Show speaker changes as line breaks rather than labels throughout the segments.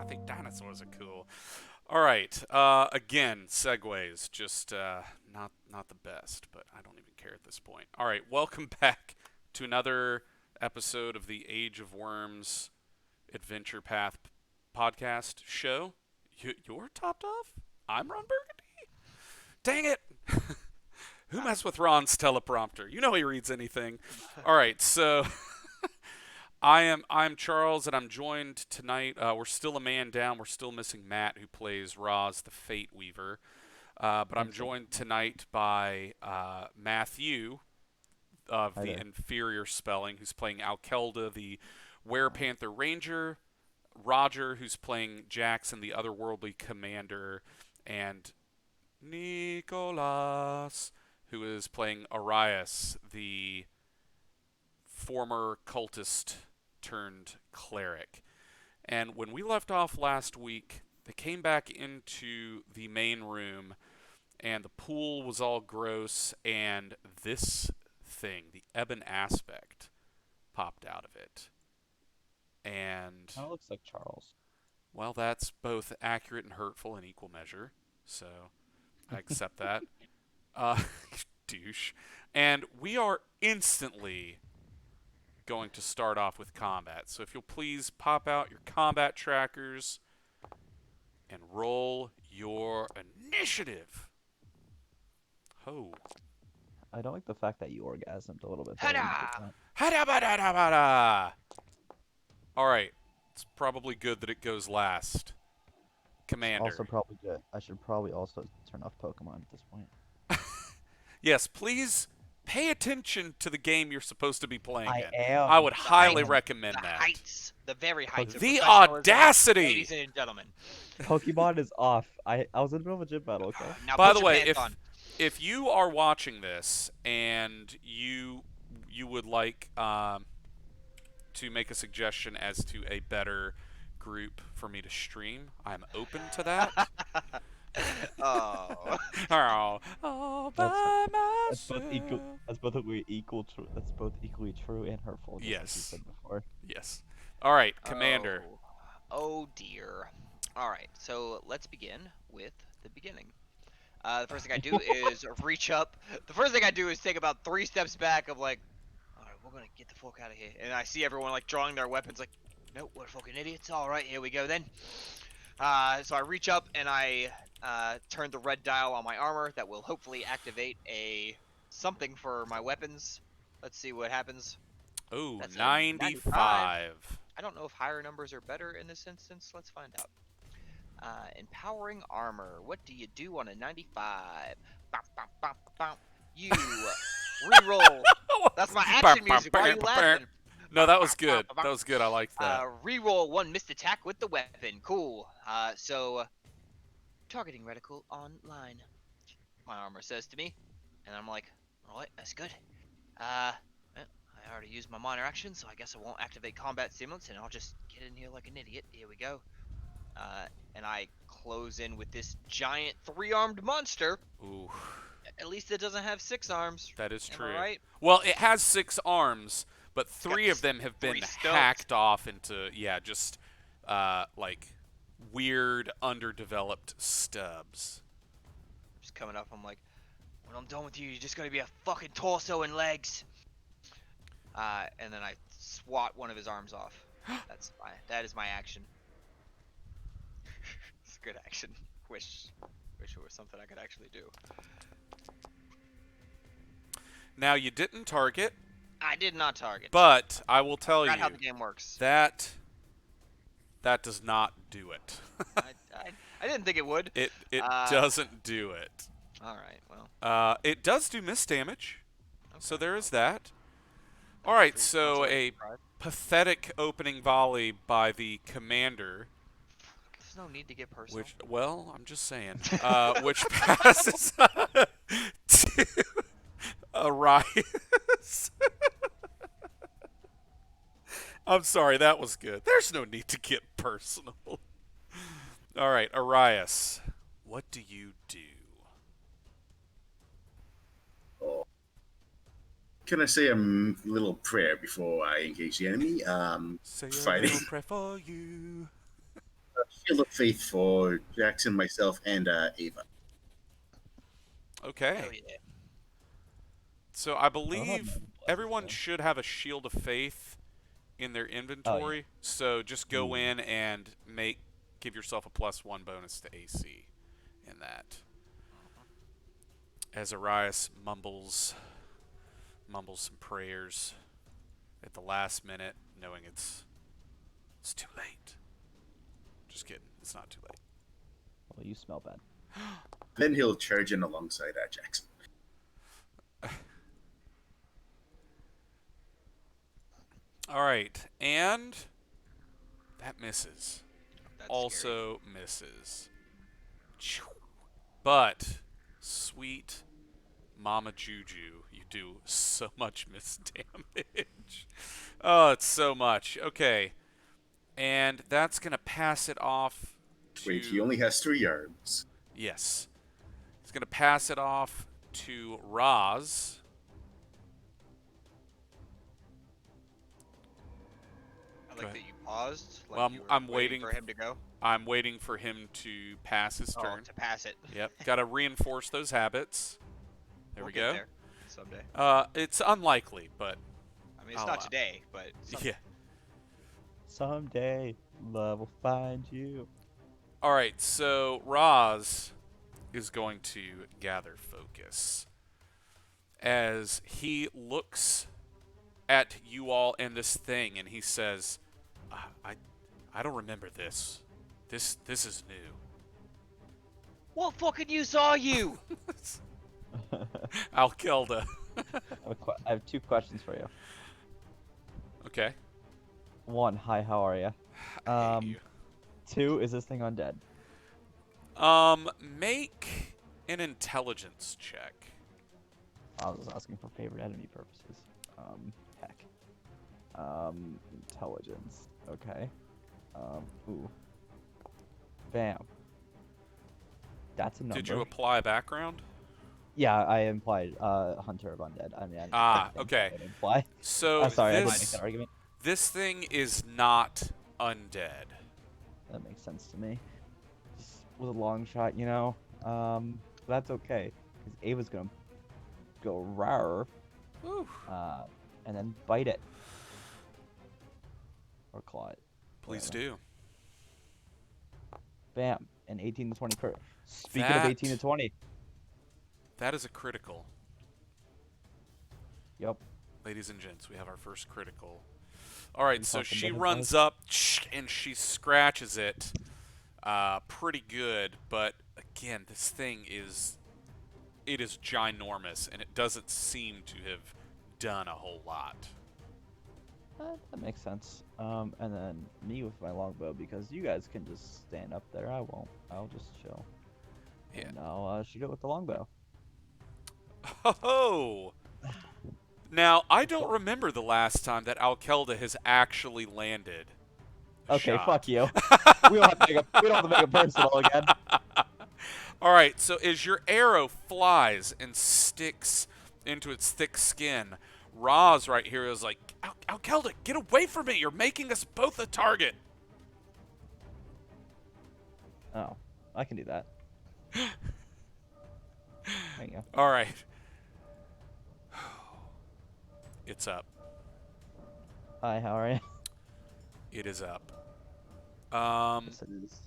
think dinosaurs are cool. All right. Again, segues, just not the best, but I don't even care at this point. All right, welcome back to another episode of the Age of Worms Adventure Path podcast show. You're topped off. I'm Ron Burgundy. Dang it! Who messed with Ron's teleprompter? You know he reads anything. All right, so I'm Charles, and I'm joined tonight. We're still a man down. We're still missing Matt, who plays Roz, the Fate Weaver. But I'm
Thanks, Ed.
joined tonight by Matthew of
Hi
the
there.
inferior spelling, who's playing Alkelda, the Werepanther Ranger. Roger, who's playing Jackson, the otherworldly commander, and Nicholas, who is playing Arias, the former cultist turned cleric. And when we left off last week, they came back into the main room, and the pool was all gross, and this thing, the Ebon aspect, popped out of it. And,
Kind of looks like Charles.
well, that's both accurate and hurtful in equal measure, so I accept that. Uh, douche. And we are instantly going to start off with combat. So if you'll please pop out your combat trackers and roll your initiative. Ho.
I don't like the fact that you orgasmed a little bit there when you did
Hada!
that.
Hada-bada-da-bada! All right. It's probably good that it goes last.
It's also
Commander.
probably good. I should probably also turn off Pokemon at this point.
Yes, please pay attention to the game you're supposed to be playing
I
in.
am.
I would
The
highly
heights,
recommend
the
that.
heights, the very heights of
The
professionalism,
audacity!
ladies and gentlemen.
Pokemon is off. I was in the middle of a gym battle, okay?
Now
By
put
the
your
way,
pants on.
if you are watching this and you would like to make a suggestion as to a better group for me to stream, I'm open to that.
Oh.
All
That's
by
that's both equal.
myself.
That's both equal. That's both equally true and hurtful, just like you
Yes.
said before.
Yes. All right, Commander.
Oh. Oh dear. All right, so let's begin with the beginning. The first thing I do is reach up. The first thing I do is take about 3 steps back of like, all right, we're gonna get the fuck out of here. And I see everyone like drawing their weapons. Like, nope, we're fucking idiots. All right, here we go then. So I reach up and I turn the red dial on my armor that will hopefully activate a something for my weapons. Let's see what happens.
Oh,
That's a
95.
I don't know if higher numbers are better in this instance. Let's find out. Empowering armor. What do you do on a 95? Bop, bop, bop, bop. You re-roll. That's my action music. Why are you laughing?
No, that was good. That was good. I liked that.
Reroll 1 missed attack with the weapon. Cool. So targeting reticle online. My armor says to me, and I'm like, alright, that's good. Well, I already used my minor action, so I guess I won't activate combat stimulants, and I'll just get in here like an idiot. Here we go. And I close in with this giant 3-armed monster.
Ooh,
At least it doesn't have 6 arms.
that is
Am
true.
I right?
Well, it has 6 arms, but
got
3 of them have been
3 stubs.
hacked off into, just like weird, underdeveloped stubs.
Just coming up, I'm like, when I'm done with you, you're just gonna be a fucking torso and legs. And then I swat one of his arms off. That is my action. It's a good action. Wish it was something I could actually do.
Now, you didn't target,
I did not target.
but I will tell you
Not how the game works.
that does not do it.
I didn't think it would.
It
Uh,
doesn't do it.
All right. Well.
It does do miss damage, so
Okay.
there is that. All right,
Pretty
so
consolation
a
prize.
pathetic opening volley by the commander,
There's no need to get personal.
which, well, I'm just saying, which passes to Arias. I'm sorry, that was good. There's no need to get personal. All right, Arias, what do you do?
Can I say a little prayer before I engage the enemy?
Say a
Fighting.
little prayer for you.
Shield of Faith for Jackson, myself, and Ava.
Okay.
Hell yeah.
So I
I don't know
believe
what
everyone
blessings
should have a Shield of Faith in their inventory. So just go in and give yourself a +1 bonus to AC in that. As Arias mumbles some prayers at the last minute, knowing it's too late. Just kidding. It's not too late.
Well, you smell bad.
Then he'll charge in alongside Jackson.
All right, and that misses.
That's scary.
Also misses. But sweet Mama Juju, you do so much miss damage. Oh, it's so much. Okay, and that's gonna pass it off to.
Wait, he only has 3 yards.
Yes, he's gonna pass it off to Roz.
I
Go
like
ahead.
that you paused. Like
Well,
you were
I'm
waiting
waiting
for him to go.
I'm waiting for him to pass his turn.
To pass it.
Yep, gotta reinforce those habits. There
We'll
we
get
go.
there someday.
It's unlikely, but
I mean, it's
I'll
not
allow-
today, but someday.
yeah.
Someday, love will find you.
All right, so Roz is going to gather focus as he looks at you all and this thing, and he says, "I don't remember this. This is new."
What fucking use are you?
Alkelda.
I have 2 questions for you.
Okay.
1, hi, how are you?
I hate you.
2, is this thing undead?
Make an intelligence check.
I was asking for favorite enemy purposes. Heck. Intelligence. Okay. Ooh. Bam. That's a number.
Did you apply background?
Yeah, I implied Hunter of Undead. I mean, I didn't
okay.
think I would imply.
So
I'm sorry, I didn't make
this
that argument.
this thing is not undead.
That makes sense to me. Just was a long shot, you know. But that's okay, because Ava's gonna go rawr,
Woo.
and then bite it or claw it.
Please
whatever.
do.
Bam, an 18 to 20 crit. Speaking
That-
of 18 to 20,
That is a critical.
yep.
Ladies and gents, we have our first critical. All right,
You
so
fucking
she
better
runs up and she scratches it pretty good, but again, this thing is ginormous and it doesn't seem to have done a whole lot.
That makes sense. And then me with my longbow, because you guys can just stand up there. I won't. I'll just chill.
Yeah.
And I'll shoot it with the longbow.
Oh! Now, I don't remember the last time that Alkelda has actually landed. a
Okay,
shot.
fuck you. we don't have to make it personal again.
All right, so as your arrow flies and sticks into its thick skin, Roz right here is like, Alkelda, get away from me! You're making us both a target.
Oh, I can do that. There you go.
All right. It's up.
Hi, how are you?
It is up.
Yes, it is.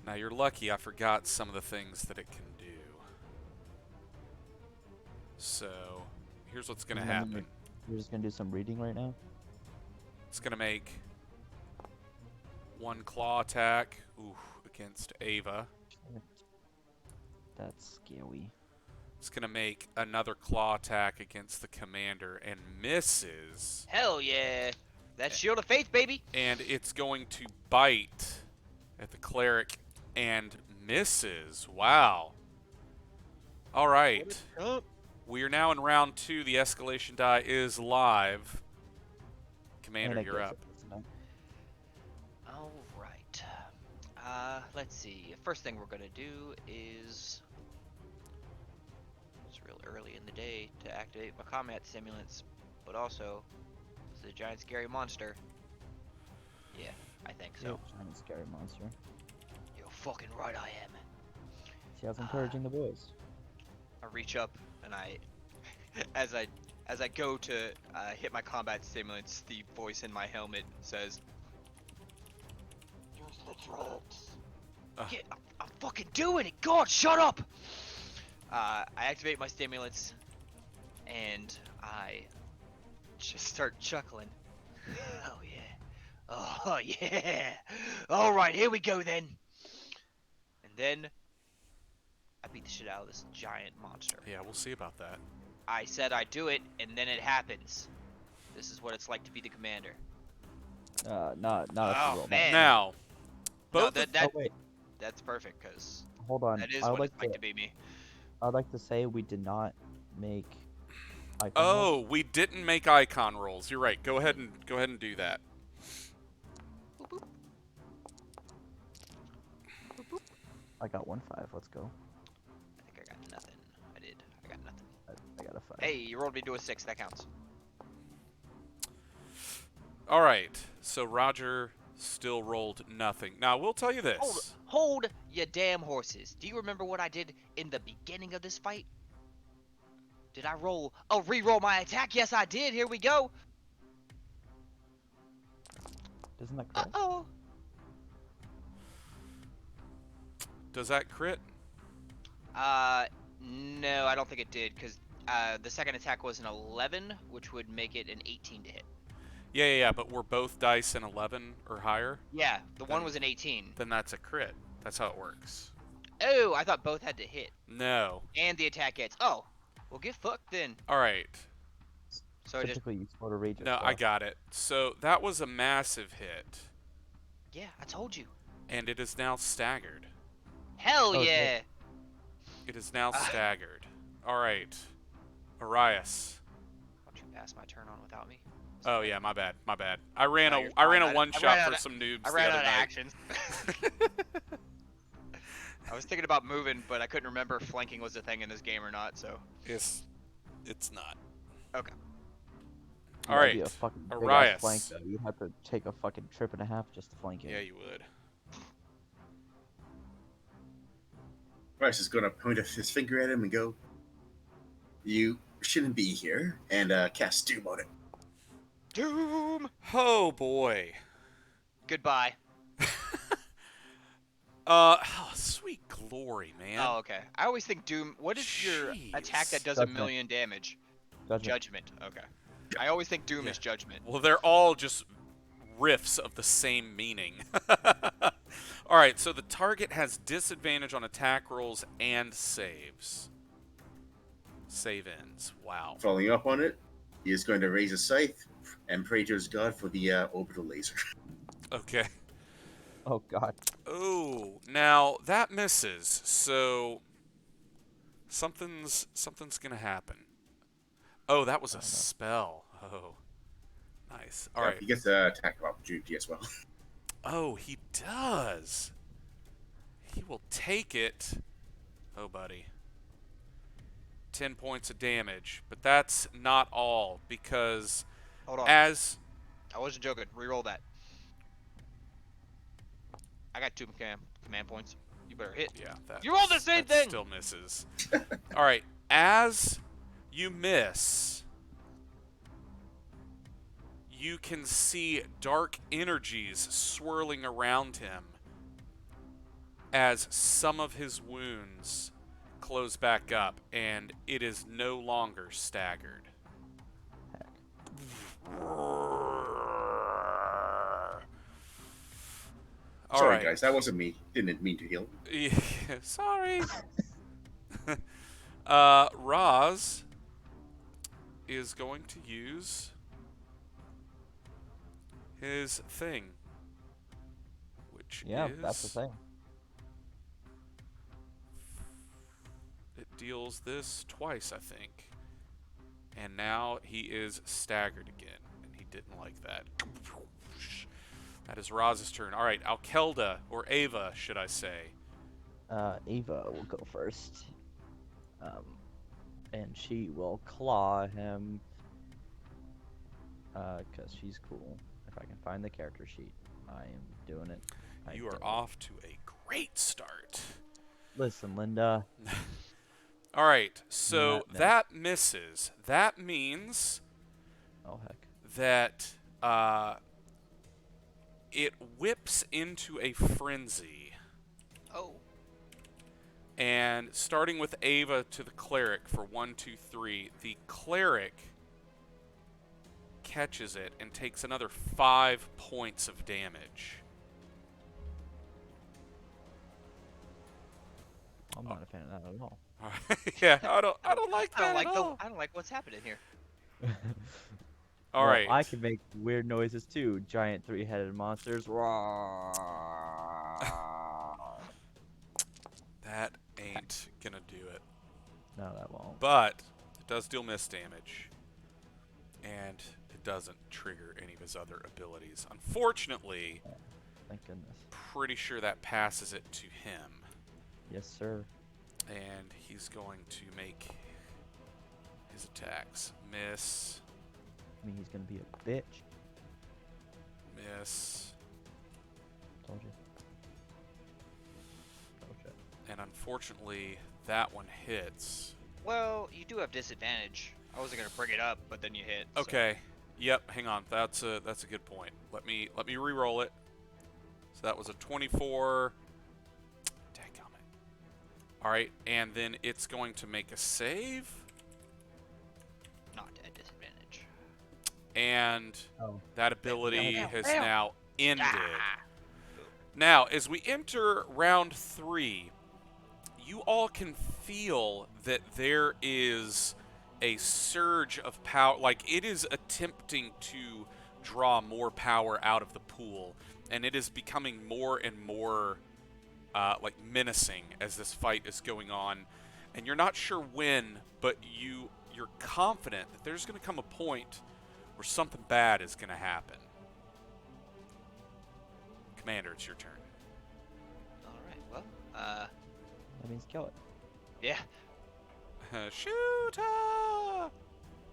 Now you're lucky I forgot some of the things that it can do. So, here's what's going to happen.
We're just gonna do some reading right now.
It's going to make one claw attack against Ava.
That's scary.
It's going to make another claw attack against the commander and misses.
Hell yeah. That's Shield of Faith, baby.
And it's going to bite at the cleric and misses. Wow. All right. We are now in round 2. The escalation die is live. Commander,
And I
you're
guess
up.
it's not-
All right. Let's see. First thing we're gonna do is it's real early in the day to activate my combat stimulants, but also it's a giant scary monster. Yeah. I think
You're
so.
a giant scary monster.
You're fucking right, I am.
See, I was encouraging the boys.
I reach up and as I go to hit my combat stimulants, the voice in my helmet says, "Use the drugs."
Ugh.
I'm fucking doing it. God, shut up. I activate my stimulants, and I just start chuckling. Oh yeah. Oh yeah. All right, here we go then. And then I beat the shit out of this giant monster.
Yeah, we'll see about that.
I said I'd do it, and then it happens. This is what it's like to be the commander.
Not if
Oh,
you roll
man.
Now,
No,
both.
Oh wait,
that's perfect, because
hold on.
that is
I
what
would
it's
like
like to be me.
I'd like to say we did not make. Icon
Oh,
rolls.
we didn't make icon rolls. You're right. Go ahead and do that.
Boop, boop. Boop, boop.
I got 1-5. Let's go.
I think I got nothing. I got nothing.
I got a 5.
Hey, you rolled me to a 6. That counts.
All right. So Roger still rolled nothing. Now, we'll tell you this.
Hold your damn horses. Do you remember what I did in the beginning of this fight? Did I re-roll my attack? Yes, I did. Here we go.
Isn't that correct?
Uh-oh.
Does that crit?
No, I don't think it did, because the second attack was an 11, which would make it an 18 to hit.
Yeah. But we're both dice an 11 or higher.
Yeah, the one
Then-
was an 18.
Then that's a crit. That's how it works.
Oh, I thought both had to hit.
No.
And the attack hits. Oh, well, get fucked then.
All right.
So I just,
Typically, you sort of rage.
No, I got it. So that was a massive hit,
yeah, I told you.
and it is now staggered.
Hell
Oh,
yeah.
It is now
Ah.
staggered. All right. Arias.
Why don't you pass my turn on without me?
Oh yeah, my bad. I ran
No,
a
you're
I ran
fine.
a
I
one
ran
shot
out
for
of-
some noobs
I
the
ran
other
out of
night.
actions. I was thinking about moving, but I couldn't remember if flanking was a thing in this game or not, so.
It's not.
Okay.
All
That'd be
right.
a fucking big
Arias.
ass flank though. You'd have to take a fucking trip and a half just to flank it.
Yeah, you would.
Bryce is going to point his finger at him and go, "You shouldn't be here," and cast Doom on it.
Doom!
Oh boy.
Goodbye.
Sweet glory, man.
Oh, okay. I always think Doom. What is your attack that
Jeez.
does
Judgment.
a million damage?
Judgment.
Judgment. Okay. I always think Doom
Yeah.
is Judgment.
Well, they're all just riffs of the same meaning. All right, so the target has disadvantage on attack rolls and saves. Save ends. Wow.
Following up on it, he is going to raise a scythe and pray to his god for the orbital laser.
Okay.
Oh god.
Oh, now that misses. So something's gonna happen. Oh, that was a spell. Oh, nice. All right.
He gets an attack of opportunity as well.
Oh, he does. He will take it. Oh, buddy. 10 points of damage. But that's not all, because
Hold on.
as...
I wasn't joking. Reroll that. I got 2 command points. You better hit.
Yeah, that,
You rolled the same
that
thing!
still misses. All right. As you miss, you can see dark energies swirling around him as some of his wounds close back up, and it is no longer staggered.
Heck.
All
Sorry,
right.
guys, that wasn't me. Didn't mean to heal.
Yeah, sorry. Roz is going to use his thing, which
Yeah,
is
that's the thing.
it deals this twice, I think, and now he is staggered again, and he didn't like that. That is Roz's turn. All right, Alkelda, or Ava, should I say?
Ava will go first. And she will claw him. Cause she's cool. I If I can find the character sheet, I am doing it. I
You are
do it.
off to a great start.
Listen, Linda.
All right, so
No.
that misses. That means
Oh heck.
that it whips into a frenzy.
Oh.
And starting with Ava to the cleric for 1, 2, 3, the cleric catches it and takes another 5 points of damage.
I'm not a fan of that at all.
Yeah, I don't like
I don't
that
like
at all.
I don't like what's happening here.
All
Well,
right.
I can make weird noises too. Giant three-headed monsters.
That ain't gonna do it.
No, that won't.
But it does deal miss damage. And it doesn't trigger any of his other abilities. Unfortunately,
Thank goodness.
pretty sure that passes it to him.
Yes, sir.
And he's going to make his attacks. Miss,
I mean, he's gonna be a bitch.
miss,
Told you. Told you.
and unfortunately, that one hits.
Well, you do have disadvantage. I wasn't gonna bring it up, but then you hit. so-
Okay. Yep, hang on. That's a good point. Let me re-roll it. So that was a 24. Dadgummit. All right, and then it's going to make a save,
Not at disadvantage.
and
Oh.
that ability
Fail,
has
fail.
now ended.
Ah!
Now, as we enter round 3, you all can feel that there is a surge of power. Like, it is attempting to draw more power out of the pool, and it is becoming more and more like menacing as this fight is going on. And you're not sure when, but you're confident that there's going to come a point where something bad is going to happen. Commander, it's your turn.
All right. Well,
That means kill it.
yeah.
Shooter!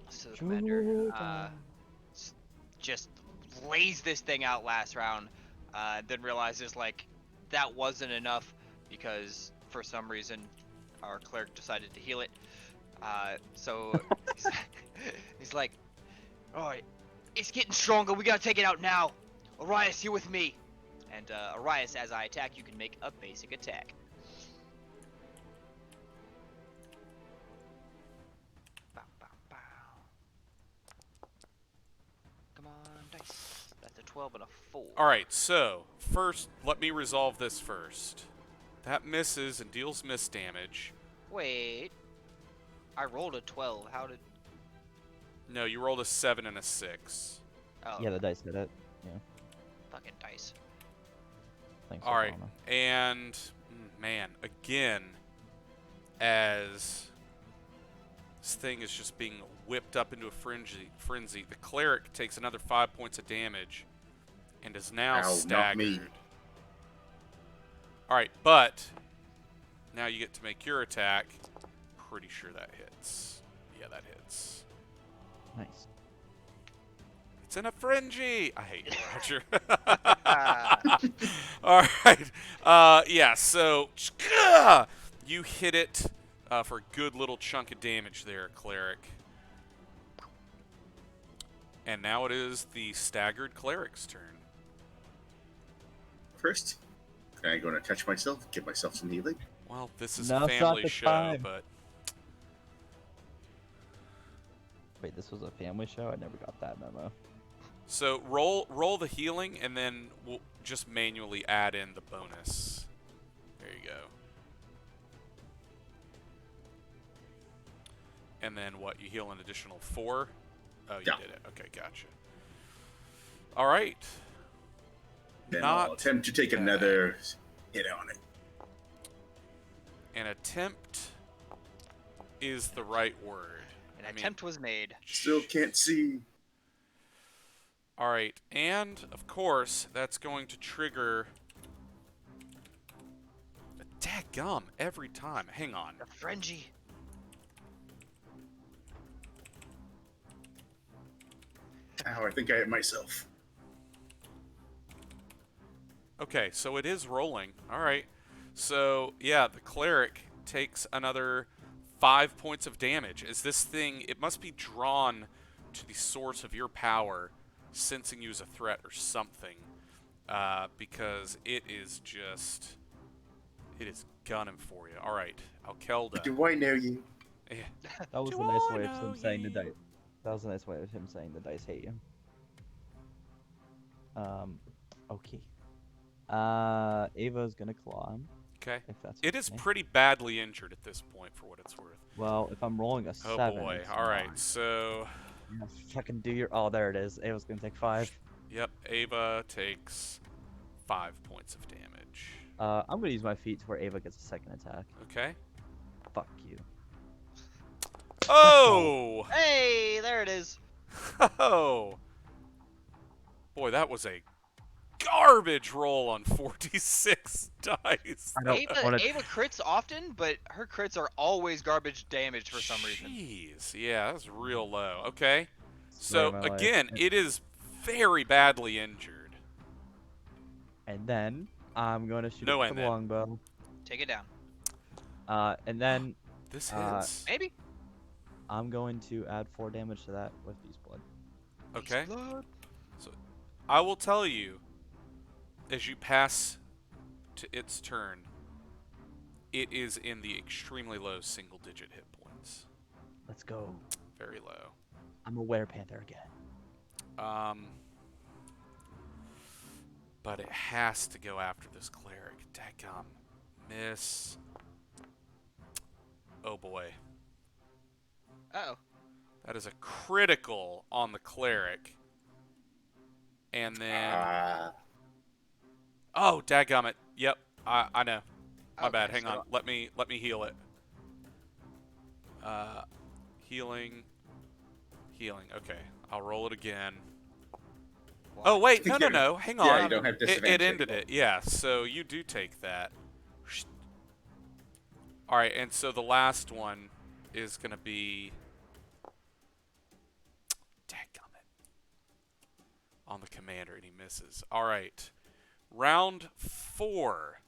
So the commander
Shooter.
just lays this thing out last round, then realizes like that wasn't enough because for some reason our cleric decided to heal it. So he's like, all right, it's getting stronger. We gotta take it out now. Arias, you with me? And Arias, as I attack, you can make a basic attack. Bow, bow, bow. Come on, dice. That's a 12 and a 4.
Alright, so, first, let me resolve this first. That misses and deals miss damage.
Wait. I rolled a 12. How did...
No, you rolled a 7 and a 6.
Oh,
Yeah, the dice did it.
fucking dice.
Thanks.
Alright,
Obama.
and, man, again, as this thing is just being whipped up into a frenzy, the cleric takes another 5 points of damage and is now
Ow, not
staggered.
me.
Alright, but now you get to make your attack. Pretty sure that hits. Yeah, that hits.
Nice.
It's in a frenzy! I hate you, Roger.
Ah,
Alright. Yeah, so you hit it for a good little chunk of damage there, cleric. And now it is the staggered cleric's turn.
First, I'm going to touch myself, give myself some healing.
Well, this is
Now's
a
not
family
the
show,
time.
but
Wait, this was a family show? I never got that memo.
so roll the healing, and then we'll just manually add in the bonus. There you go. And then what? You heal an additional 4? Oh, you
Yeah.
did it. Okay, gotcha. All right.
Then I'll
Not
attempt to take
bad.
another hit on it.
An attempt is the right word.
an
I mean,
attempt was made.
Still can't see.
All right, and of course that's going to trigger a dadgum every time. Hang on.
The frenzy.
Ow, I think I hit myself.
Okay, so it is rolling. All right. So, yeah, the cleric takes another 5 points of damage. As this thing, it must be drawn to the source of your power, sensing you as a threat or something. Because it is just. It is gunning for you. All right, Alkelda.
Do I know you?
Yeah.
That was
Do
a nice
I
way of
know
him saying the
you?
dice. That was a nice way of him saying the dice hate you. Okay. Ava's gonna claw him,
Okay.
if that's
It is
okay.
pretty badly injured at this point, for what it's worth.
Well, if I'm rolling a
Oh
7,
boy.
it's
All right.
not.
So,
Yeah, fucking do your. Oh, there it is. Ava's gonna take 5.
yep. Ava takes 5 points of damage.
I'm gonna use my feet to where Ava gets a second attack.
Okay.
Fuck you.
Oh!
Hey, there it is.
Oh! Boy, that was a garbage roll on 46 dice.
I don't
Ava,
wanna.
Ava crits often, but her crits are always garbage damage for some reason.
Jeez. Yeah, that's real low. Okay.
Story
So,
of my life.
again, it is very badly injured.
And then I'm gonna shoot
No
it
and
with the
then.
longbow.
Take it down.
And then
This
Uh,
hits.
Maybe.
I'm going to add 4 damage to that with Beast Blood.
Okay.
Blood.
I will tell you, as you pass to its turn, it is in the extremely low single-digit hit points.
Let's go.
Very low.
I'm a werepanther again.
But it has to go after this cleric. Dadgum. Miss. Oh boy.
Uh-oh.
That is a critical on the cleric. And then... Oh, dadgummit. Yep, I know. My
Okay,
bad. Hang
so-
on. Let me heal it. Healing. Healing. Okay. I'll roll it again. Oh, wait. No. Hang on.
Yeah, you don't have
It
disadvantage.
ended it. Yeah, so you do take that. Alright, and so the last one is going to be... Dadgummit. On the commander, and he misses. Alright. Round 4.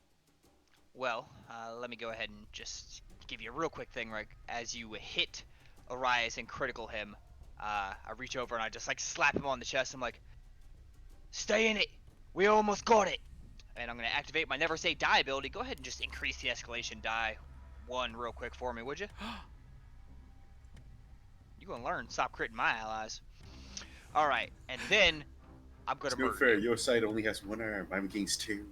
Well, let me go ahead and just give you a real quick thing, right? As you hit Arias and critical him, I reach over and I just like slap him on the chest. I'm like, stay in it. We almost got it. And I'm going to activate my Never Say Die ability. Go ahead and just increase the escalation die 1 real quick for me, would you? You gonna learn. Stop critting my allies. Alright, and then I'm going
It's
to
no
murder
fair.
you.
Your side only has 1 arm. I'm against 2.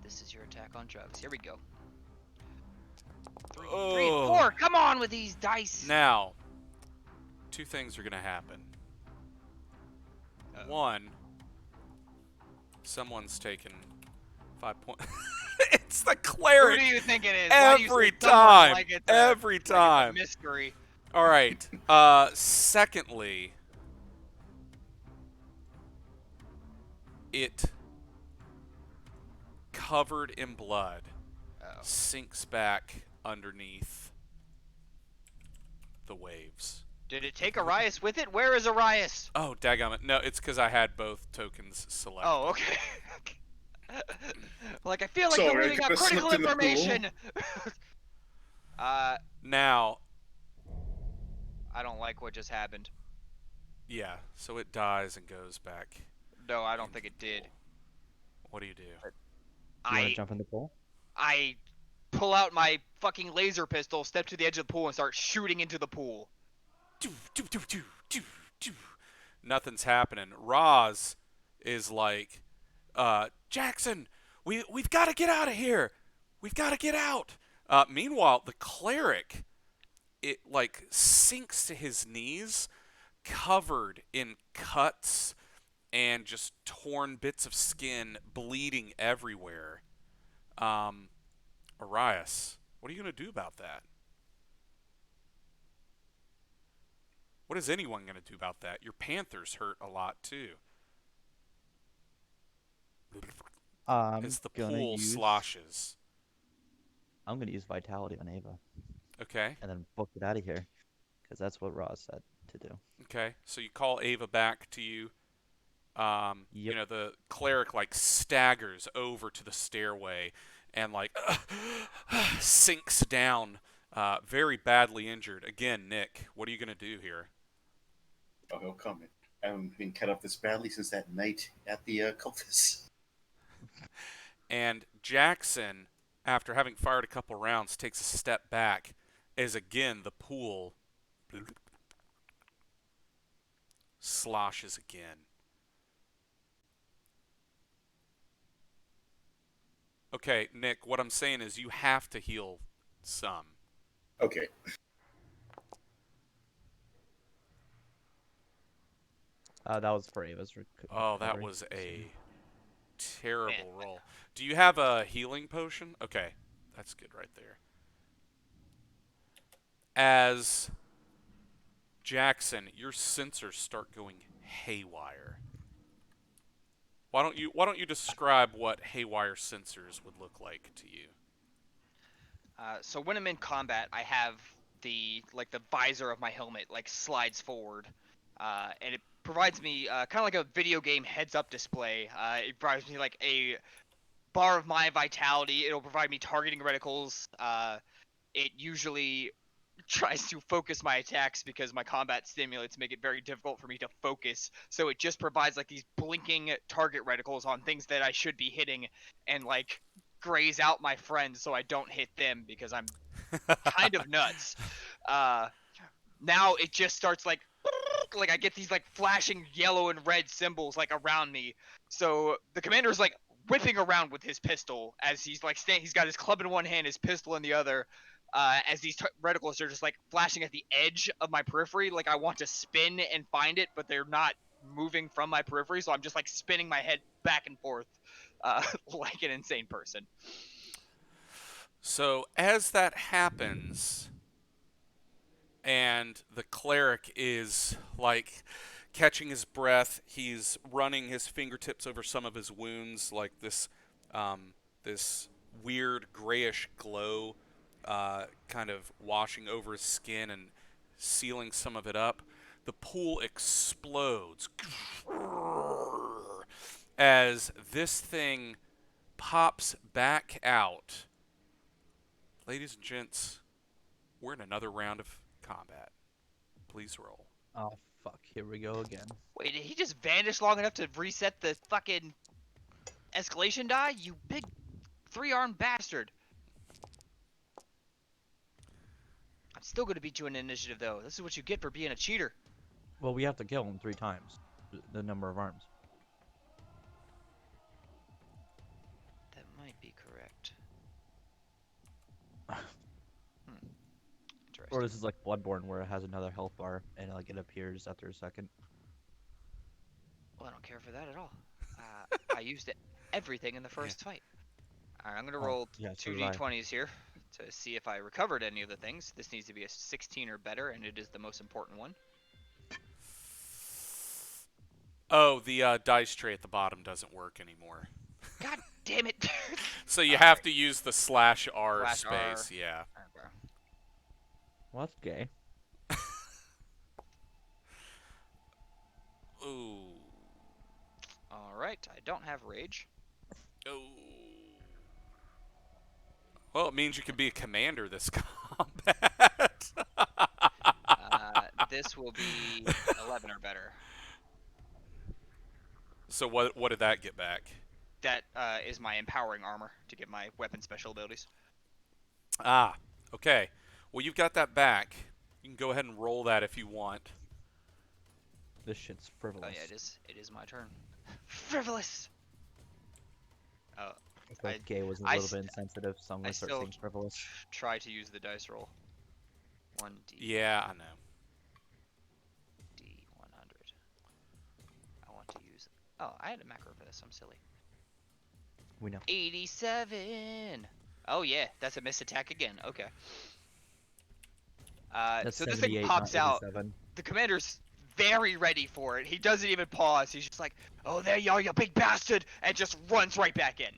This is your attack on drugs. Here we go. 3
Oh.
and 4. Come on with these dice.
Now, 2 things are going to happen.
Uh-oh.
1, someone's taken 5 points. It's the
Who
cleric.
do you think it is? Why do you
Every
say someone
time.
like it's
Every
like it's a
time.
mystery.
All right. Secondly, it, covered in blood,
Uh-oh.
sinks back underneath the waves.
Did it take Arias with it? Where is Arias?
Oh, daggum it. No, it's because I had both tokens selected.
Oh, okay. Like, I feel like
Sorry,
we're
I
leaving out
could've
critical
slipped in the pool.
information.
Now,
I don't like what just happened.
yeah, so it dies and goes back.
No, I don't think it did.
What do you do?
You want to
I
jump in the pool?
I pull out my fucking laser pistol, step to the edge of the pool, and start shooting into the pool.
Nothing's happening. Roz is like, Jackson, we've got to get out of here. We've got to get out. Meanwhile, the cleric, it like sinks to his knees, covered in cuts and just torn bits of skin, bleeding everywhere. Arias, what are you gonna do about that? What is anyone gonna do about that? Your Panthers hurt a lot too. As the pool sloshes.
I'm gonna use Vitality on Ava
Okay.
and then book it out of here, because that's what Roz said to do.
Okay. So you call Ava back to you. You know, the cleric like staggers over to the stairway and like sinks down, very badly injured. Again, Nick, what are you gonna do here?
Oh, he'll come. I haven't been cut up this badly since that night at the cultists.
And Jackson, after having fired a couple rounds, takes a step back as again the pool sloshes again. Okay, Nick, what I'm saying is you have to heal some.
Okay.
That was for Ava's.
Oh, that
recovery.
was a terrible roll. Do you have a healing potion? Okay, that's good right there. As Jackson, your sensors start going haywire. Why don't you describe what haywire sensors would look like to you?
So when I'm in combat, I have the visor of my helmet like slides forward, and it provides me kind of like a video game heads-up display. It provides me like a bar of my vitality. It'll provide me targeting reticles. It usually tries to focus my attacks because my combat stimulants make it very difficult for me to focus. So it just provides like these blinking target reticles on things that I should be hitting, and like graze out my friends so I don't hit them because I'm kind of nuts. Now it just starts like I get these like flashing yellow and red symbols like around me. So the commander's like whipping around with his pistol as he's like he's got his club in one hand, his pistol in the other. As these reticles are just like flashing at the edge of my periphery, like I want to spin and find it, but they're not moving from my periphery, so I'm just like spinning my head back and forth, like an insane person.
So as that happens, and the cleric is like catching his breath, he's running his fingertips over some of his wounds, like this weird grayish glow, kind of washing over his skin and sealing some of it up. The pool explodes as this thing pops back out. Ladies and gents, we're in another round of combat. Please roll.
Oh fuck! Here we go again.
Wait, did he just vanish long enough to reset the fucking escalation die? You big three-armed bastard. I'm still gonna beat you in initiative though. This is what you get for being a cheater.
Well, we have to kill him 3 times. The number of arms.
That might be correct. Interesting.
Or this is like Bloodborne, where it has another health bar and like it appears after a second.
Well, I don't care for that at all. I used everything in the first fight. Alright, I'm gonna
Oh,
roll
yeah, so
two
did I.
d20s here to see if I recovered any of the things. This needs to be a 16 or better, and it is the most important one.
Oh, the dice tray at the bottom doesn't work anymore.
God damn it!
So you
Alright.
have to use the /R
/R.
space, yeah.
Okay.
Well, that's gay.
Ooh.
Alright, I don't have rage.
Ooh. Well, it means you can be a commander this combat.
This will be 11 or better.
So what did that get back?
That is my empowering armor to get my weapon special abilities.
Ah, okay. Well, you've got that back. You can go ahead and roll that if you want.
This shit's
Oh
frivolous.
yeah, it is my turn. Frivolous! Oh,
I feel like gay was a
I
little
s-
bit insensitive, so I'm
I
gonna start
still-
saying frivolous.
try to use the dice roll. 1d.
Yeah, I know.
D100. I want to use... Oh, I had a macro for this. I'm silly.
We know.
87! Oh yeah, that's a miss attack again. Okay.
That's
So this thing
78,
pops
not
out.
87.
The commander's very ready for it. He doesn't even pause. He's just like, oh, there you are, you big bastard! And just runs right back in.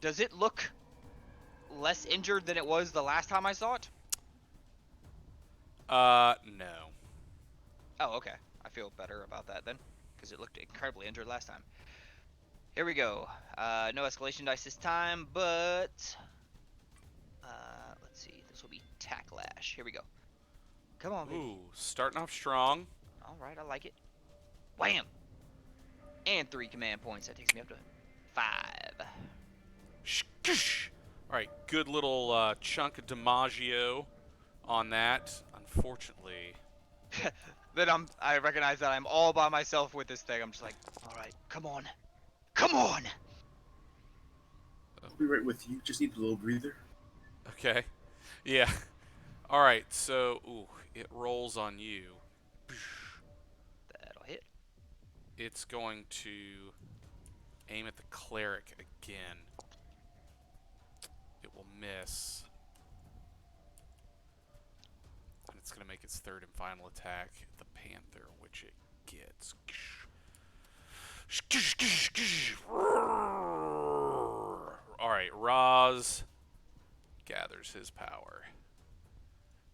Does it look less injured than it was the last time I saw it?
No.
Oh, okay. I feel better about that then, because it looked incredibly injured last time. Here we go. No escalation dice this time, but let's see. This will be Tacklash. Here we go. Come on, baby.
Ooh, starting off strong.
All right, I like it. Wham! And 3 command points. That takes me up to 5.
All right, good little chunk of DiMaggio on that. Unfortunately,
Then I recognize that I'm all by myself with this thing. I'm just like, all right, come on. Come on!
I'll be right with you. Just need a little breather.
okay. Yeah. All right, so it rolls on you.
That'll hit.
It's going to aim at the cleric again. It will miss. And it's going to make its third and final attack at the panther, which it gets. Alright, Roz gathers his power.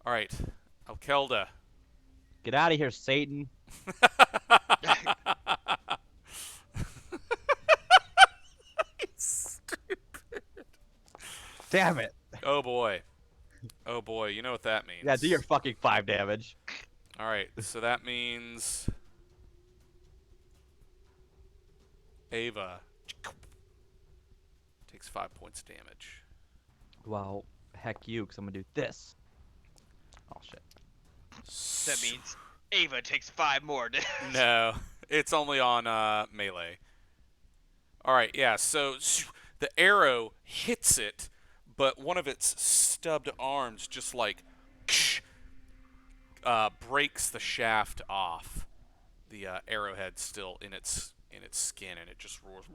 Alright, Alkelda.
Get out of here, Satan. Damn it.
Oh boy. Oh boy, you know what that means.
Yeah, do your fucking 5 damage.
Alright, so that means Ava takes 5 points of damage.
Well, heck you, because I'm going to do this. Oh, shit.
That means Ava takes 5 more.
No, it's only on melee. Alright, yeah, so the arrow hits it, but one of its stubbed arms just like breaks the shaft off. The arrowhead still in its skin, and it just roars,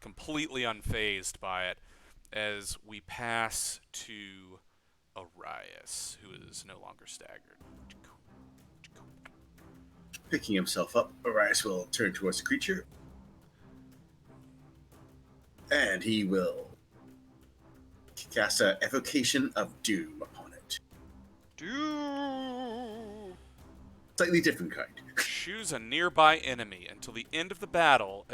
completely unfazed by it, as we pass to Arias, who is no longer staggered.
Picking himself up, Arias will turn towards the creature. And he will cast an Evocation of Doom upon it.
Dude.
Slightly different kind.
Choose a nearby enemy. Until the end of the battle,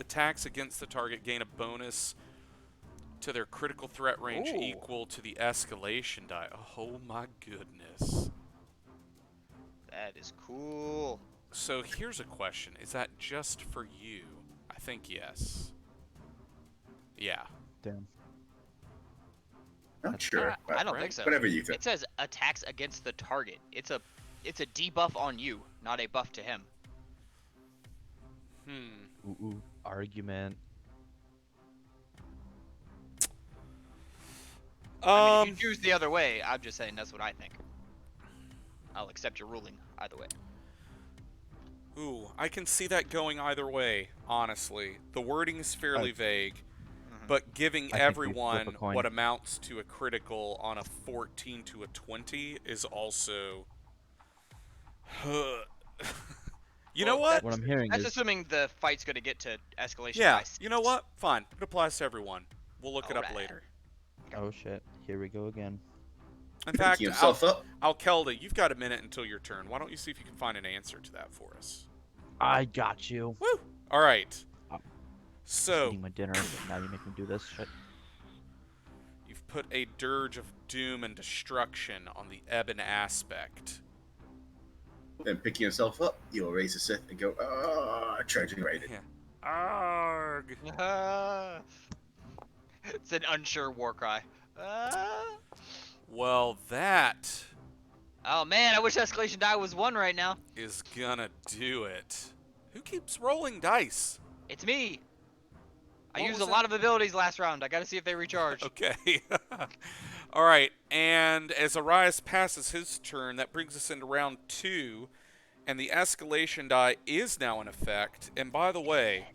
attacks against the target gain a bonus to their critical threat range
Ooh.
equal to the escalation die. Oh my goodness.
That is cool.
So here's a question. Is that just for you? I think yes. Yeah.
Damn.
Not sure. but
I don't
right.
think so.
Whatever you think.
It says attacks against the target. It's a debuff on you, not a buff to him.
Ooh, argument.
I mean, if you choose the other way, I'm just saying that's what I think. I'll accept your ruling either way.
Ooh, I can see that going either way, honestly. The wording is fairly vague, but giving
I think we
everyone
flip a coin.
what amounts to a critical on a 14 to a 20 is also... You know what?
What I'm hearing
That's
is
assuming the fight's gonna get to escalation.
Yeah,
by
you know
6.
what? Fine. It applies to everyone. We'll look it up
Alright.
later.
oh shit, here we go again.
In fact,
Picking himself up.
Alkelda, you've got a minute until your turn. Why don't you see if you can find an answer to that for us?
I got you.
Woo! All right.
Oh.
So,
Eating my dinner, but now you make me do this shit.
you've put a dirge of doom and destruction on the Ebon aspect.
Then picking himself up, you'll raise the Sith and go, charging right in.
Yeah. Arg!
It's an unsure war cry.
Well, that
Oh man, I wish escalation die was 1 right now.
is gonna do it. Who keeps rolling dice?
It's me. I
What
used
was
a lot of abilities last round. I gotta see if they recharge.
Okay. All right. And as Arias passes his turn, that brings us into round 2. And the escalation die is now in effect. And by the way,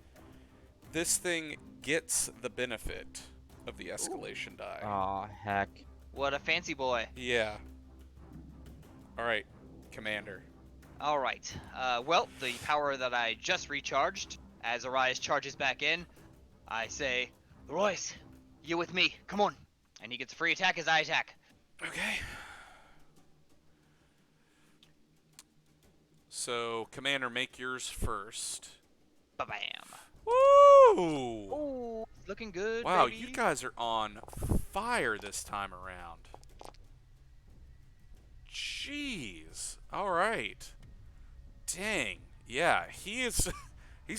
this thing gets the benefit of the escalation die.
Aw, heck.
What a fancy boy.
Yeah. All right, Commander.
All right. Well, the power that I just recharged, as Arias charges back in, I say, Royce, you with me? Come on. And he gets a free attack as I attack.
Okay. So, Commander, make yours first.
Ba-bam.
Woo!
Ooh, looking good,
Wow,
baby.
you guys are on fire this time around. Jeez. All right. Dang. Yeah, he's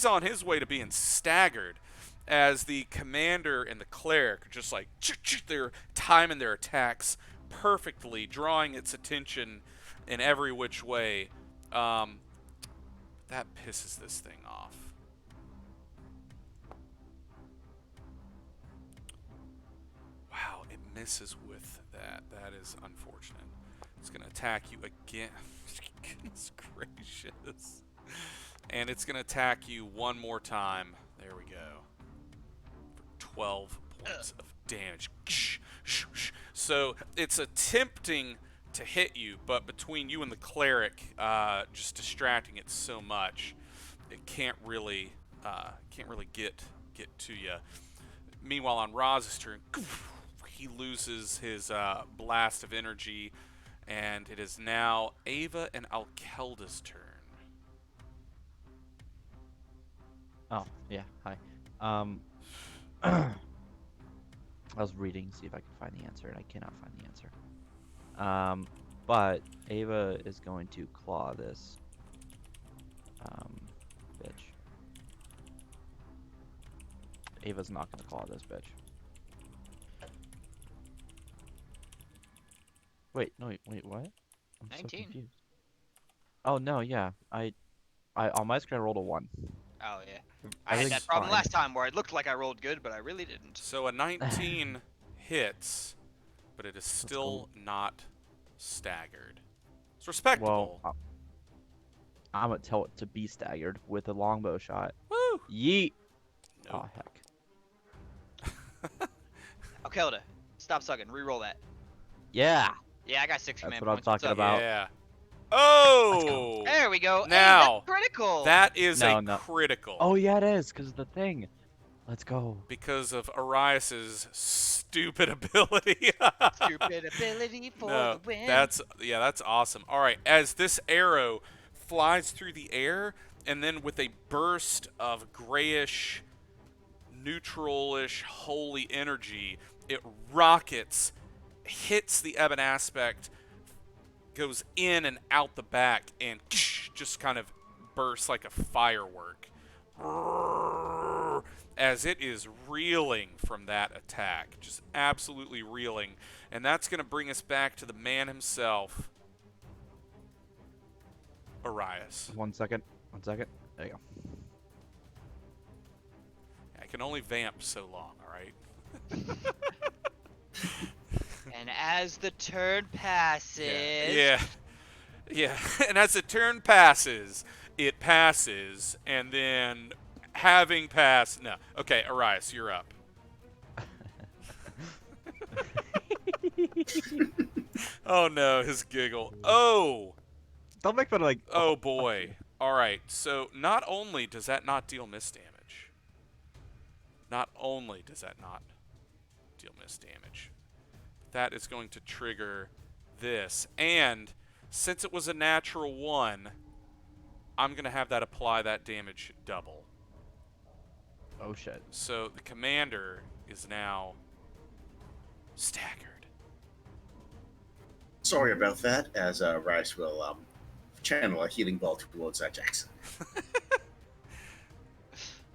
on his way to being staggered as the commander and the cleric are just like they're timing their attacks perfectly, drawing its attention in every which way. That pisses this thing off. Wow, it misses with that. That is unfortunate. It's going to attack you again. Goodness gracious. And it's going to attack you one more time. There we go. For 12 points of damage. So it's attempting to hit you, but between you and the cleric, just distracting it so much, it can't really get to you. Meanwhile, on Roz's turn, he loses his blast of energy, and it is now Ava and Alkelda's turn.
Oh, yeah, hi. I was reading, see if I could find the answer, and I cannot find the answer. But Ava is going to claw this bitch. Ava's not going to claw this bitch. Wait, no, wait, what? I'm
19.
so confused. Oh, no, yeah. I on my screen I rolled a 1.
Oh, yeah. I had
Everything's
that problem
fine.
last time where it looked like I rolled good, but I really didn't.
So a 19 hits, but it is still not staggered. It's respectable.
Well, I'm gonna tell it to be staggered with a longbow shot.
Woo!
Yeet!
Nope.
Oh, heck.
Alkelda, stop sucking. Reroll that.
Yeah!
Yeah, I got 6
That's
command
what I'm
points. What's
talking
up?
about.
Yeah. Oh!
There we go. Hey,
Now,
that's critical.
That is
No,
a
no.
critical.
Oh, yeah, it is, because of the thing. Let's go.
Because of Arias's stupid ability.
Stupid ability for
No,
the win.
that's awesome. All right, as this arrow flies through the air, and then with a burst of grayish, neutral-ish, holy energy, it rockets, hits the ebon aspect, goes in and out the back, and just kind of bursts like a firework. As it is reeling from that attack, just absolutely reeling. And that's going to bring us back to the man himself, Arias.
1 second. 1 second. There you go.
I can only vamp so long, all right?
And as the turn passes...
Yeah. And as the turn passes, it passes, and then having passed... No. Okay, Arias, you're up. Oh, no, his giggle. Oh!
Don't make fun of, like...
Oh, boy. All right, so not only does that not deal miss damage, not only does that not deal miss damage, that is going to trigger this. And since it was a natural 1, I'm going to have that apply that damage double.
Oh, shit.
So the commander is now staggered.
Sorry about that, as Rice will channel a healing ball towards Jackson.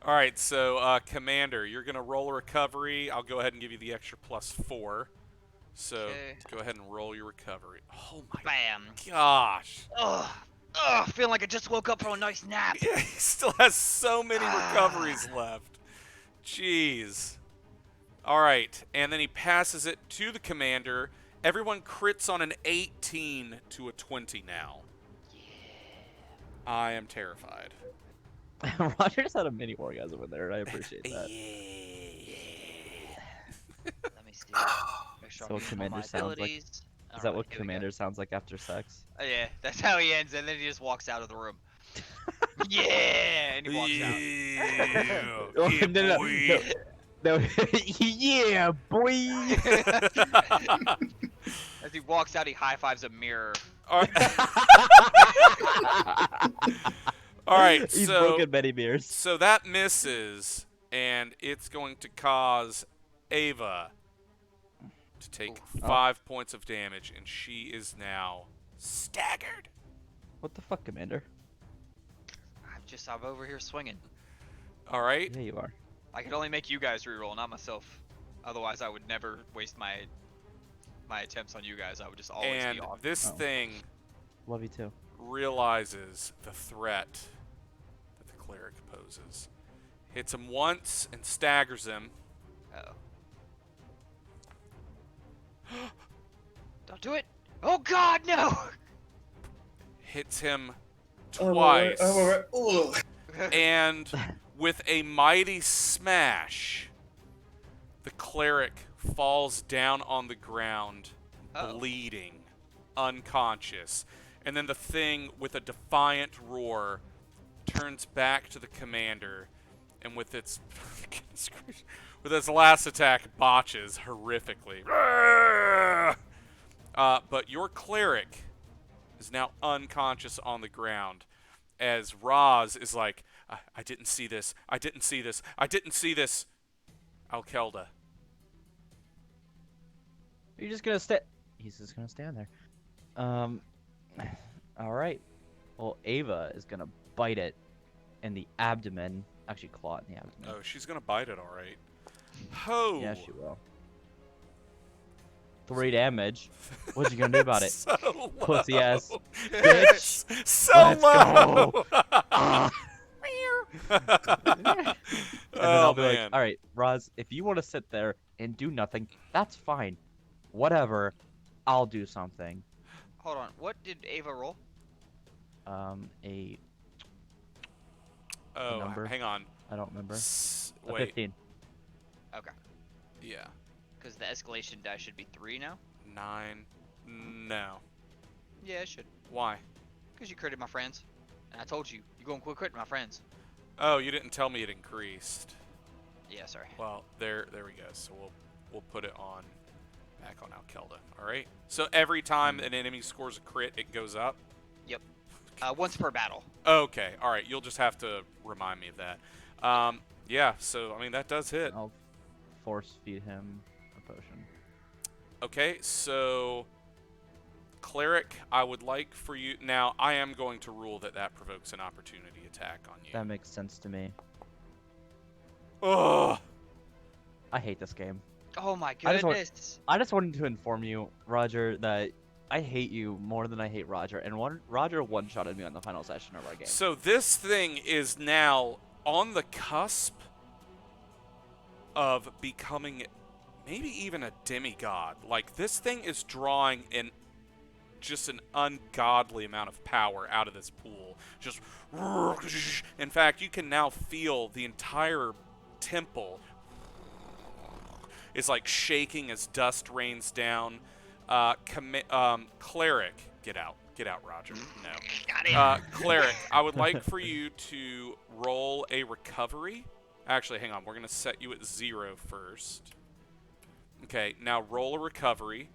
All right, so commander, you're going to roll a recovery. I'll go ahead and give you the extra +4. So
Okay.
go ahead and roll your recovery. Oh my
Bam.
gosh.
Ugh. Feeling like I just woke up from a nice nap.
Yeah, he still has so many recoveries left. Jeez. All right, and then he passes it to the commander. Everyone crits on an 18 to a 20 now.
Yeah.
I am terrified.
Rogers had a mini orgasm in there, and I appreciate that.
Let me see. Make sure
So
I'm using all
Commander
my
sounds like-
abilities.
Is that
Alright,
what
here we go.
Commander sounds like after sex?
Yeah, that's how he ends, and then he just walks out of the room. Yeah, and he walks out.
Yeah,
Oh,
yeah,
no,
boy.
no. Yeah, boy!
As he walks out, he high fives a mirror.
All right. All right,
He's
so
broken many mirrors.
so that misses, and it's going to cause Ava to take
Oh.
5 points of damage, and she is now staggered.
What the fuck, Commander?
I'm over here swinging.
All right,
Yeah, you are.
I can only make you guys reroll, not myself. Otherwise, I would never waste my attempts on you guys. I would just always
and
be off.
this
Oh.
thing
Love you too.
realizes the threat that the cleric poses. Hits him once and staggers him.
Uh-oh. Don't do it! Oh God, no!
Hits him
I'm
twice.
alright. Ugh.
And with a mighty smash, the cleric falls down on the ground,
Uh-oh.
bleeding, unconscious. And then the thing, with a defiant roar, turns back to the commander, and with its last attack, botches horrifically. But your cleric is now unconscious on the ground, as Roz is like, I didn't see this. I didn't see this. I didn't see this. Alkelda.
You're just gonna stay. He's just gonna stand there. All right. Well, Ava is gonna bite it in the abdomen. Actually, claw it in the abdomen.
Oh, she's gonna bite it, all right. Ho!
Yeah, she will. 3 damage. What you gonna do about it?
So low.
Pussy ass
It's so
Let's
low.
go. Ah. And then I'll
Oh
be like,
man.
all right, Roz, if you want to sit there and do nothing, that's fine. Whatever. I'll do something.
Hold on. What did Ava roll?
A
Oh,
number.
hang on.
I don't remember. A
Wait.
15.
Okay.
Yeah.
Because the escalation die should be 3 now.
9. No.
Yeah, it should.
Why?
Because you critted my friends. And I told you, you're going to quit critting my friends.
Oh, you didn't tell me it increased.
Yeah, sorry.
Well, there we go. So we'll put it on back on Alkelda. All right. So every time an enemy scores a crit, it goes up.
Once per battle.
Okay. All right. You'll just have to remind me of that. Yeah. So I mean that does hit.
I'll force feed him a potion.
Okay. So cleric, I would like for you now. I am going to rule that provokes an opportunity attack on you.
That makes sense to me.
Ugh.
I hate this game.
Oh my
I just want-
goodness.
I just wanted to inform you, Roger, that I hate you more than I hate Roger, and Roger one-shotted me on the final session of our game.
So this thing is now on the cusp of becoming maybe even a demigod. Like this thing is drawing in just an ungodly amount of power out of this pool. Just in fact, you can now feel the entire temple is like shaking as dust rains down. Cleric, get out, Roger. No.
Got it.
Cleric, I would like for you to roll a recovery. Actually, hang on. We're going to set you at 0 first. Okay, now roll a recovery.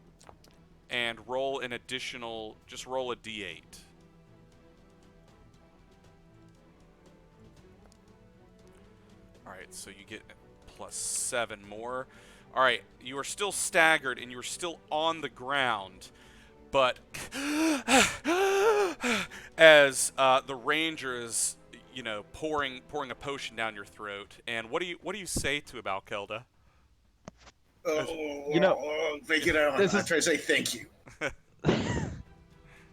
And roll an additional... Just roll a d8. Alright, so you get +7 more. Alright, you are still staggered and you are still on the ground. But as the ranger is, you know, pouring a potion down your throat, and what do you say to Alkelda?
Oh,
You know,
make it out. I'm
this
trying
is-
to say thank you.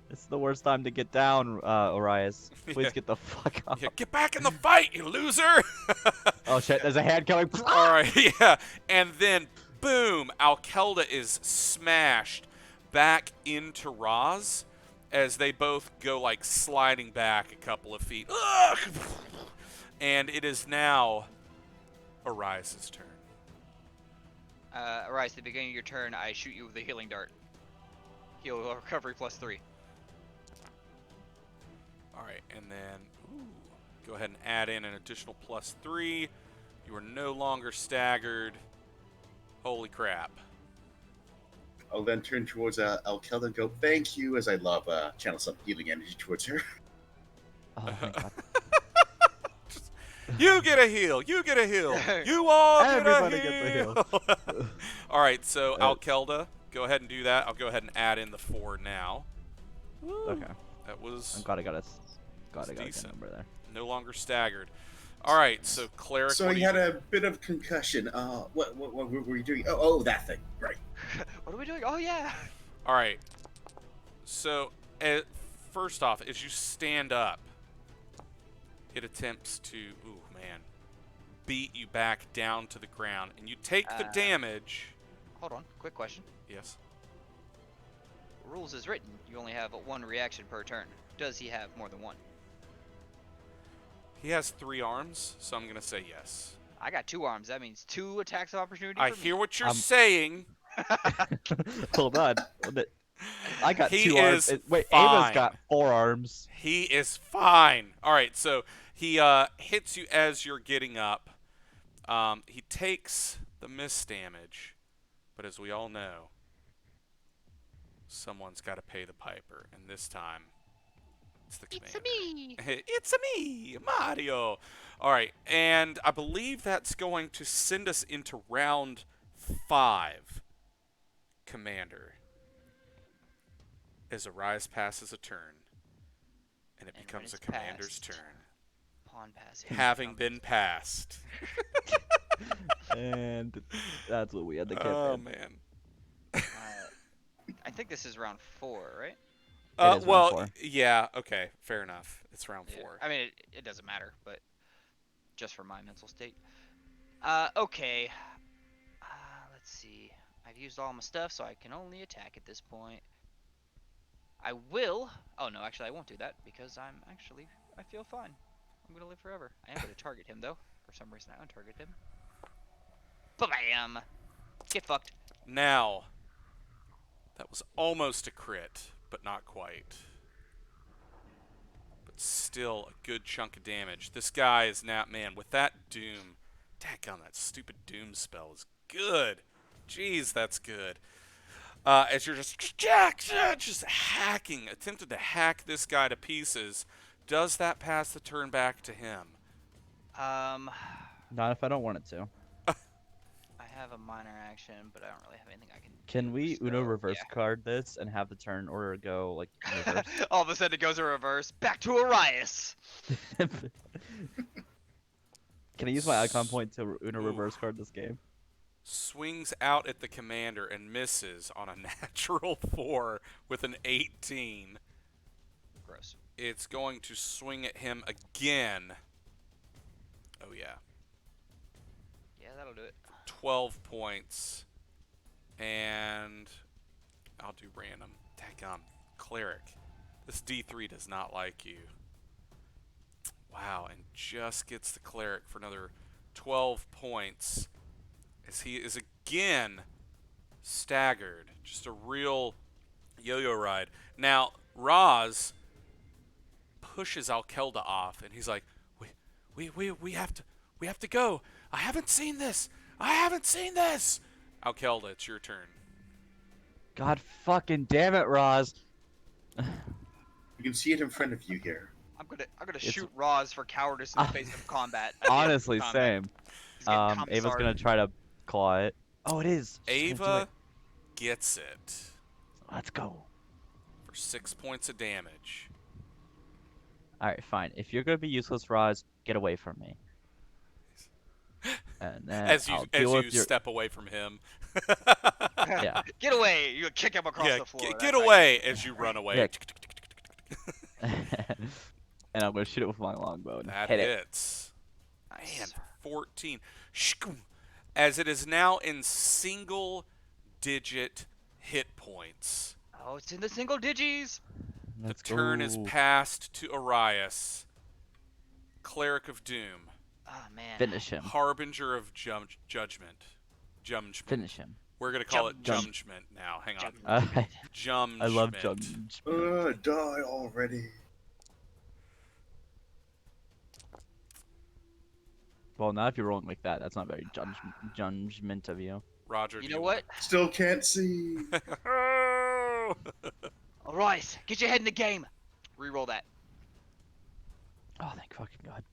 This is the worst time to get down, Orias. Please
Yeah.
get the fuck up.
Yeah, get back in the fight, you loser!
Oh shit, there's a hand coming.
All right, yeah, and then boom, Alkelda is smashed back into Roz as they both go like sliding back a couple of feet. Ugh! And it is now Arias' turn.
Right, at the beginning of your turn, I shoot you with a healing dart. Heal recovery +3.
All right, and then go ahead and add in an additional +3. You are no longer staggered. Holy crap.
I'll then turn towards Alkelda and go, thank you, as I love channel some healing energy towards her.
Oh my god.
You get a heal. You get a heal. You all get a
Everybody gets a
heal. All right, so
Uh,
Alkelda, go ahead and do that. I'll go ahead and add in the 4 now. Woo.
Okay.
That was
I'm glad I got a good
decent.
number there.
no longer staggered. All right, so Cleric.
So
what
he
do you
had
do?
a bit of concussion. What were you doing? Oh, that thing. Right.
What are we doing? Oh yeah.
All right. So, first off, as you stand up, it attempts to, ooh man, beat you back down to the ground, and you take the damage.
Hold on. Quick question.
Yes.
Rules is written. You only have 1 reaction per turn. Does he have more than 1?
He has 3 arms, so I'm gonna say yes.
I got 2 arms. That means 2 attacks of opportunity.
I
for me.
hear what you're saying.
Hold on. I got
He
2 arms.
is
Wait,
fine.
Ava's got 4 arms.
He is fine. All right, so he hits you as you're getting up. He takes the miss damage, but as we all know, someone's got to pay the piper, and this time it's the commander.
me.
It's me, Mario. All right, and I believe that's going to send us into round 5, Commander. As Arise passes a turn, and it
And when
becomes a
it's
commander's
passed,
turn,
Pawn pass.
having been passed.
And that's what we had the
Oh
campaign.
man.
I think this is round 4, right?
It is round
Well,
4.
yeah, okay, fair enough. It's round
Yeah.
4.
I mean, it doesn't matter, but just for my mental state. Okay. Let's see. I've used all my stuff, so I can only attack at this point. I will. Oh no, actually, I won't do that because I feel fine. I'm gonna live forever. I am gonna target him though. For some reason, I untarget him. Bam! Get fucked.
Now, that was almost a crit, but not quite. But still a good chunk of damage. This guy is now, man, with that Doom, dadgum, that stupid Doom spell is good. Jeez, that's good. As you're just hacking, attempted to hack this guy to pieces, does that pass the turn back to him?
Not if I don't want it to.
I have a minor action, but I don't really have anything I can.
Can we Uno
so,
reverse
yeah.
card this and have the turn order go like in reverse?
All of a sudden, it goes in reverse. Back to Arias.
Can I use my icon point to Uno
Ooh.
reverse card this game?
Swings out at the commander and misses on a natural 4 with an 18.
Gross.
It's going to swing at him again. Oh yeah.
Yeah, that'll do it.
12 points. And I'll do random. Daggum. Cleric. This D3 does not like you. Wow, and just gets the cleric for another 12 points. As he is again staggered. Just a real yo-yo ride. Now, Roz pushes Alkelda off, and he's like, we have to go. I haven't seen this. Alkelda, it's your turn.
God fucking damn it, Roz.
You can see it in front of you here.
I'm gonna shoot Roz for cowardice in the face of combat.
Honestly,
Combat.
same.
He's getting
Ava's
commissaried.
gonna try to claw it. Oh, it is. She's gonna do
Ava
it.
gets it
Let's go.
for 6 points of damage.
Alright, fine. If you're gonna be useless, Roz, get away from me. And then
As
I'll
you
deal with your...
step away from him.
Yeah.
Get away! You kick him across
Yeah,
the floor.
get
That's how you
away
do it.
as you run away.
Yeah. And I'm gonna shoot it with my longbow and
That
hit it.
hits. Man,
Nice.
14. Shkoom. As it is now in single-digit hit points.
Oh, it's in the single digits.
Let's
The turn is
go.
passed to Arias, Cleric of Doom,
Oh man.
Finish him.
Harbinger of Judgment.
Finish him.
We're going to call it
Jum-
Judgment now. Hang on.
Judgment.
I love
Judgment.
judge.
Die already.
Well, not if you're rolling like that. That's not very judgment of you.
Roger,
You
do
know
want-
what?
Still can't see.
All right, get your head in the game. Reroll that.
Oh, thank fucking god.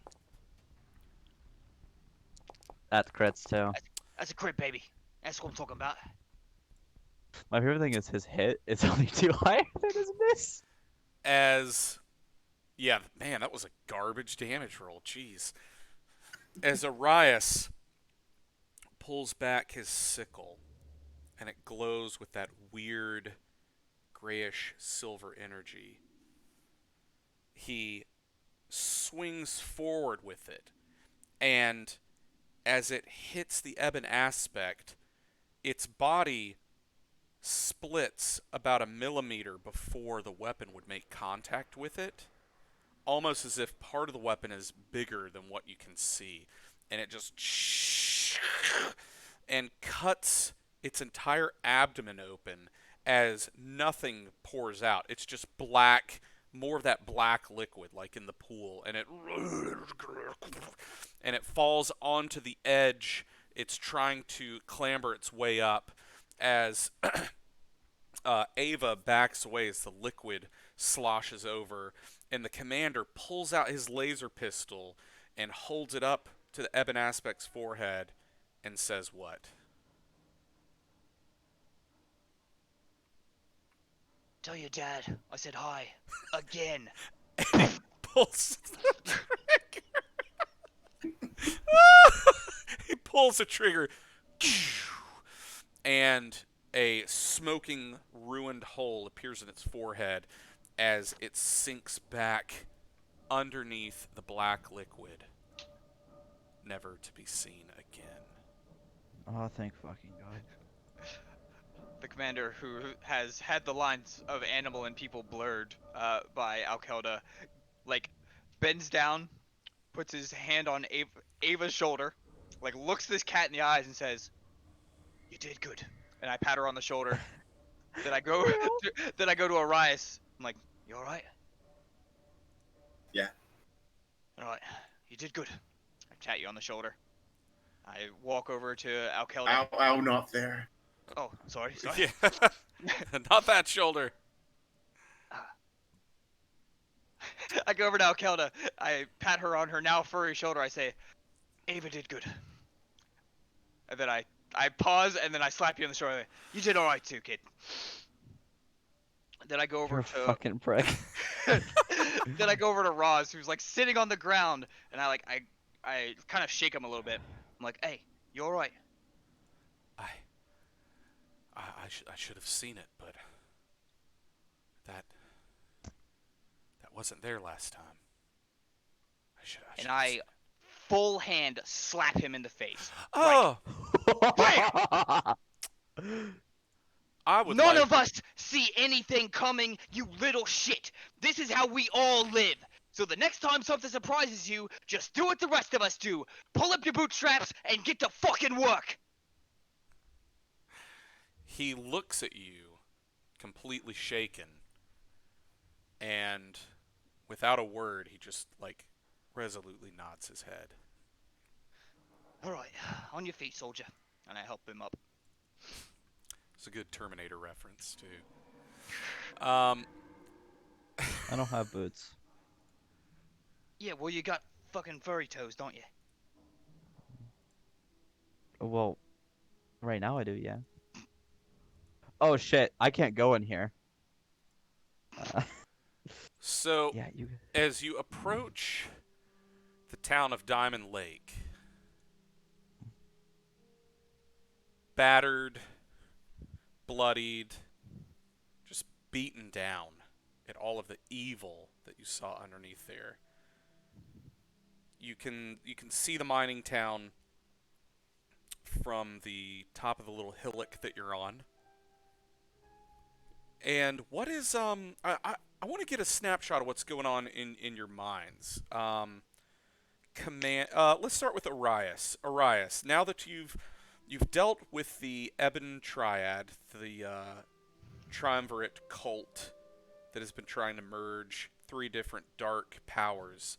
That's crits too.
That's a crit, baby. That's what I'm talking about.
My favorite thing is his hit is only 2 higher than his miss.
As yeah, man, that was a garbage damage roll. Jeez. As Arias pulls back his sickle, and it glows with that weird grayish silver energy, he swings forward with it, and as it hits the ebon aspect, its body splits about a millimeter before the weapon would make contact with it, almost as if part of the weapon is bigger than what you can see, and it just and cuts its entire abdomen open as nothing pours out. It's just black, more of that black liquid like in the pool, and it falls onto the edge. It's trying to clamber its way up as Ava backs away as the liquid sloshes over, and the commander pulls out his laser pistol and holds it up to the Ebon Aspect's forehead and says what?
Tell your dad I said hi. Again.
And he pulls the trigger. He pulls the trigger. And a smoking, ruined hole appears in its forehead as it sinks back underneath the black liquid, never to be seen again.
Oh, thank fucking god.
The commander, who has had the lines of animal and people blurred by Alkelda, like, bends down, puts his hand on Ava's shoulder, like, looks this cat in the eyes and says, "You did good." And I pat her on the shoulder. Then I go, then I go to Arias. I'm like, "You all right?"
Yeah.
All right. You did good. I pat you on the shoulder. I walk over to Alkelda.
Ow, ow, not there.
Oh, sorry.
Yeah. Not that shoulder.
I go over to Alkelda. I pat her on her now furry shoulder. I say, "Ava did good." And then I pause and then I slap you on the shoulder. "You did all right too, kid." Then I go over
You're a
to
fucking prick.
then I go over to Roz, who's like sitting on the ground, and I kind of shake him a little bit. I'm like, "Hey, you all right?"
I should have seen it, but that wasn't there last time. I should
And
have seen
I
it.
full hand slap him in the face.
Oh, I would
None
like.
of us see anything coming, you little shit. This is how we all live. So the next time something surprises you, just do what the rest of us do. Pull up your bootstraps and get to fucking work.
He looks at you, completely shaken, and without a word, he just like resolutely nods his head.
All right, on your feet, soldier. And I help him up.
It's a good Terminator reference too.
I don't have boots.
Yeah, well, you got fucking furry toes, don't you?
Well, right now I do, yeah. Oh shit, I can't go in here.
So,
Yeah, you.
as you approach the town of Diamond Lake, battered, bloodied, just beaten down at all of the evil that you saw underneath there, you can see the mining town from the top of the little hillock that you're on. And what is I want to get a snapshot of what's going on in your minds. Let's start with Arias. Arias, now that you've dealt with the Ebon Triad, the triumvirate cult that has been trying to merge 3 different dark powers.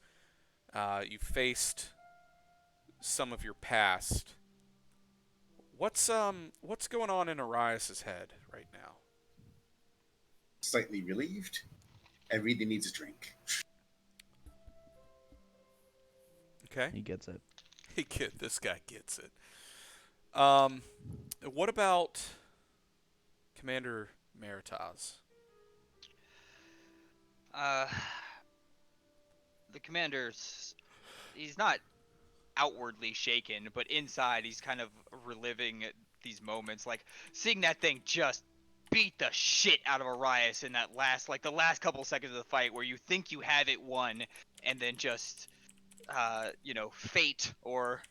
You faced some of your past. What's going on in Arias's head right now?
Slightly relieved. And really needs a drink.
Okay.
He gets it.
This guy gets it. What about Commander Meritas?
Uh, the commander's he's not outwardly shaken, but inside he's kind of reliving these moments, like seeing that thing just beat the shit out of Arias in that the last couple seconds of the fight where you think you have it won, and then just fate, or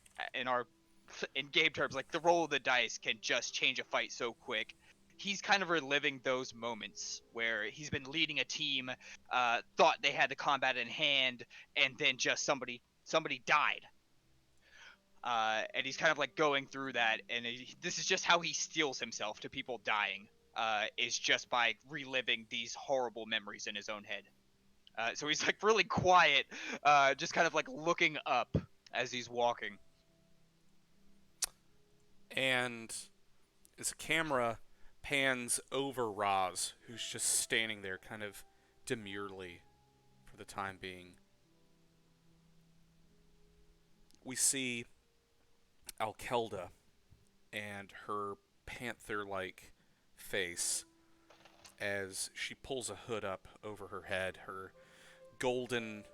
in game terms, like the roll of the dice can just change a fight so quick. He's kind of reliving those moments where he's been leading a team, thought they had the combat in hand, and then just somebody died. And he's kind of like going through that, and this is just how he steels himself to people dying, is just by reliving these horrible memories in his own head. So he's like really quiet, just kind of like looking up as he's walking.
And as the camera pans over Roz, who's just standing there kind of demurely for the time being, we see Alkelda and her panther-like face as she pulls a hood up over her head, her golden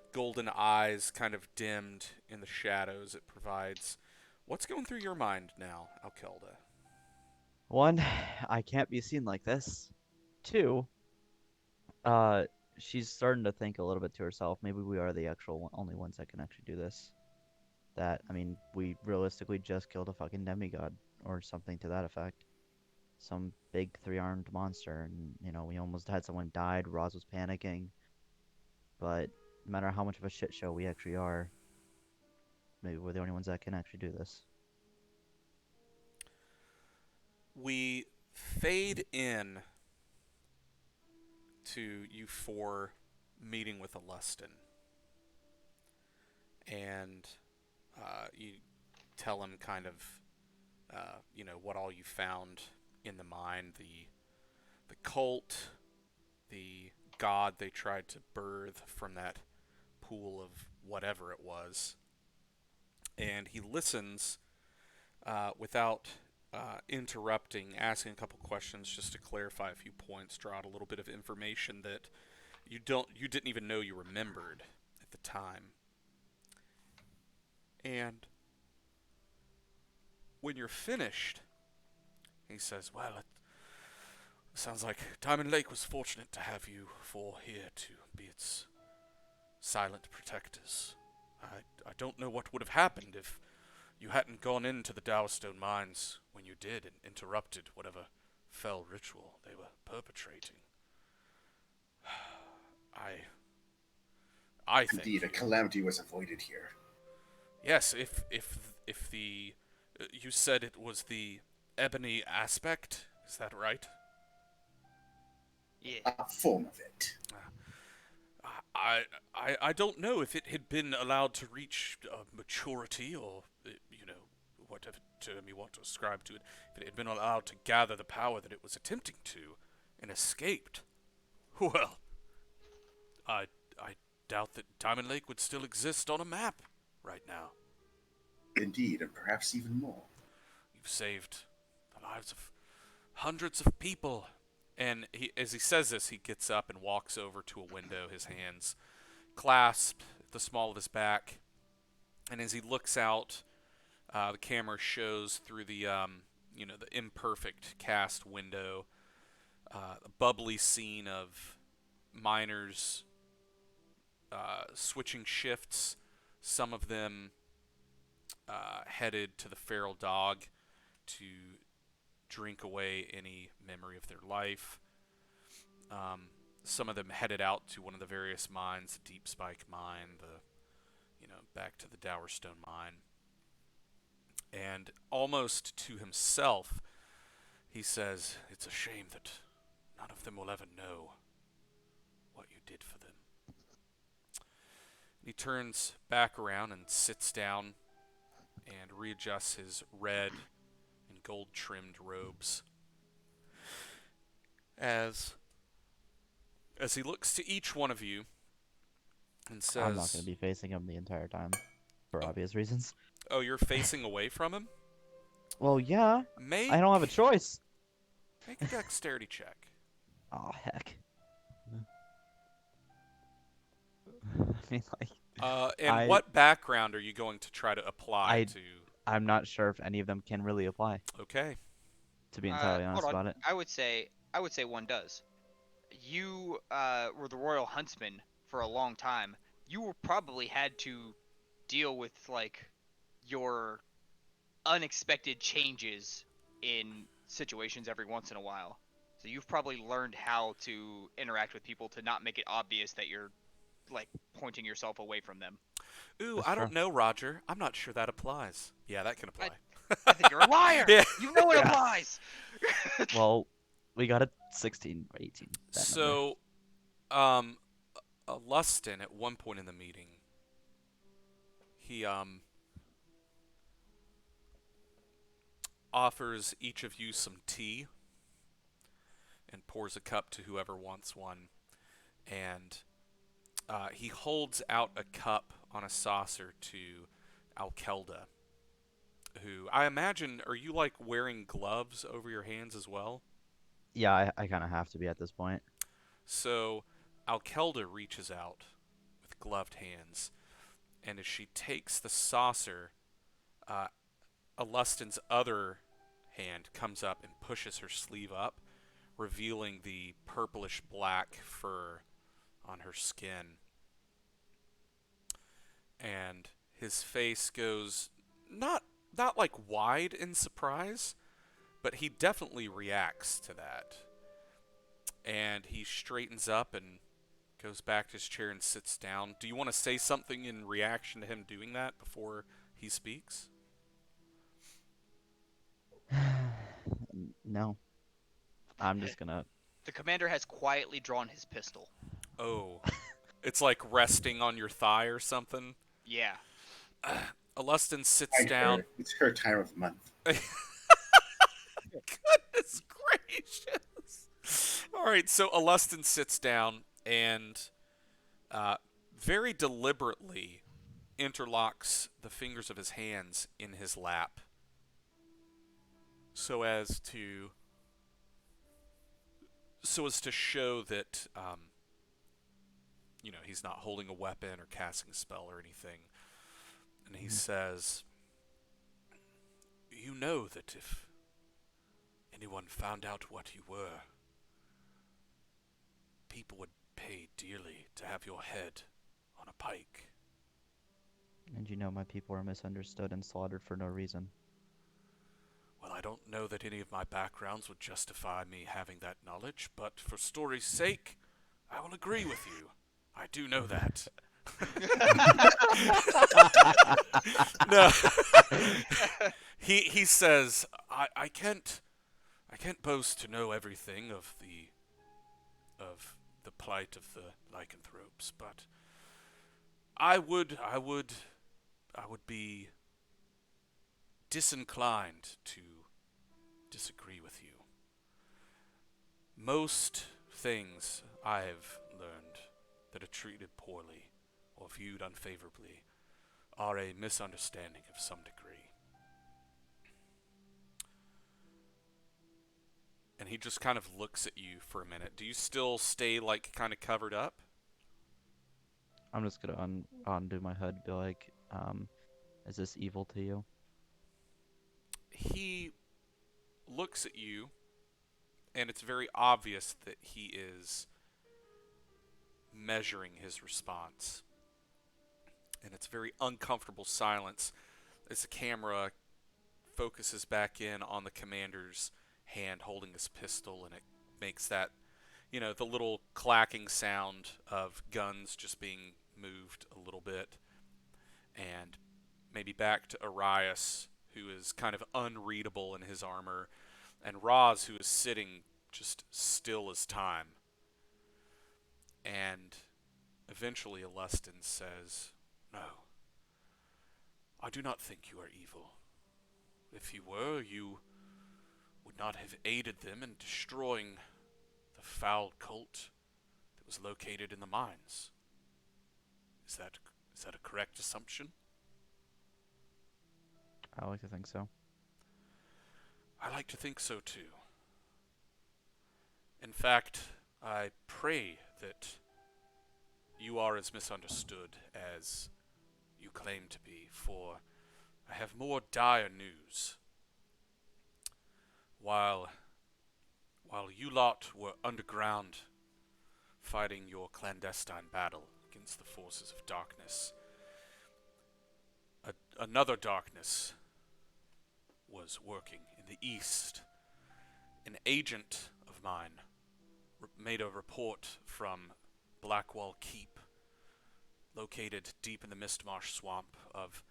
eyes kind of dimmed in the shadows it provides. What's going through your mind now, Alkelda?
One, I can't be seen like this. Two, uh, she's starting to think a little bit to herself. Maybe we are the only ones that can actually do this. I mean, we realistically just killed a fucking demigod or something to that effect. Some big three-armed monster, and we almost had someone died. Roz was panicking, but no matter how much of a shit show we actually are, maybe we're the only ones that can actually do this.
We fade in to you four meeting with Alustin, and you tell him kind of, what all you found in the mine, the cult, the god they tried to birth from that pool of whatever it was, and he listens without interrupting, asking a couple questions just to clarify a few points, draw out a little bit of information that you didn't even know you remembered at the time. And when you're finished, he says, "Well, it sounds like Diamond Lake was fortunate to have you four here to be its silent protectors. I don't know what would have happened if you hadn't gone into the Dowerstone mines when you did and interrupted whatever fell ritual they were perpetrating. I think
Indeed, a calamity was avoided here.
yes, if the you said it was the ebony aspect, is that right?
Yeah.
A form of it.
I don't know if it had been allowed to reach maturity, or whatever term you want to ascribe to it, if it had been allowed to gather the power that it was attempting to, and escaped. Well, I doubt that Diamond Lake would still exist on a map right now.
Indeed, and perhaps even more.
You've saved the lives of hundreds of people." And as he says this, he gets up and walks over to a window, his hands clasped at the small of his back. And as he looks out, the camera shows through the imperfect cast window, a bubbly scene of miners switching shifts, some of them headed to the Feral Dog to drink away any memory of their life. Some of them headed out to one of the various mines, the Deep Spike mine, back to the Dowerstone mine. And almost to himself, he says, "It's a shame that none of them will ever know what you did for them." He turns back around and sits down and readjusts his red and gold-trimmed robes. As he looks to each one of you and says,
I'm not going to be facing him the entire time. for
Oh.
obvious reasons.
Oh, you're facing away from him?
Well, yeah,
Make
I don't have a choice.
Make a dexterity check.
Oh heck. I mean, like,
And
I-
what background are you going to try to apply
I-
to?
I'm not sure if any of them can really apply.
Okay.
To be entirely honest
Hold on.
about it.
I would say one does. You were the royal huntsman for a long time. You probably had to deal with like your unexpected changes in situations every once in a while. So you've probably learned how to interact with people to not make it obvious that you're like pointing yourself away from them.
Ooh,
That's
I don't
true.
know, Roger. I'm not sure that applies. Yeah, that can apply.
I think you're a liar.
Yeah.
You know it
Yeah.
applies.
Well, we got a 16 or 18. that number.
So, um, Lustin, at one point in the meeting, he offers each of you some tea and pours a cup to whoever wants one, and he holds out a cup on a saucer to Alkelda, who I imagine, are you like wearing gloves over your hands as well?
Yeah, I kind of have to be at this point.
So Alkelda reaches out with gloved hands, and as she takes the saucer, Alustin's other hand comes up and pushes her sleeve up, revealing the purplish black fur on her skin. And his face goes not like wide in surprise, but he definitely reacts to that. And he straightens up and goes back to his chair and sits down. Do you want to say something in reaction to him doing that before he speaks?
No. I'm just gonna.
The commander has quietly drawn his pistol.
Oh, it's like resting on your thigh or something.
Yeah.
Alustin sits
Find
down.
her. It's her time of month.
Goodness gracious. All right, so Alustin sits down and very deliberately interlocks the fingers of his hands in his lap so as to show that he's not holding a weapon or casting a spell or anything. And he says, "You know that if anyone found out what you were, people would pay dearly to have your head on a pike."
And you know my people are misunderstood and slaughtered for no reason.
Well, I don't know that any of my backgrounds would justify me having that knowledge, but for story's sake, I will agree with you. I do know that. No. He says, I can't boast to know everything of the plight of the lycanthropes, but I would be disinclined to disagree with you. Most things I have learned that are treated poorly or viewed unfavorably are a misunderstanding of some degree. And he just kind of looks at you for a minute. Do you still stay like kind of covered up?
I'm just gonna undo my hood. Be like, is this evil to you?
He looks at you, and it's very obvious that he is measuring his response. And it's very uncomfortable silence as the camera focuses back in on the commander's hand holding his pistol, and it makes that, the little clacking sound of guns just being moved a little bit. And maybe back to Arias, who is kind of unreadable in his armor, and Roz, who is sitting just still as time. And eventually Alustin says, "No, I do not think you are evil. If you were, you would not have aided them in destroying the foul cult that was located in the mines. Is that a correct assumption?"
I like to think so.
I like to think so too. In fact, I pray that you are as misunderstood as you claim to be, for I have more dire news. While you lot were underground fighting your clandestine battle against the forces of darkness, another darkness was working in the east. An agent of mine made a report from Blackwall Keep, located deep in the Mistmarsh Swamp, of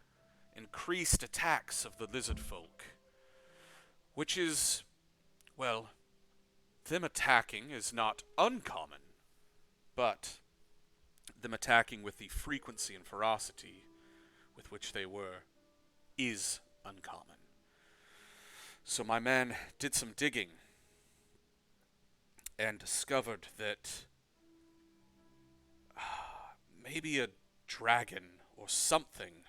increased attacks of the lizard folk, which is, well, them attacking is not uncommon, but them attacking with the frequency and ferocity with which they were is uncommon. So my men did some digging and discovered that maybe a dragon or something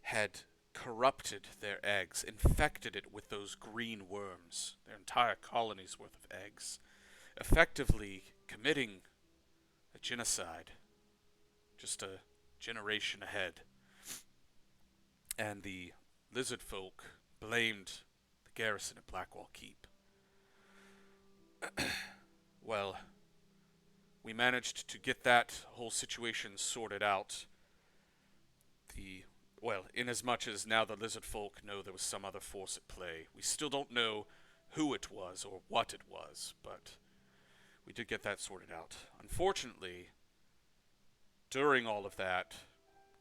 had corrupted their eggs, infected it with those green worms, their entire colony's worth of eggs, effectively committing a genocide just a generation ahead. And the lizard folk blamed the garrison at Blackwall Keep. Well, we managed to get that whole situation sorted out. Inasmuch as now the lizard folk know there was some other force at play. We still don't know who it was or what it was, but we did get that sorted out. Unfortunately, during all of that,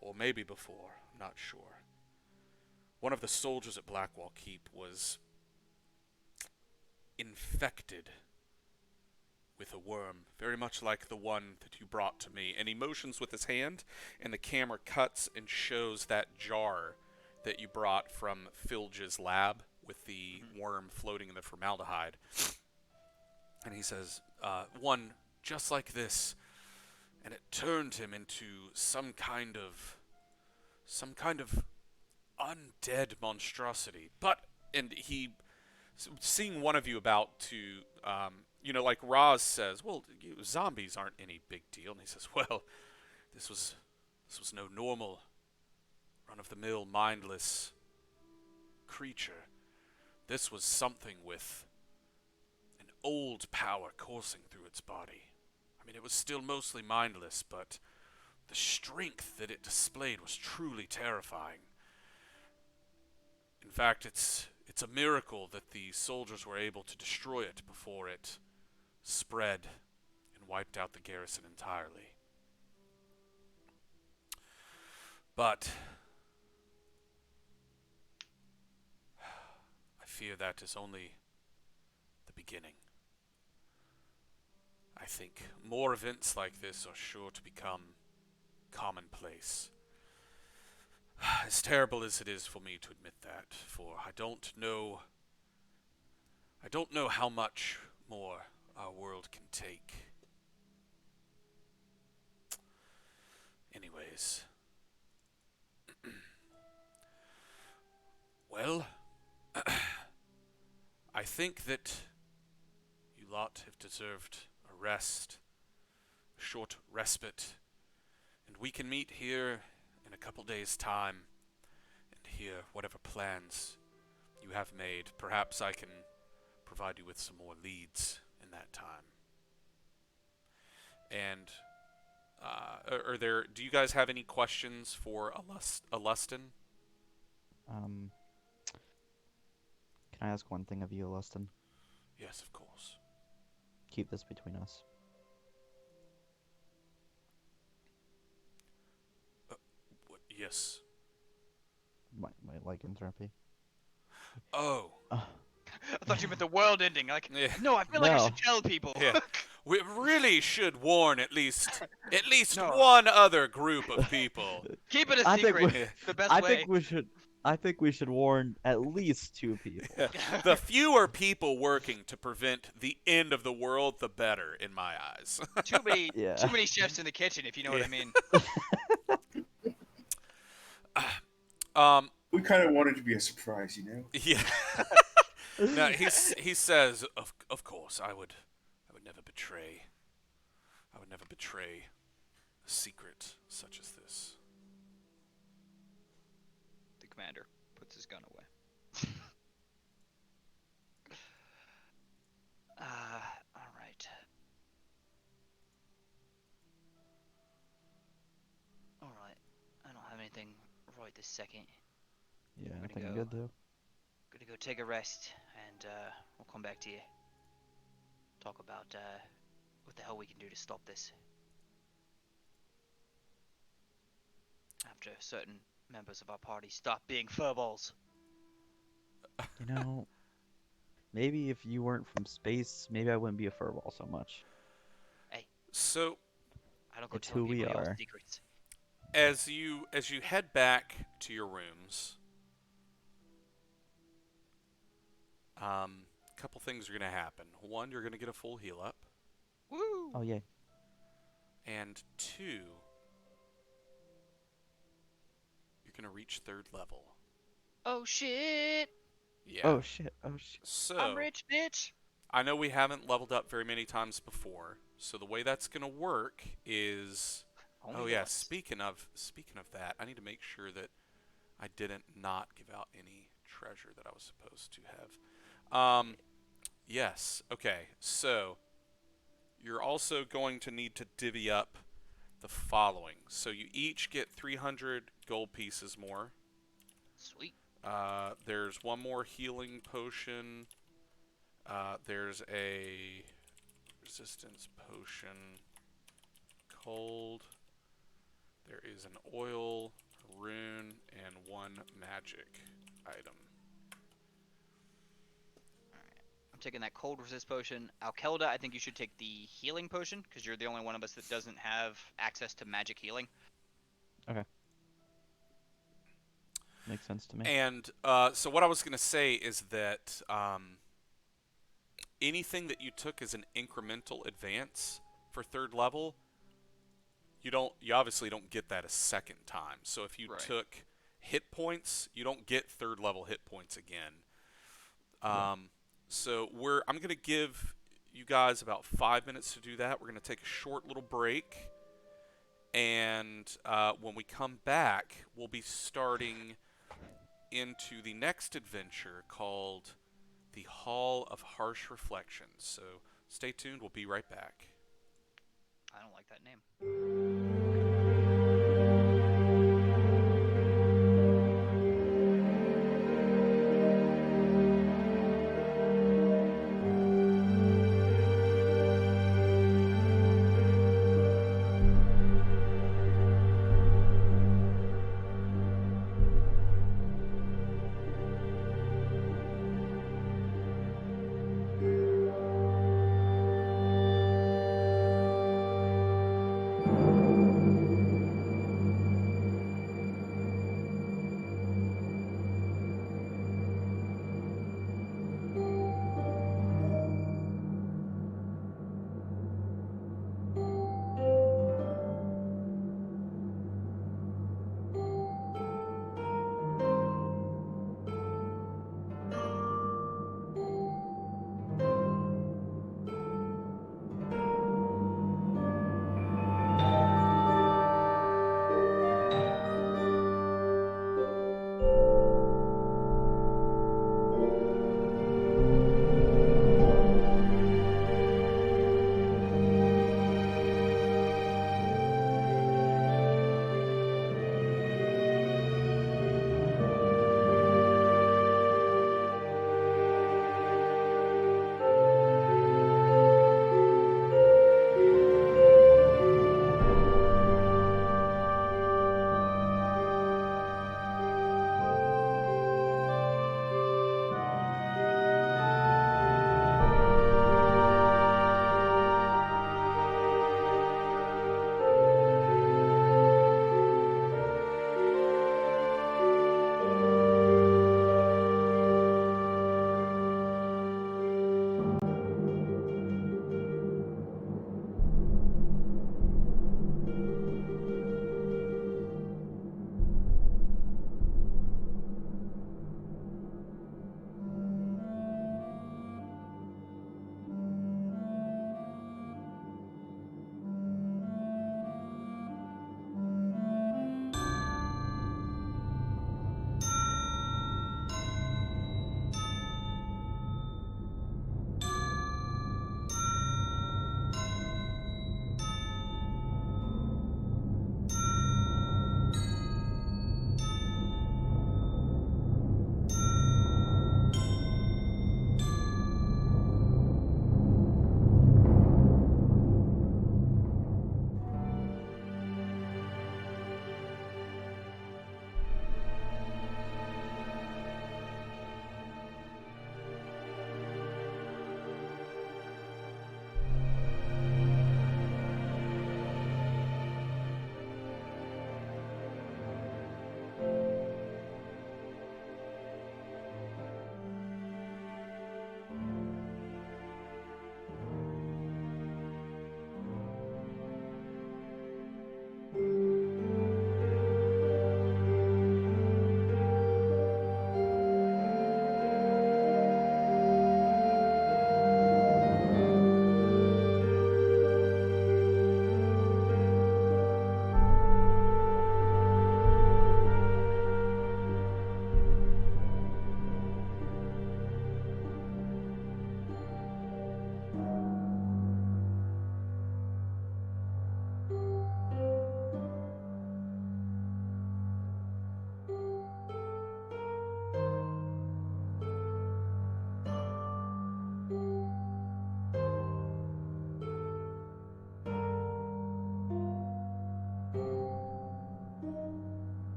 or maybe before, I'm not sure, one of the soldiers at Blackwall Keep was infected with a worm, very much like the one that you brought to me. And he motions with his hand, and the camera cuts and shows that jar that you brought from Filge's lab with the worm floating in the formaldehyde. And he says, one just like this, and it turned him into some kind of undead monstrosity. And he, seeing one of you about to, like Roz says, well, zombies aren't any big deal. And he says, well, this was no normal, run-of-the-mill, mindless creature. This was something with an old power coursing through its body. I mean, it was still mostly mindless, but the strength that it displayed was truly terrifying. In fact, it's a miracle that the soldiers were able to destroy it before it spread and wiped out the garrison entirely. But I fear that is only the beginning. I think more events like this are sure to become commonplace. As terrible as it is for me to admit that, for I don't know how much more our world can take. Anyways. Well, I think that you lot have deserved a rest, a short respite, and we can meet here in a couple days' time and hear whatever plans you have made. Perhaps I can provide you with some more leads in that time. And do you guys have any questions for Alustin?
Can I ask one thing of you, Lustin?
Yes, of course.
Keep this between us.
Yes.
My lycanthropy.
Oh.
I thought you meant the world ending. Like,
Yeah.
no, I feel like I
No.
should tell people.
Yeah. We really should warn at least
No.
one other group of people.
Keep it a
I think
secret.
we-
The best
I
way.
think we should warn at least 2 people.
The fewer people working to prevent the end of the world, the better, in my eyes.
Too many
Yeah.
chefs in the kitchen, if you know what I mean.
We kind of wanted to be a surprise, you know.
Yeah. No, he says, of course, I would never betray. I would never betray a secret such as this.
The commander puts his gun away. All right. All right. I don't have anything right this second.
Yeah, I
Gonna
think I'm
go.
good too.
Gonna go take a rest, and we'll come back to you. Talk about what the hell we can do to stop this. After certain members of our party stop being furballs.
You know, maybe if you weren't from space, maybe I wouldn't be a furball so much.
So
I don't go
It's
telling
who we
people y'all's
are.
secrets.
as you head back to your rooms, a couple things are gonna happen. One, you're gonna get a full heal up,
Woo!
Oh yeah.
and two, you're gonna reach 3rd level.
Oh shit!
Yeah.
Oh shit. Oh shit.
So
I'm rich, bitch.
I know we haven't leveled up very many times before, so the way that's gonna work is.
Only
Oh yeah,
once.
speaking of that, I need to make sure that I didn't not give out any treasure that I was supposed to have. Yes. Okay. So you're also going to need to divvy up the following. So you each get 300 gold pieces more.
Sweet.
There's one more healing potion. There's a resistance potion. Cold. There is an oil, a rune, and one magic item.
I'm taking that cold resist potion. Alkelda, I think you should take the healing potion because you're the only one of us that doesn't have access to magic healing.
Makes sense to me.
And so what I was going to say is that anything that you took as an incremental advance for 3rd level, you obviously don't get that a second time. So if you
Right.
took hit points, you don't get 3rd level hit points again.
Yeah.
So I'm going to give you guys about 5 minutes to do that. We're going to take a short little break, and when we come back, we'll be starting into the next adventure called the Hall of Harsh Reflections. So stay tuned. We'll be right back.
I don't like that name.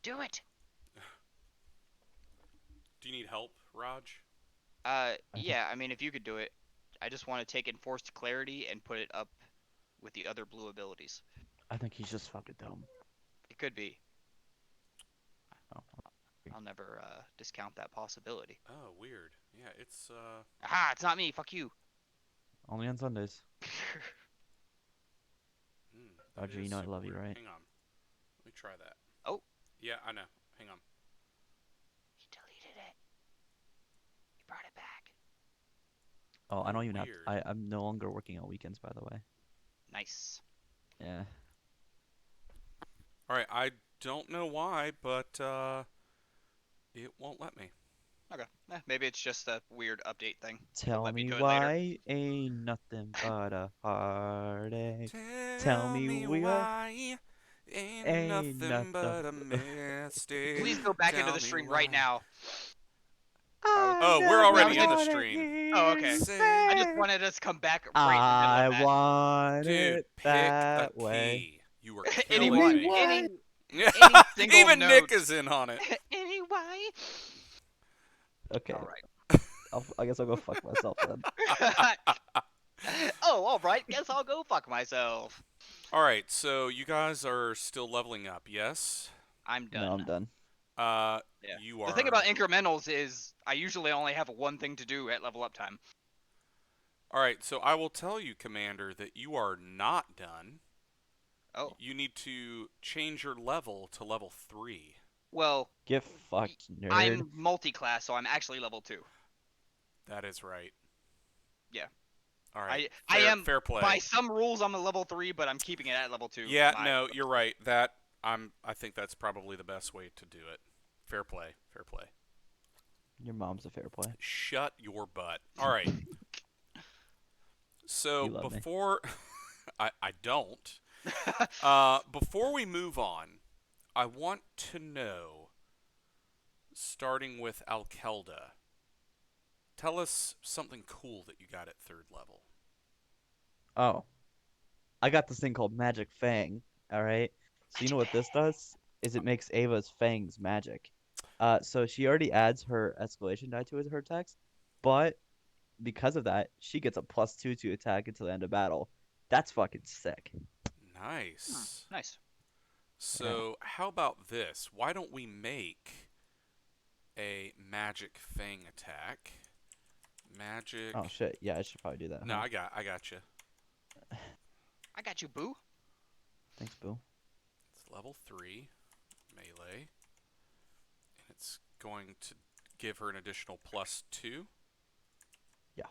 Do it.
Do you need help, Raj?
Yeah. I mean, if you could do it, I just want to take Enforced Clarity and put it up with the other blue abilities.
I think he's just fucking dumb.
It could be.
Oh,
I'll never discount that possibility.
Oh, weird. Yeah, it's
Aha! It's not me. Fuck you.
only on Sundays.
that
Roger, you
is
know I
super
love you,
weird.
right?
Hang on. Let me try that.
Oh.
Yeah, I know. Hang on.
He deleted it. He brought it back.
Oh, I
Oh,
don't even have.
weird.
I'm no longer working on weekends, by the way.
Nice.
Yeah.
All right, I don't know why, but it won't let me.
Okay. Maybe it's just a weird update thing.
Tell
let me
me
do it later.
why ain't nothing but a heartache. Tell me
why ain't
ain't
nothing but a
nothing-
mistake.
Please go back into
Tell
the
me
stream right
why.
now.
Oh, we're already in the stream.
Oh, okay.
Say-
I just wanted us to come back right
I
in the middle of
want
Dude,
it
pick
that
a
way.
key. You were
that.
killing
Anyone.
me.
Any
Yeah,
single
even Nick
note.
is in on it.
Anyway.
Okay,
All right.
I guess I'll go fuck myself then.
Oh, all right. Guess I'll go fuck myself.
All right, so you guys are still leveling up, yes?
I'm done.
No, I'm done.
Yeah.
You are.
The thing about incrementals is I usually only have one thing to do at level up time.
All right, so I will tell you, Commander, that you are not done.
Oh.
You need to change your level to level 3.
Well,
Get fucked, nerd.
I'm multi-class, so I'm actually level 2.
That is right.
Yeah.
All right.
I
fair,
am
fair play.
By some rules I'm a level 3, but I'm keeping it at level 2.
Yeah, no, you're right. I think that's probably the best way to do it. Fair play. Fair play.
Your mom's a fair play.
Shut your butt. All right. So
You love me.
before I don't. Before we move on, I want to know, starting with Alkelda, tell us something cool that you got at 3rd level.
Oh, I got this thing called Magic Fang. All right. So you know what this does? Is it makes Ava's fangs magic. So she already adds her escalation die to her attacks, but because of that, she gets a +2 to attack until the end of battle. That's fucking sick.
Nice.
Nice.
So how about this? Why don't we make a Magic Fang attack? Magic.
Oh shit. Yeah, I should probably do that.
No,
huh?
I got you.
I got you, boo.
Thanks, Boo.
It's level 3 melee, and it's going to give her an additional +2.
Yeah.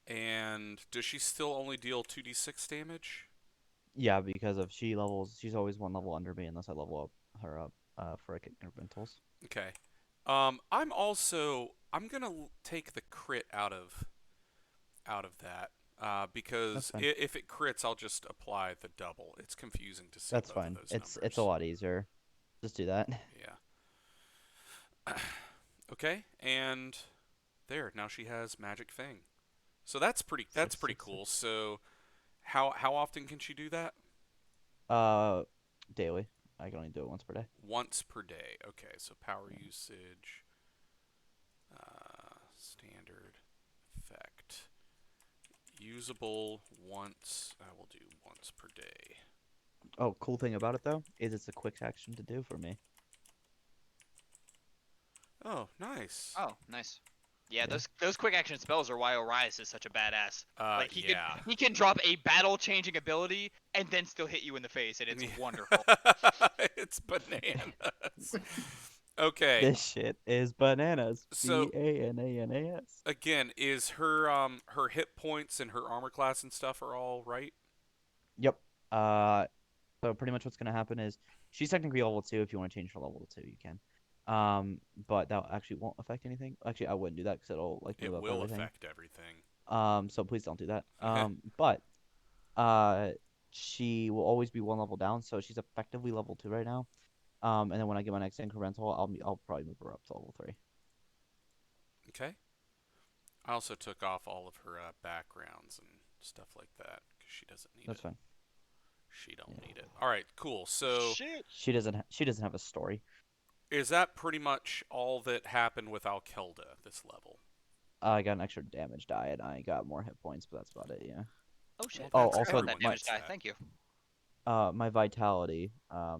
And does she still only deal 2d6 damage?
Yeah, because of she's always one level under me unless I level up her up for incrementals.
Okay. I'm gonna take the crit out of that because
That's fine.
if it crits, I'll just apply the double. It's confusing to see
That's
both
fine.
of those
It's
numbers.
a lot easier. Just do that.
Yeah. Okay, and there. Now she has Magic Fang. So that's pretty cool. So how often can she do that?
Daily. I can only do it once per day.
Once per day. Okay, so power usage, standard effect, usable once. I will do once per day.
Oh, cool thing about it though is it's a quick action to do for me.
Oh, nice.
Oh, nice. Yeah,
Yeah.
those quick action spells are why Orias is such a badass. Like
yeah.
he can drop a battle changing ability and then still hit you in the face, and it's wonderful.
It's bananas. Okay.
This shit is bananas.
So-
Bananas.
Again, is her her hit points and her armor class and stuff are all right?
Yep. So pretty much what's gonna happen is she's technically level 2. If you want to change her level to 2, you can. But that actually won't affect anything. Actually, I wouldn't do that because it'll like
It
move up
will
everything.
affect everything.
So please don't do that. But she will always be one level down, so she's effectively level 2 right now. And then when I get my next incremental, I'll probably move her up to level 3.
Okay. I also took off all of her backgrounds and stuff like that, because she doesn't need
That's
it.
fine.
She don't
Yeah.
need it. All right, cool. So
Shit.
She doesn't have a story.
is that pretty much all that happened with Alkelda this level?
I got an extra damage die, and I got more hit points, but that's about it. Yeah.
Oh shit.
Oh,
That's
I
also
forgot about that
everyone
damage
gets
die.
that.
Thank you.
my vitality,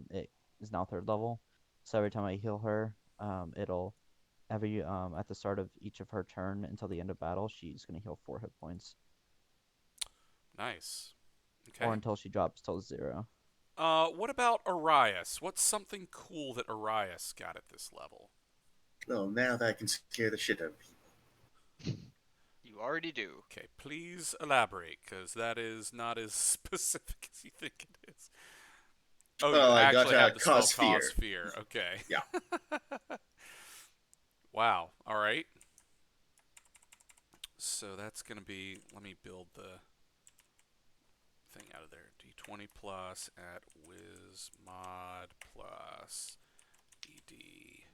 it is now 3rd level. So every time I heal her, it'll at the start of each of her turn until the end of battle, she's gonna heal 4 hit points,
Nice.
or
Okay.
until she drops till 0.
What about Arias? What's something cool that Arias got at this level?
Well, now that I can scare the shit out of people.
You already do.
Okay, please elaborate, because that is not as specific as you think it is. Oh, you
Well, I got
actually have the spell
cause
Cause
fear.
Fear. Okay.
Yeah.
Wow. All right. So that's going to be, let me build the thing out of there. D20 plus at Wizmod plus ED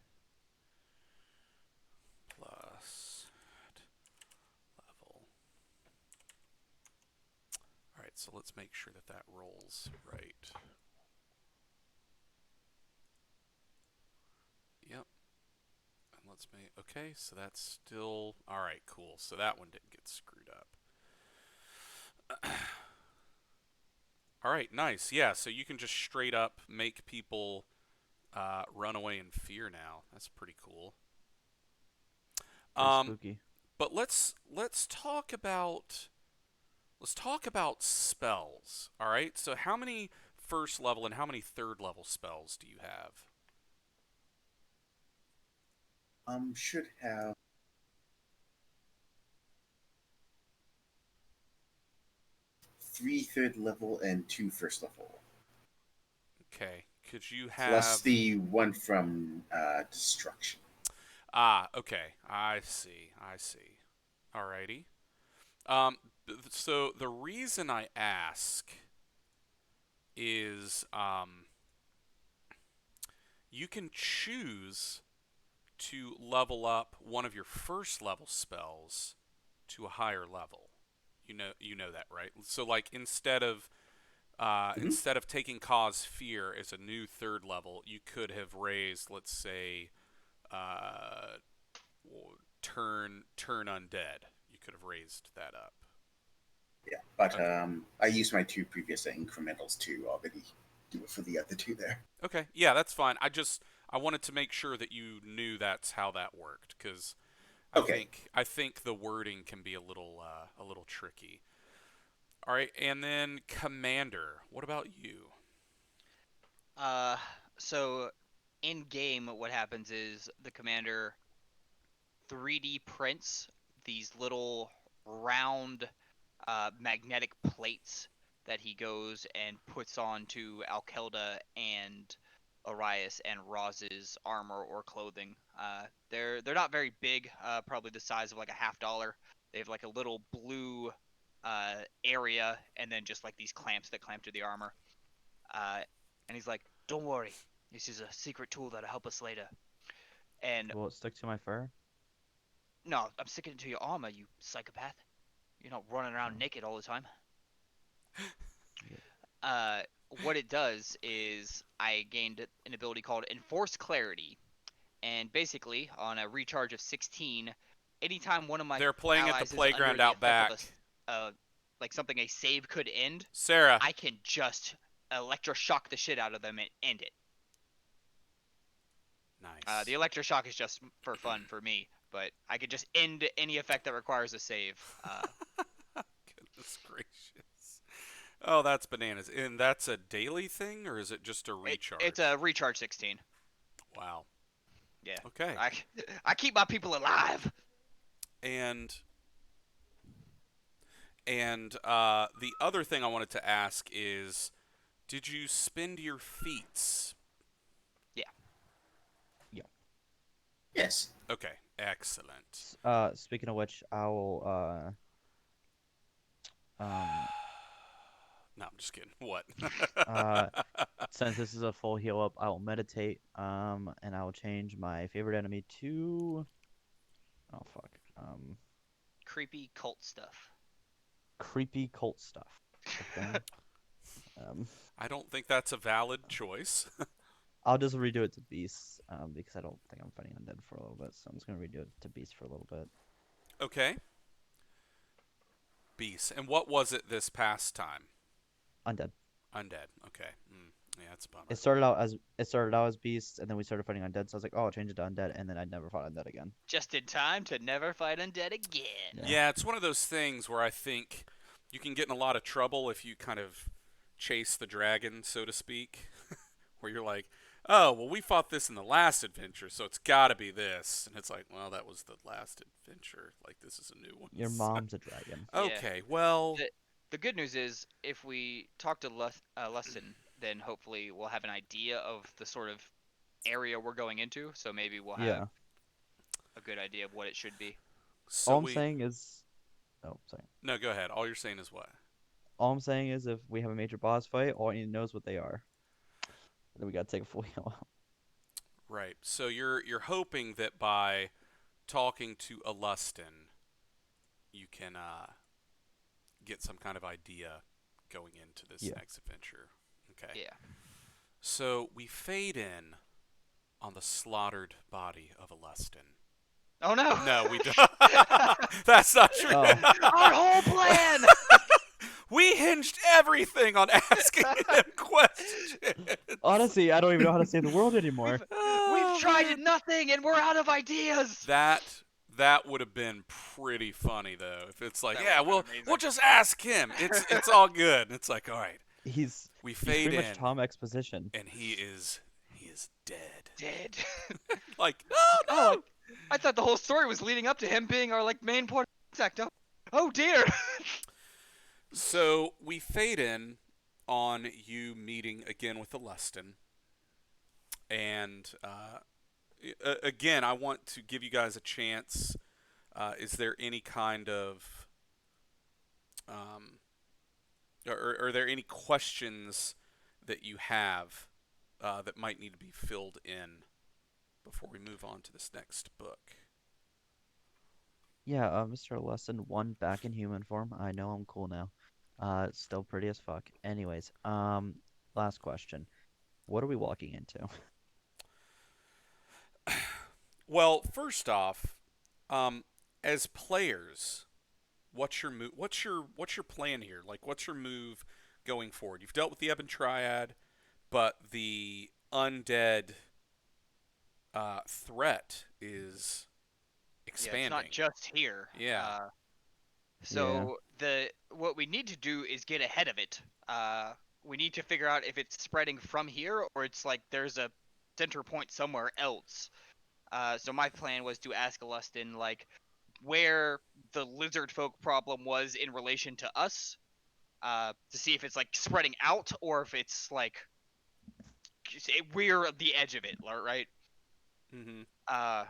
plus level. All right, so let's make sure that that rolls right. Yep. And let's make, okay, so that's still, all right, cool. So that one didn't get screwed up. All right, nice. Yeah, so you can just straight up make people run away in fear now. That's pretty cool.
Pretty spooky.
But let's talk about spells. All right. So how many 1st level and how many 3rd level spells do you have?
Should have 3 third level and 2 first level.
Okay. Could you
Plus
have
the one from destruction.
Okay. I see. I see. Alrighty. So the reason I ask is you can choose to level up one of your 1st level spells to a higher level. You know that, right? So like instead of taking Cause Fear as a new 3rd level, you could have raised, let's say, uh, turn Undead. You could have raised that up.
Yeah, but
Okay.
I used my 2 previous incrementals to already do it for the other 2 there.
Okay, yeah, that's fine. I wanted to make sure that you knew that's how that worked, because
Okay.
I think the wording can be a little tricky. All right, and then Commander. What about you?
Uh, so in game, what happens is the commander 3D prints these little round magnetic plates that he goes and puts onto Alkelda and Arias and Roz's armor or clothing. They're not very big, probably the size of like a $50. They have like a little blue area and then just like these clamps that clamp to the armor. And he's like, "Don't worry, this is a secret tool that'll help us later." And
Will it stick to my fur?
no, I'm sticking it to your armor, you psychopath. You're not running around
Oh.
naked all the time.
Yeah.
Uh, what it does is I gained an ability called Enforce Clarity, and basically on a recharge of 16, anytime one of my
They're playing at the
allies is under
playground
the
out
effect of
back.
like something a save could end,
Sarah.
I can just electroshock the shit out of them and end it.
Nice.
The electroshock is just for fun for me, but I could just end any effect that requires a save.
Goodness gracious. Oh, that's bananas. And that's a daily thing, or is it just a recharge?
It's a recharge 16.
Wow.
Yeah.
Okay.
I keep my people alive.
And the other thing I wanted to ask is, did you spend your feats?
Yeah.
Yeah.
Yes.
Okay. Excellent.
Speaking of which, I will
No, I'm just kidding. What?
uh since this is a full heal up, I will meditate, and I will change my favorite enemy to, oh fuck,
Creepy cult stuff.
creepy cult stuff. Okay. Um,
I don't think that's a valid choice.
I'll just redo it to beasts. Because I don't think I'm fighting undead for a little bit, so I'm just gonna redo it to beasts for a little bit.
Okay. Beast. And what was it this past time?
Undead.
Undead. Okay. Yeah, that's a bummer.
It started out as beasts, and then we started fighting undead. So I was like, oh, I'll change it to undead, and then I never fought undead again.
Just in time to never fight undead again.
Yeah.
Yeah, it's one of those things where I think you can get in a lot of trouble if you kind of chase the dragon, so to speak, where you're like, oh, well, we fought this in the last adventure, so it's got to be this. And it's like, well, that was the last adventure. Like, this is a new one.
Your mom's a dragon.
Okay, well,
The good news is, if we talk to Lustin, then hopefully we'll have an idea of the sort of area we're going into. So maybe we'll have
Yeah.
a good idea of what it should be.
so
All I'm
we...
saying is, oh, sorry.
No, go ahead. All you're saying is what?
All I'm saying is, if we have a major boss fight, all he knows what they are. Then we gotta take a full heal out.
Right. So you're hoping that by talking to Alustin, you can get some kind of idea going into this
Yeah.
next adventure. Okay.
Yeah.
So we fade in on the slaughtered body of Alustin.
Oh no!
No, we don't. That's not true.
Oh.
Our whole plan!
We hinged everything on asking him questions.
Honestly, I don't even know how to save the world anymore.
We've tried nothing and we're out of ideas!
That would have been pretty funny though. If it's like,
That
yeah,
would've been
we'll
amazing.
just ask him. It's all good. And it's like, all right,
He's
we
he's
fade
pretty
in,
much Tom Exposition.
and he is dead.
Dead.
Like,
Oh, I thought the whole story was leading up to him being our main point of contact. Oh dear!
So we fade in on you meeting again with Alustin, and again, I want to give you guys a chance. Is there any kind of are there any questions that you have that might need to be filled in before we move on to this next book?
Yeah, Mr. Lesson 1 back in human form. I know I'm cool now. Still pretty as fuck. Anyways, last question. What are we walking into?
Well, first off, as players, what's your plan here? Like, what's your move going forward? You've dealt with the Ebon Triad, but the undead threat is expanding.
Yeah, it's not just here.
Yeah.
So what we need to do is get ahead of it. We need to figure out if it's spreading from here or it's like there's a center point somewhere else. So my plan was to ask Alustin where the lizard folk problem was in relation to us, to see if it's spreading out or if it's we're at the edge of it, right?
Mm-hmm.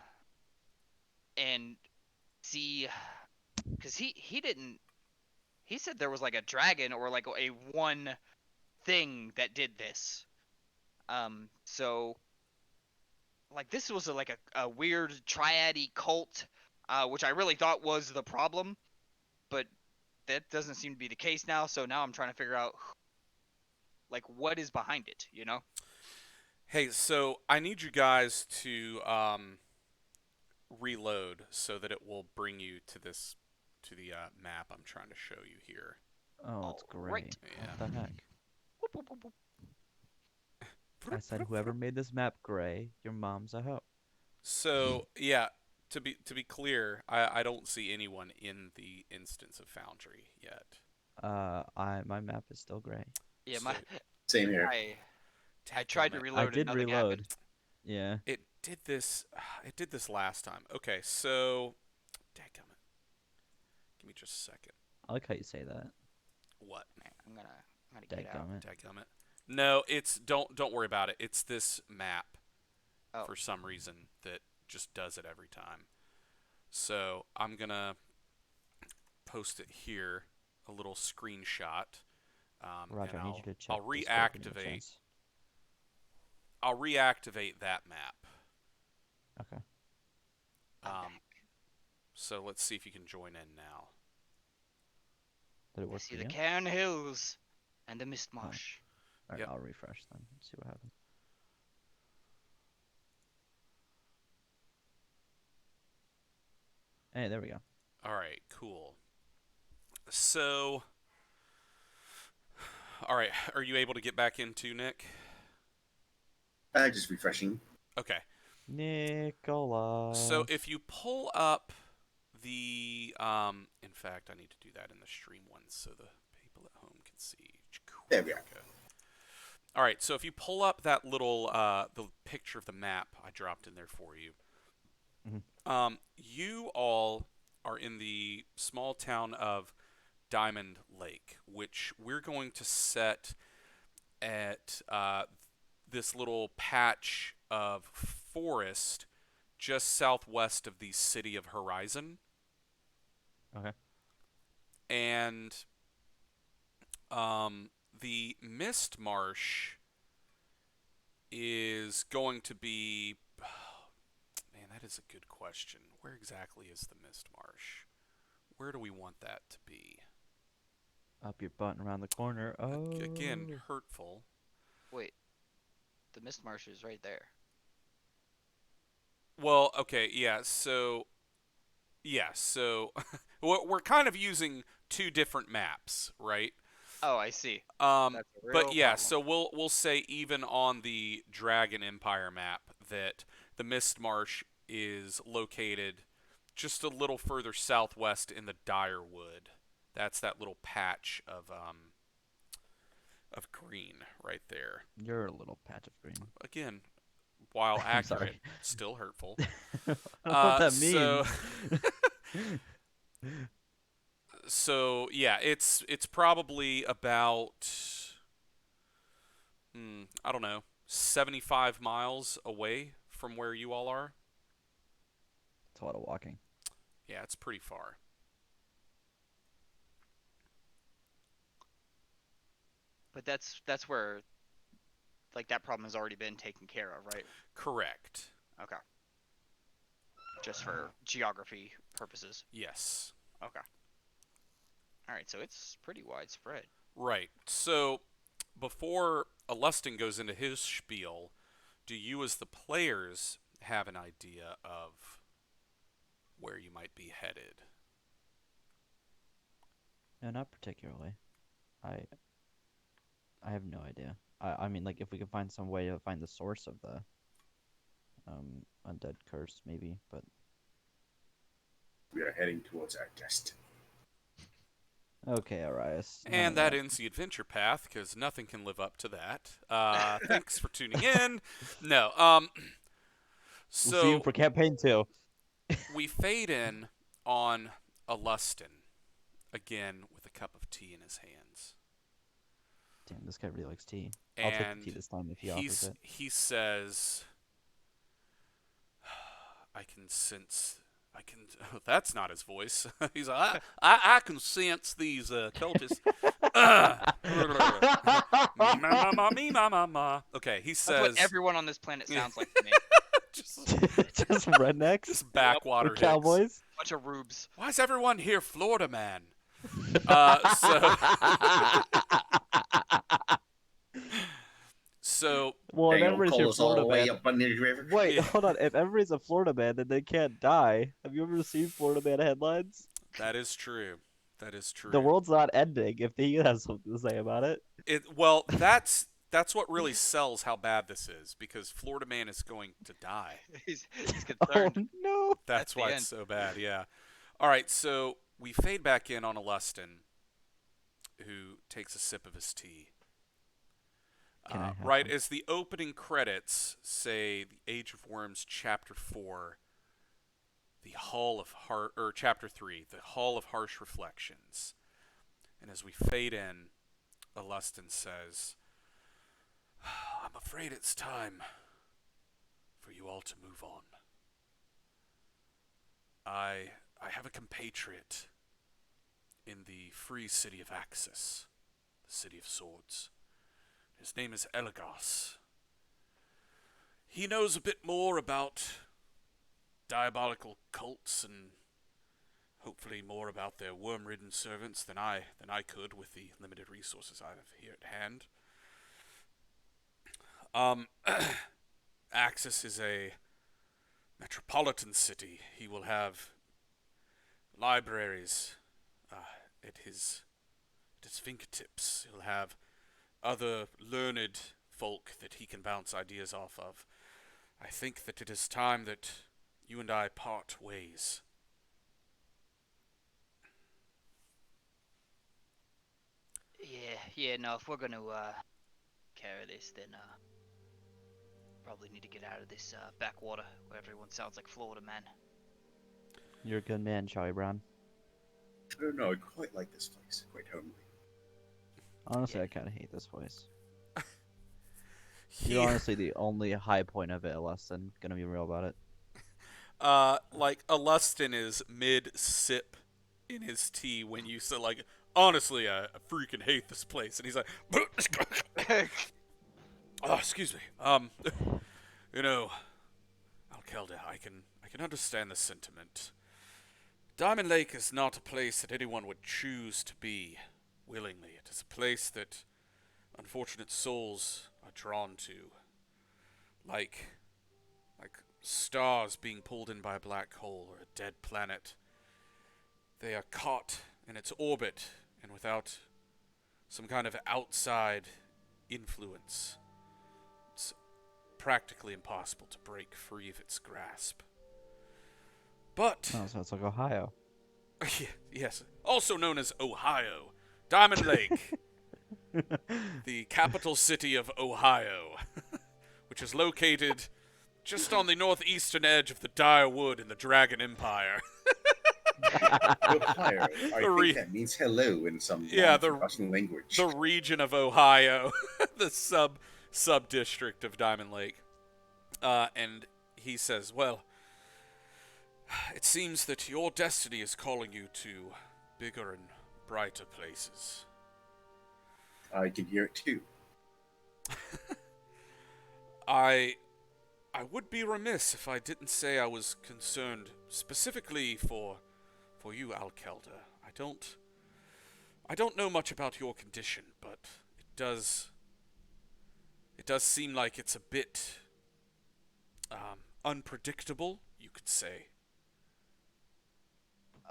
And see, because he didn't. He said there was a dragon or a one thing that did this. So this was a weird triad-y cult, which I really thought was the problem, but that doesn't seem to be the case now. So now I'm trying to figure out what is behind it, you know?
Hey, so I need you guys to reload so that it will bring you to the map I'm trying to show you here.
Oh, it's
Alright.
great.
Yeah.
What the heck? I said, whoever made this map gray, your mom's a hoe.
So yeah, to be clear, I don't see anyone in the instance of Foundry yet.
My map is still gray.
Yeah,
So-
Same here.
I tried to
Dadgummit.
reload.
I
and
did
nothing
reload.
happened.
Yeah.
It did this. It did this last time. Okay, so, dadgummit. Give me just a second.
I like how you say that.
What?
I'm gonna get out.
Dadgummit.
Dadgummit. No, it's don't worry about it. It's this map
Oh.
for some reason that just does it every time. So I'm gonna post it here, a little screenshot.
Roger,
and
I need you to check
I'll
Discord when you have a
reactivate.
chance.
I'll reactivate that map.
Okay.
So let's see if you can join in now.
Did it
I
work
see
for
the
you?
Cairn Hills and the Mist Marsh.
Alright,
Yep.
I'll refresh then. See what happens. Hey, there we go.
All right, cool. So, all right, are you able to get back into Nick?
Just refreshing.
Okay.
Nicholas.
So if you pull up the, in fact, I need to do that in the stream one so the people at home can see.
There we are.
Okay. All right, so if you pull up that little, the picture of the map I dropped in there for you, you all are in the small town of Diamond Lake, which we're going to set at this little patch of forest just southwest of the city of Horizon.
Okay.
And the Mist Marsh is going to be... Man, that is a good question. Where exactly is the Mist Marsh? Where do we want that to be?
Up your butt and around the corner. Oh.
Again, hurtful.
Wait, the Mist Marsh is right there.
Well, okay, yeah, so we're kind of using two different maps, right?
Oh, I see.
But
That's a real
yeah,
problem.
so we'll say even on the Dragon Empire map that the Mist Marsh is located just a little further southwest in the Direwood. That's that little patch of green right there.
You're a little patch of green.
Again, while
I'm sorry.
accurate, still hurtful.
I don't know what that
So,
means.
so yeah, it's probably about I don't know, 75 miles away from where you all are.
It's a lot of walking.
Yeah, it's pretty far.
But that's where, like, that problem has already been taken care of, right?
Correct.
Okay. Just for geography purposes.
Yes.
Okay. All right, so it's pretty widespread.
Right. So, before Alustin goes into his spiel, do you as the players have an idea of where you might be headed?
No, not particularly. I have no idea. I mean, like, if we could find some way to find the source of the undead curse, maybe, but
We are heading towards our destiny.
okay, Arias. none
And
of
that ends the adventure path, because nothing can live up to that. Thanks for tuning in. No.
We'll see you
So
for campaign 2.
we fade in on Alustin, again with a cup of tea in his hands.
Damn, this guy really likes tea. I'll take the tea
And
this time if he offers it.
he says, I can sense... that's not his voice. He's like, I can sense these cultists. Me, ma, ma. Okay, he
That's
says...
what everyone on this planet sounds like to me.
just
Just rednecks?
Just backwater
Or
hicks.
cowboys?
Bunch of rubes.
Why is everyone here Florida man? So
Well, if
They don't
everybody's
call
here
us all the
Florida
way
man.
up under the river.
Wait,
Yeah.
hold on. If everybody's a Florida man, then they can't die. Have you ever seen Florida man headlines?
that is true. That is true.
The world's not ending if he has something to say about it.
Well, that's what really sells how bad this is, because Florida man is going to die.
He's
Oh
concerned.
no!
That's
the
why
end.
it's so bad. Yeah. All right. So we fade back in on Alustin, who takes a sip of his tea.
Can I have
Right
some?
as the opening credits say, "The Age of Worms, Chapter 4, the Hall of or Chapter 3, the Hall of Harsh Reflections," and as we fade in, Alustin says, "I'm afraid it's time for you all to move on. I have a compatriot in the free city of Axis, the City of Swords. His name is Elagos. He knows a bit more about diabolical cults and hopefully more about their worm-ridden servants than I could with the limited resources I have here at hand. Axis is a metropolitan city. He will have libraries at his fingertips. He'll have other learned folk that he can bounce ideas off of. I think that it is time that you and I part ways.
Yeah, no, if we're gonna carry this, then probably need to get out of this backwater where everyone sounds like Florida man.
You're a good man, Charlie Brown.
I don't know. I quite like this place. Quite homely.
Honestly,
Yeah.
I kind of hate this place.
He,
You're honestly the only high point of it, Lesson. Gonna be real about it.
like, Alustin is mid-sip in his tea when you say, like, honestly, I freaking hate this place. And he's like, oh, excuse me. You know, Alkelda, I can understand the sentiment. Diamond Lake is not a place that anyone would choose to be willingly. It is a place that unfortunate souls are drawn to. Like stars being pulled in by a black hole or a dead planet. They are caught in its orbit, and without some kind of outside influence, it's practically impossible to break free of its grasp. But,
Oh, so it's like Ohio.
yes, also known as Ohio, Diamond Lake, the capital city of Ohio, which is located just on the northeastern edge of the Dire Wood in the Dragon Empire.
Ohio. I
The
think that means hello in some
Yeah, the-
Russian language.
The region of Ohio, the sub district of Diamond Lake. And he says, well, it seems that your destiny is calling you to bigger and brighter places.
I can hear it too.
I would be remiss if I didn't say I was concerned specifically for you, Alkelda. I don't know much about your condition, but it does seem like it's a bit unpredictable, you could say.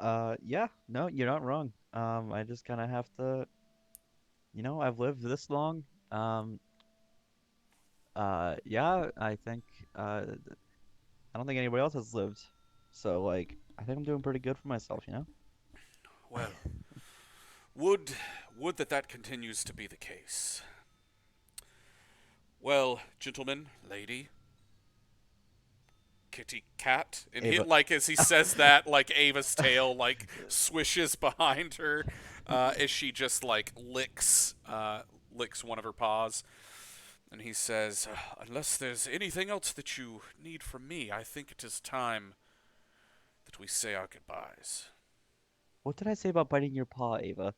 Yeah, no, you're not wrong. I just kind of have to, I've lived this long. Yeah, I think, I don't think anybody else has lived. So, like, I think I'm doing pretty good for myself,
Well, would that continues to be the case. Well, gentlemen, lady, kitty cat, and he,
Ava.
like as he says that, like Ava's tail like swishes behind her as she just like licks one of her paws, and he says, "Unless there's anything else that you need from me, I think it is time that we say our goodbyes."
What did I say about biting your paw, Ava?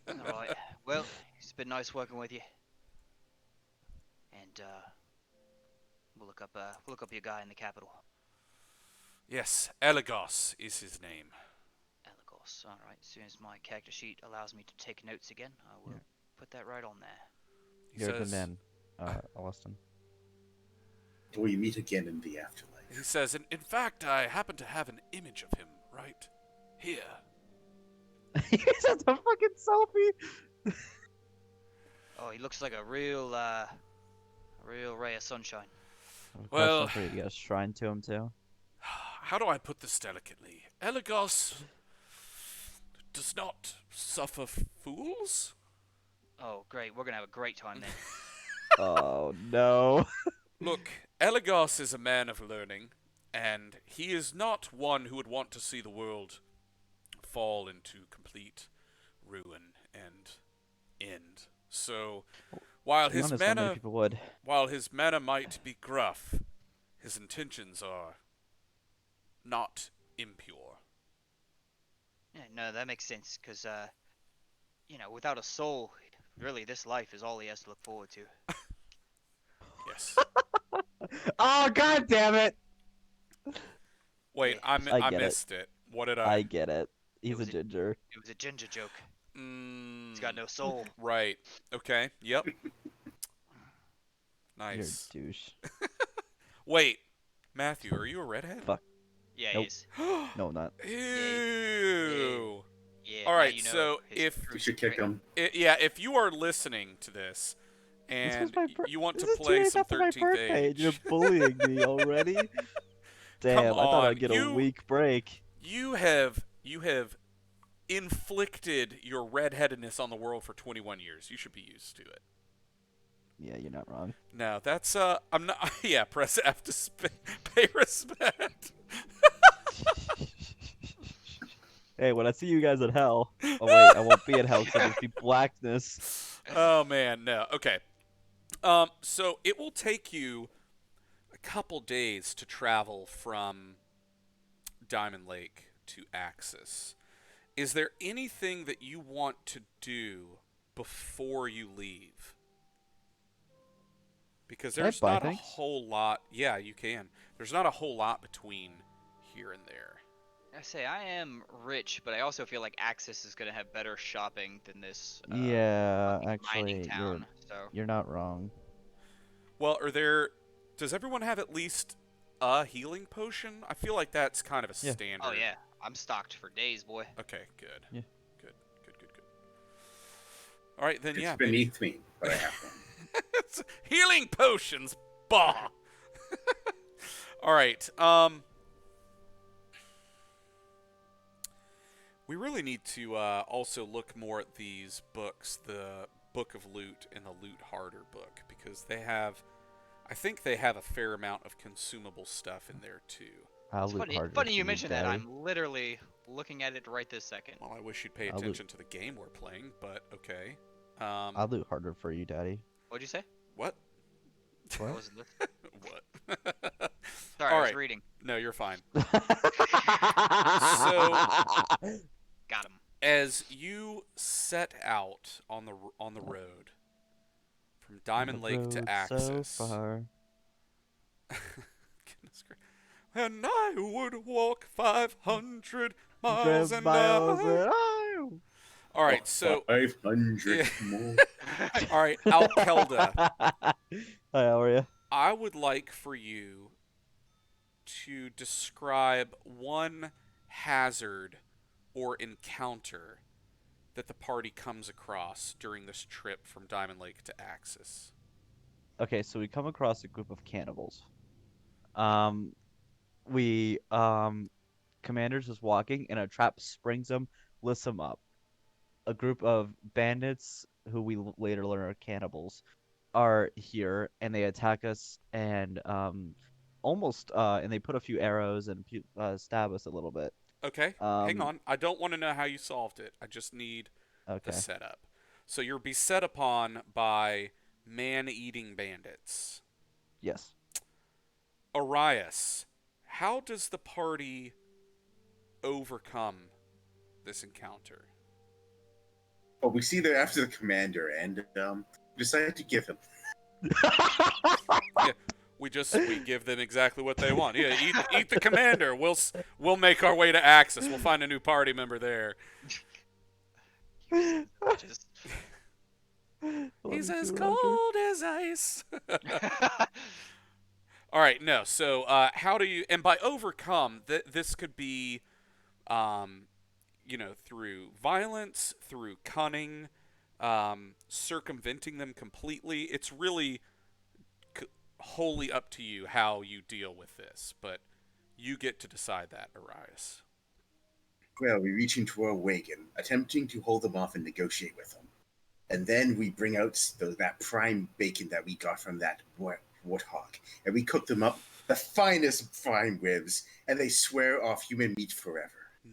Alright. Well, it's been nice working with you. And we'll look up your guy in the capital.
Yes, Elagos is his name.
Elagos. Alright, as soon as my character sheet allows me to take notes again, I will
Yeah.
put that right on there.
He
You're a good
says,
man, Alston.
We meet again in the afterlife.
He says, in fact, I happen to have an image of him right here.
He sent a fucking selfie!
Oh, he looks like a real ray of sunshine.
Well-
For you to get a shrine to him, too.
How do I put this delicately? Elagos does not suffer fools?
Oh, great. We're gonna have a great time then.
Oh, no.
Look, Elagos is a man of learning, and he is not one who would want to see the world fall into complete ruin and end. So, while
To be
his
honest, not many
mana
people would.
might be gruff, his intentions are not impure.
Yeah, no, that makes sense, because, without a soul, really, this life is all he has to look forward to.
Yes.
Oh, god damn it!
Wait,
Yeah,
I
I
get it.
missed it. What did
I get it. He's
was
a
a-
ginger.
It was a ginger joke.
Mm,
He's got no soul.
right. Okay. Yep.
You're a
Nice.
douche.
Wait, Matthew, are you a redhead?
Fuck.
Yeah,
Nope.
he is.
No, not.
Ew.
Yeah.
All
now
right.
you know
So
his
if
true
We should
secret.
kick him.
yeah, if you are listening to this
This was
and
my
you want
this
to
is 2
play
days
some
after my
13th
birthday, and you're
age,
bullying me already. Damn, I thought
on,
I'd get a week break.
you have inflicted your redheadedness on the world for 21 years. You should be used to it.
Yeah, you're not wrong.
No, that's I'm not. Yeah, press F to pay respect.
Hey, when I see you guys at hell. Oh wait, I won't be at hell because it'll be blackness.
Oh man, no. Okay. So it will take you a couple days to travel from Diamond Lake to Axis. Is there anything that you want to do before you leave? Because
Can I
there's
buy
not a
things?
whole lot. Yeah, you can. There's not a whole lot between here and there.
I say I am rich, but I also feel like Axis is gonna have better shopping than this.
Yeah,
fucking mining
actually,
town. So
you're not wrong.
Well, does everyone have at least a healing potion? I feel like that's kind of a
Yeah.
standard.
oh yeah, I'm stocked for days, boy.
Okay, good.
Yeah.
Good. All right, then
It's
yeah.
beneath me, but I have one.
It's healing potions. Bah. All right. We really need to also look more at these books, the Book of Loot and the Loot Harder book, because I think they have a fair amount of consumable stuff in there too.
I'll
It's
loot
funny,
harder
funny
for
you mentioned that.
Daddy.
I'm literally looking at it right this second.
Well, I wish you'd pay
I'll
attention to the game we're playing, but okay.
I'll loot harder for you, Daddy.
What'd you say?
What?
I
What?
wasn't listening.
What?
Sorry,
All
I was
right.
reading.
No, you're fine.
Got him.
As you set out on the road from Diamond Lake to Axis,
So far.
goodness gracious. And I would walk 500 miles
Drive
an
miles
hour.
an hour.
All right, so
500
Yeah.
more.
all right, Alkelda,
Hi, how are you?
I would like for you to describe one hazard or encounter that the party comes across during this trip from Diamond Lake to Axis.
Okay, so we come across a group of cannibals. We Commander's just walking and a trap springs him, lifts him up. A group of bandits who we later learn are cannibals are here and they attack us and and they put a few arrows and stab us a little bit.
Okay, hang
Um,
on. I don't want to know how you solved it. I just need
Okay.
the setup. So you're beset upon by man-eating bandits.
Yes.
Arias, how does the party overcome this encounter?
Well, we see they're after the commander and decided to give him.
We give them exactly what they want. Yeah, eat the commander. We'll make our way to Axis. We'll find a new party member there.
Just
He's
Love
as
you, Roger.
cold as ice. All right, no. So, how do you? And by overcome, this could be, through violence, through cunning, circumventing them completely. It's really wholly up to you how you deal with this, but you get to decide that, Arias.
Well, we reach into our wagon, attempting to hold them off and negotiate with them. And then we bring out that prime bacon that we got from that warthog, and we cook them up, the finest prime ribs, and they swear off human meat forever.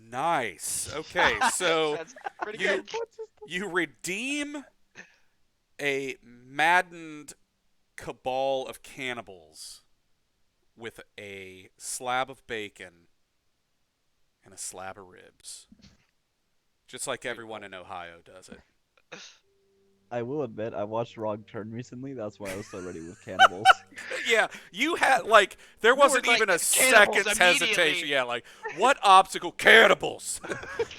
Nice. Okay, so
that's pretty
you-
good.
you redeem a maddened cabal of cannibals with a slab of bacon and a slab of ribs. Just like everyone in Ohio does it.
I will admit I watched Wrong Turn recently. That's why I was so ready with cannibals.
Yeah, you had like there
You were
wasn't
like,
even a
"Cannibals
second's
immediately."
hesitation. Yeah, like what obstacle? Cannibals.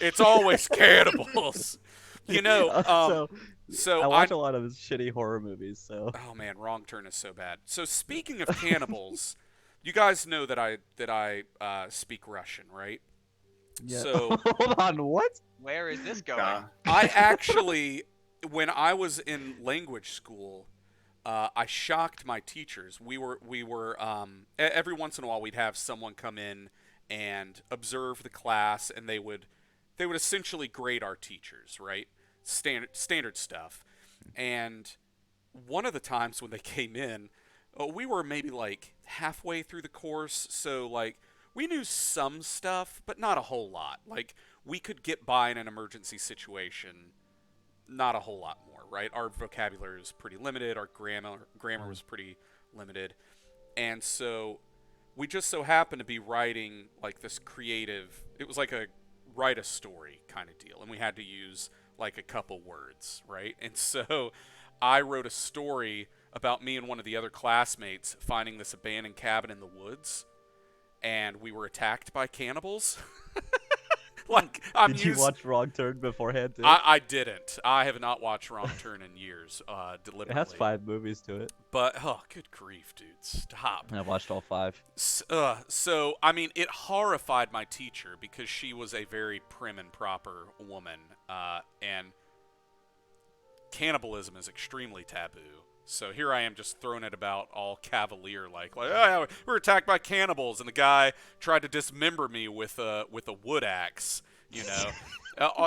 It's always cannibals. You know, so
I
I
watch a lot of shitty horror movies. So
oh man, Wrong Turn is so bad. So speaking of cannibals, you guys know that I speak Russian, right?
yeah.
So
Hold on, what?
Where is this going?
I actually, when I was in language school, I shocked my teachers. Every once in a while we'd have someone come in and observe the class, and they would essentially grade our teachers, right? Standard stuff. And one of the times when they came in, we were maybe like halfway through the course, so like we knew some stuff, but not a whole lot. Like we could get by in an emergency situation, not a whole lot more, right? Our vocabulary was pretty limited, our grammar was pretty limited. And so we just so happened to be writing like this creative, it was like a write a story kind of deal, and we had to use like a couple words, right? And so I wrote a story about me and one of the other classmates finding this abandoned cabin in the woods, and we were attacked by cannibals. Like
Did you watch Wrong Turn beforehand? Too?
I didn't. I have not watched Wrong Turn in years, deliberately.
It has 5 movies to it.
But oh, good grief, dude! Stop.
And I've watched all 5.
So I mean, it horrified my teacher because she was a very prim and proper woman, and cannibalism is extremely taboo. So here I am just throwing it about all cavalier, like oh, yeah, we're attacked by cannibals, and the guy tried to dismember me with a wood axe, you know,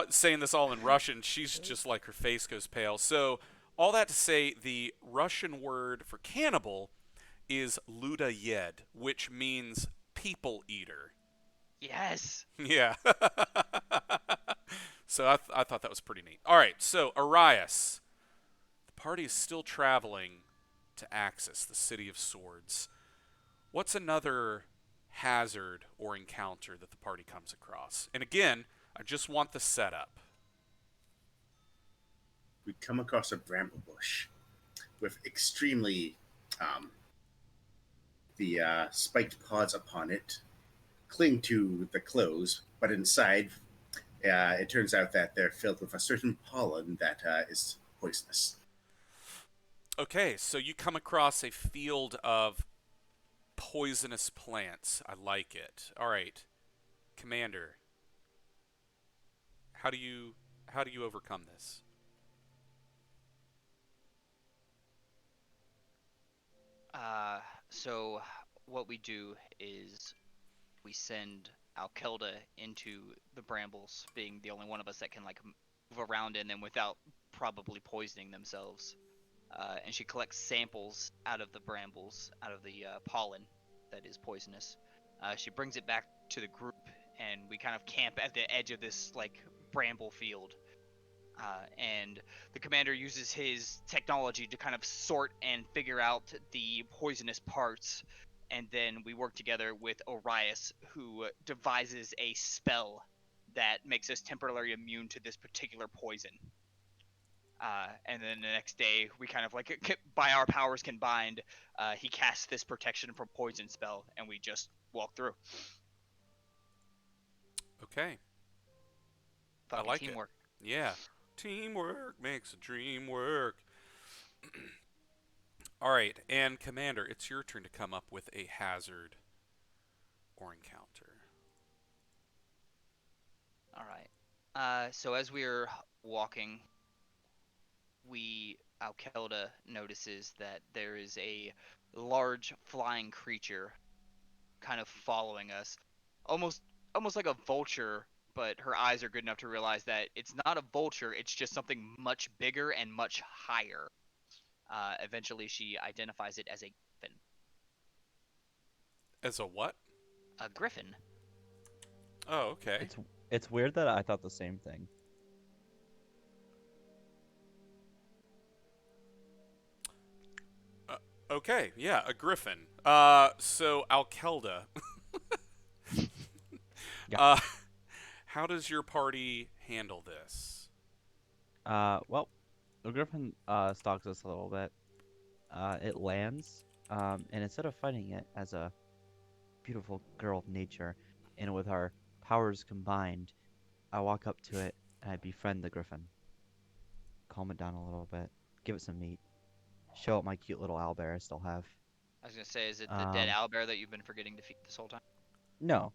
saying this all in Russian. She's just like her face goes pale. So all that to say, the Russian word for cannibal is ludayed, which means people eater.
Yes.
Yeah. So I thought that was pretty neat. All right, so Arias. The party is still traveling to Axis, the City of Swords. What's another hazard or encounter that the party comes across? And again, I just want the setup.
We come across a bramble bush with extremely the spiked pods upon it cling to the clothes, but inside it turns out that they're filled with a certain pollen that is poisonous.
Okay, so you come across a field of poisonous plants. I like it. All right, Commander. How do you overcome this?
So what we do is we send Alkelda into the brambles, being the only one of us that can like move around in them without probably poisoning themselves. And she collects samples out of the brambles, out of the pollen that is poisonous. She brings it back to the group, and we kind of camp at the edge of this like bramble field. And the commander uses his technology to kind of sort and figure out the poisonous parts, and then we work together with Orias, who devises a spell that makes us temporarily immune to this particular poison. And then the next day, we kind of like, by our powers combined, he casts this protection from poison spell, and we just walk through.
Okay.
Fucking
like
teamwork.
it. Yeah. Teamwork makes a dream work. All right, and Commander, it's your turn to come up with a hazard or encounter.
All right. So as we're walking, Alkelda notices that there is a large flying creature kind of following us, almost like a vulture, but her eyes are good enough to realize that it's not a vulture, it's just something much bigger and much higher. Eventually she identifies it as a griffin.
As a what?
A griffin.
Oh, okay.
It's weird that I thought the same thing.
Okay, yeah, a griffin. So Alkelda.
Yeah.
How does your party handle this?
Well, The griffin stalks us a little bit. It lands, and instead of fighting it as a beautiful girl of nature, and with our powers combined, I walk up to it and I befriend the griffin. Calm it down a little bit, give it some meat, show it my cute little owlbear I still have.
I was gonna say, is it the dead
Um,
owlbear that you've been forgetting to feed this whole time?
no,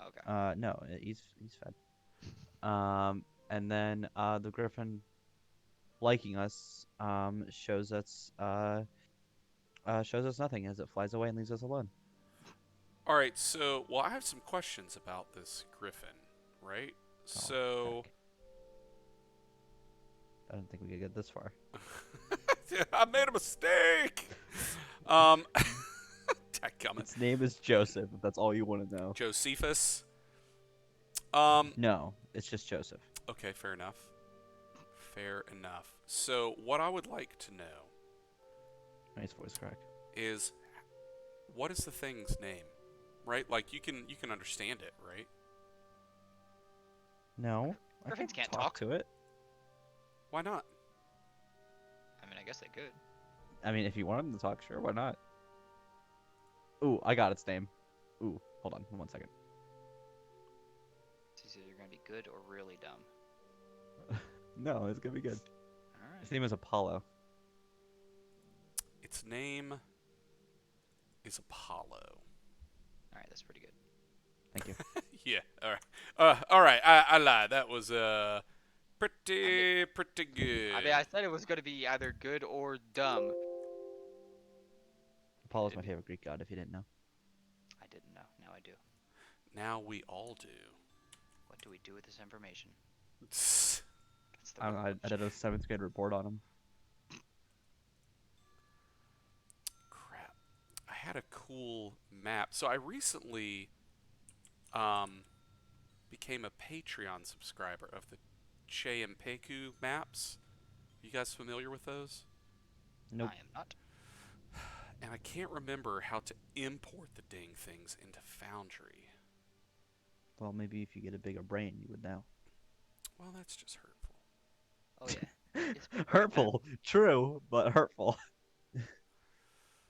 Oh, okay.
no, he's fed. And then the griffin, liking us, shows us nothing as it flies away and leaves us alone.
All right, so well, I have some questions about this griffin, right?
Oh,
So,
heck. I don't think we could get this far.
I made a mistake. Um, dadgummit.
Its name is Joseph, if that's all you want to know.
Josephus.
No, it's just Joseph.
Okay, fair enough. Fair enough. So, what I would like to know
Nice voice crack.
is, what is the thing's name? Right? Like you can understand it, right?
No, I
Griffins
can
can't
talk
talk.
to it.
Why not?
I mean, I guess they could.
I mean, if you want them to talk, sure, why not? Ooh, I got its name. Ooh, hold on, 1 second.
It's either gonna be good or really dumb.
No, it's gonna be good.
All
Its
right.
name is Apollo.
Its name is Apollo.
All right, that's pretty good.
Thank you.
Yeah. All right. All right. I lied. That was pretty good.
I mean, I said it was gonna be either good or dumb.
Apollo's my favorite Greek god, if you didn't know.
I didn't know. Now I do.
Now we all do.
What do we do with this information?
Tss.
That's the
I don't know,
real
I did a 7th grade report on him.
Crap. I had a cool map. So I recently became a Patreon subscriber of the Che and Peku maps. You guys familiar with those?
Nope.
I am not.
And I can't remember how to import the dang things into Foundry.
Well, maybe if you get a bigger brain, you would know.
Well, that's just hurtful.
Oh yeah. It's big brain
Hurtful, true, but hurtful.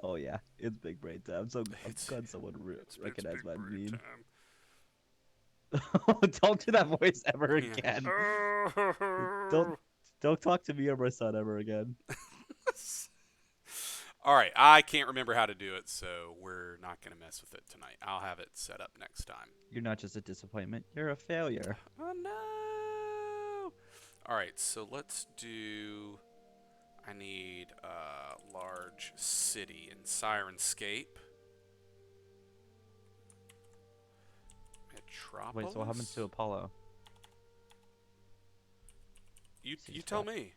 Oh yeah, it's big brain time. I'm
It's-
glad someone
It's
recognized
big
my
brain
meme.
time.
Don't do that voice ever
Yeah.
again. Don't talk to me or my son ever again.
All right, I can't remember how to do it, so we're not going to mess with it tonight. I'll have it set up next time.
You're not just a disappointment, you're a failure.
Oh no! All right, so let's do. I need a large city in Sirenscape. Metropolis.
Wait, so what happens to Apollo?
You
Seems
tell
flat.
me.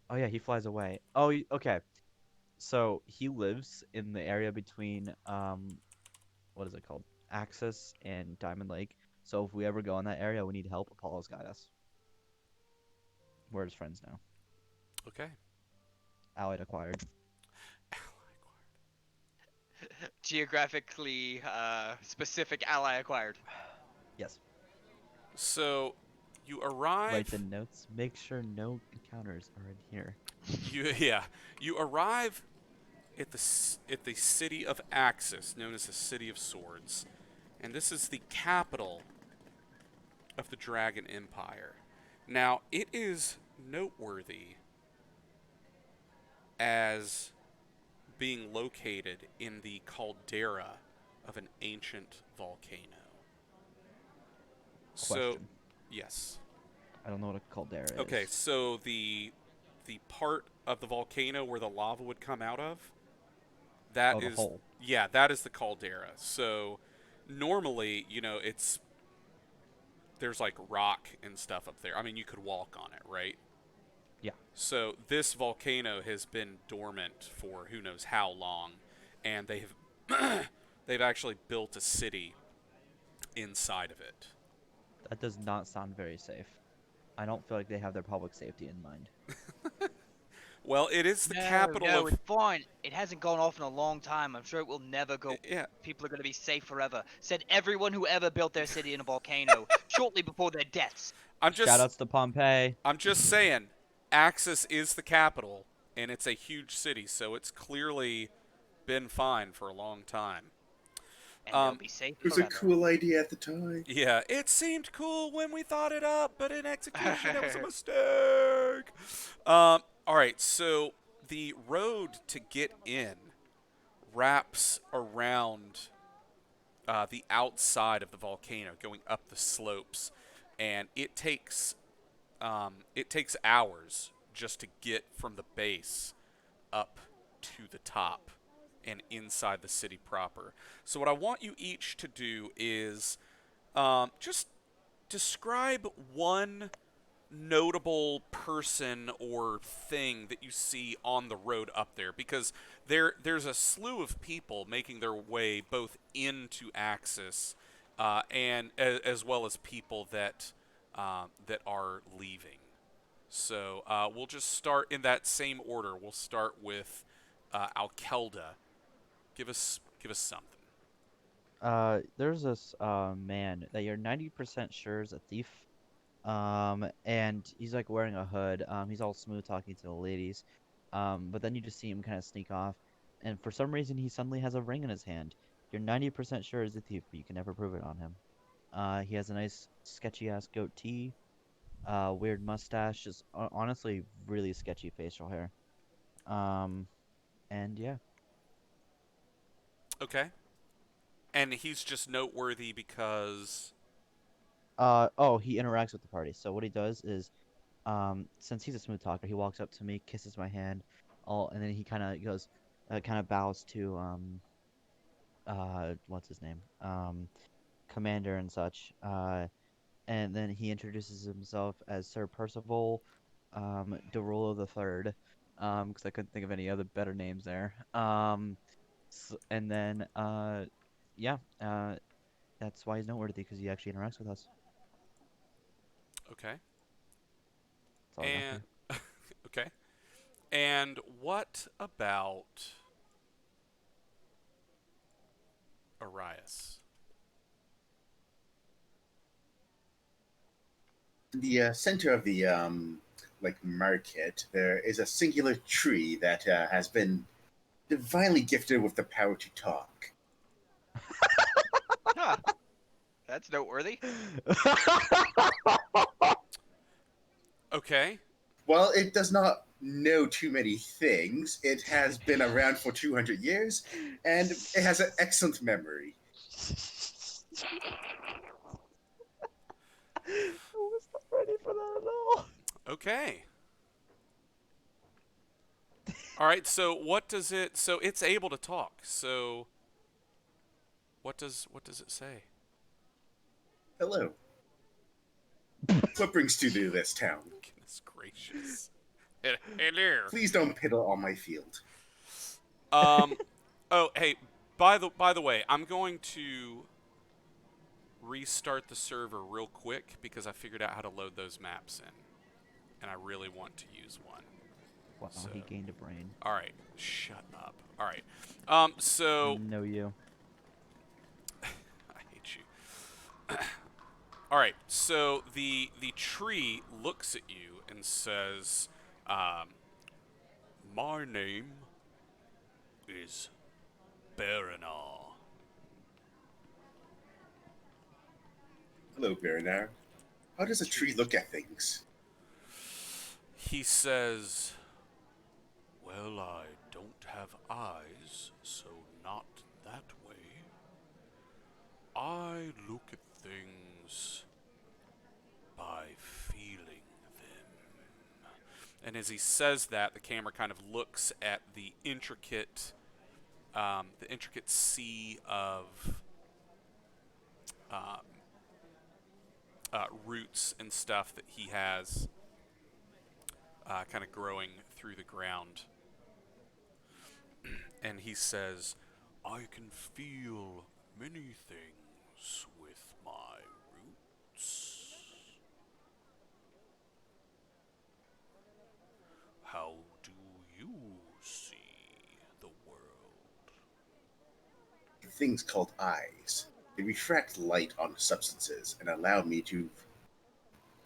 Oh yeah, he flies away. Oh, okay. So he lives in the area between what is it called? Axis and Diamond Lake. So if we ever go in that area, we need help. Apollo's guide us. We're his friends now.
Okay.
Allied acquired.
Geographically specific ally acquired.
Yes.
So you arrive.
Write the notes. Make sure no encounters are in here.
You arrive at the city of Axis, known as the City of Swords, and this is the capital of the Dragon Empire. Now, it is noteworthy as being located in the caldera of an ancient volcano. So,
Question.
yes.
I don't know what a caldera is.
Okay, so the part of the volcano where the lava would come out of, that
Oh, the
is
hole.
yeah, that is the caldera. So normally, there's like rock and stuff up there. I mean, you could walk on it, right?
Yeah.
So this volcano has been dormant for who knows how long, and they've actually built a city inside of it.
That does not sound very safe. I don't feel like they have their public safety in mind.
Well, it is the capital
No,
of
it's fine. It hasn't gone off in a long time. I'm sure it will never go.
yeah.
People are going to be safe forever. Said everyone who ever built their city in a volcano shortly before their deaths.
I'm just
Shoutouts to Pompeii.
I'm just saying, Axis is the capital, and it's a huge city, so it's clearly been fine for a long time.
And they'll
Um,
be safe
It was a
forever.
cool idea at the time.
yeah, it seemed cool when we thought it up, but in execution, it was a mistake. All right, so the road to get in wraps around the outside of the volcano, going up the slopes, and it takes hours just to get from the base up to the top and inside the city proper. So what I want you each to do is just describe one notable person or thing that you see on the road up there, because there's a slew of people making their way both into Axis and as well as people that are leaving. So we'll just start in that same order. We'll start with Alkelda. Give us something.
There's this man that you're 90% sure is a thief. And he's like wearing a hood. He's all smooth talking to the ladies. But then you just see him kind of sneak off, and for some reason he suddenly has a ring in his hand. You're 90% sure he's a thief, but you can never prove it on him. He has a nice sketchy ass goatee, weird mustache, just honestly really sketchy facial hair. Um, and yeah.
Okay. And he's just noteworthy because.
Oh, he interacts with the party. So what he does is, since he's a smooth talker, he walks up to me, kisses my hand, all, and then he kind of goes, kind of bows to what's his name, Commander and such, and then he introduces himself as Sir Percival, Derulo the Third, because I couldn't think of any other better names there. And then yeah, that's why he's noteworthy because he actually interacts with us.
Okay.
That's all I got for
And
you.
okay. And what about Arias?
In the center of the like market, there is a singular tree that has been divinely gifted with the power to talk.
Huh. That's noteworthy.
Okay.
While it does not know too many things, it has been around for 200 years, and it has an excellent memory.
I was not ready for that at all.
Okay. All right. So what does it? So it's able to talk. So what does it say?
Hello. What brings you to this town?
Goodness gracious. Hello.
Please don't piddle on my field.
Oh, hey. By the way, I'm going to restart the server real quick because I figured out how to load those maps in, and I really want to use one.
Wow,
So,
he gained a brain.
all right, shut up. All right. So
No, you.
I hate you. All right. So the tree looks at you and says, "My name is Baranar."
Hello, Bernard. How does a tree look at things?
He says, "Well, I don't have eyes, so not that way. I look at things by feeling them." And as he says that, the camera kind of looks at the intricate sea of um, roots and stuff that he has kind of growing through the ground. And he says, "I can feel many things with my roots. How do you see the world?"
Things called eyes. They refract light on substances and allow me to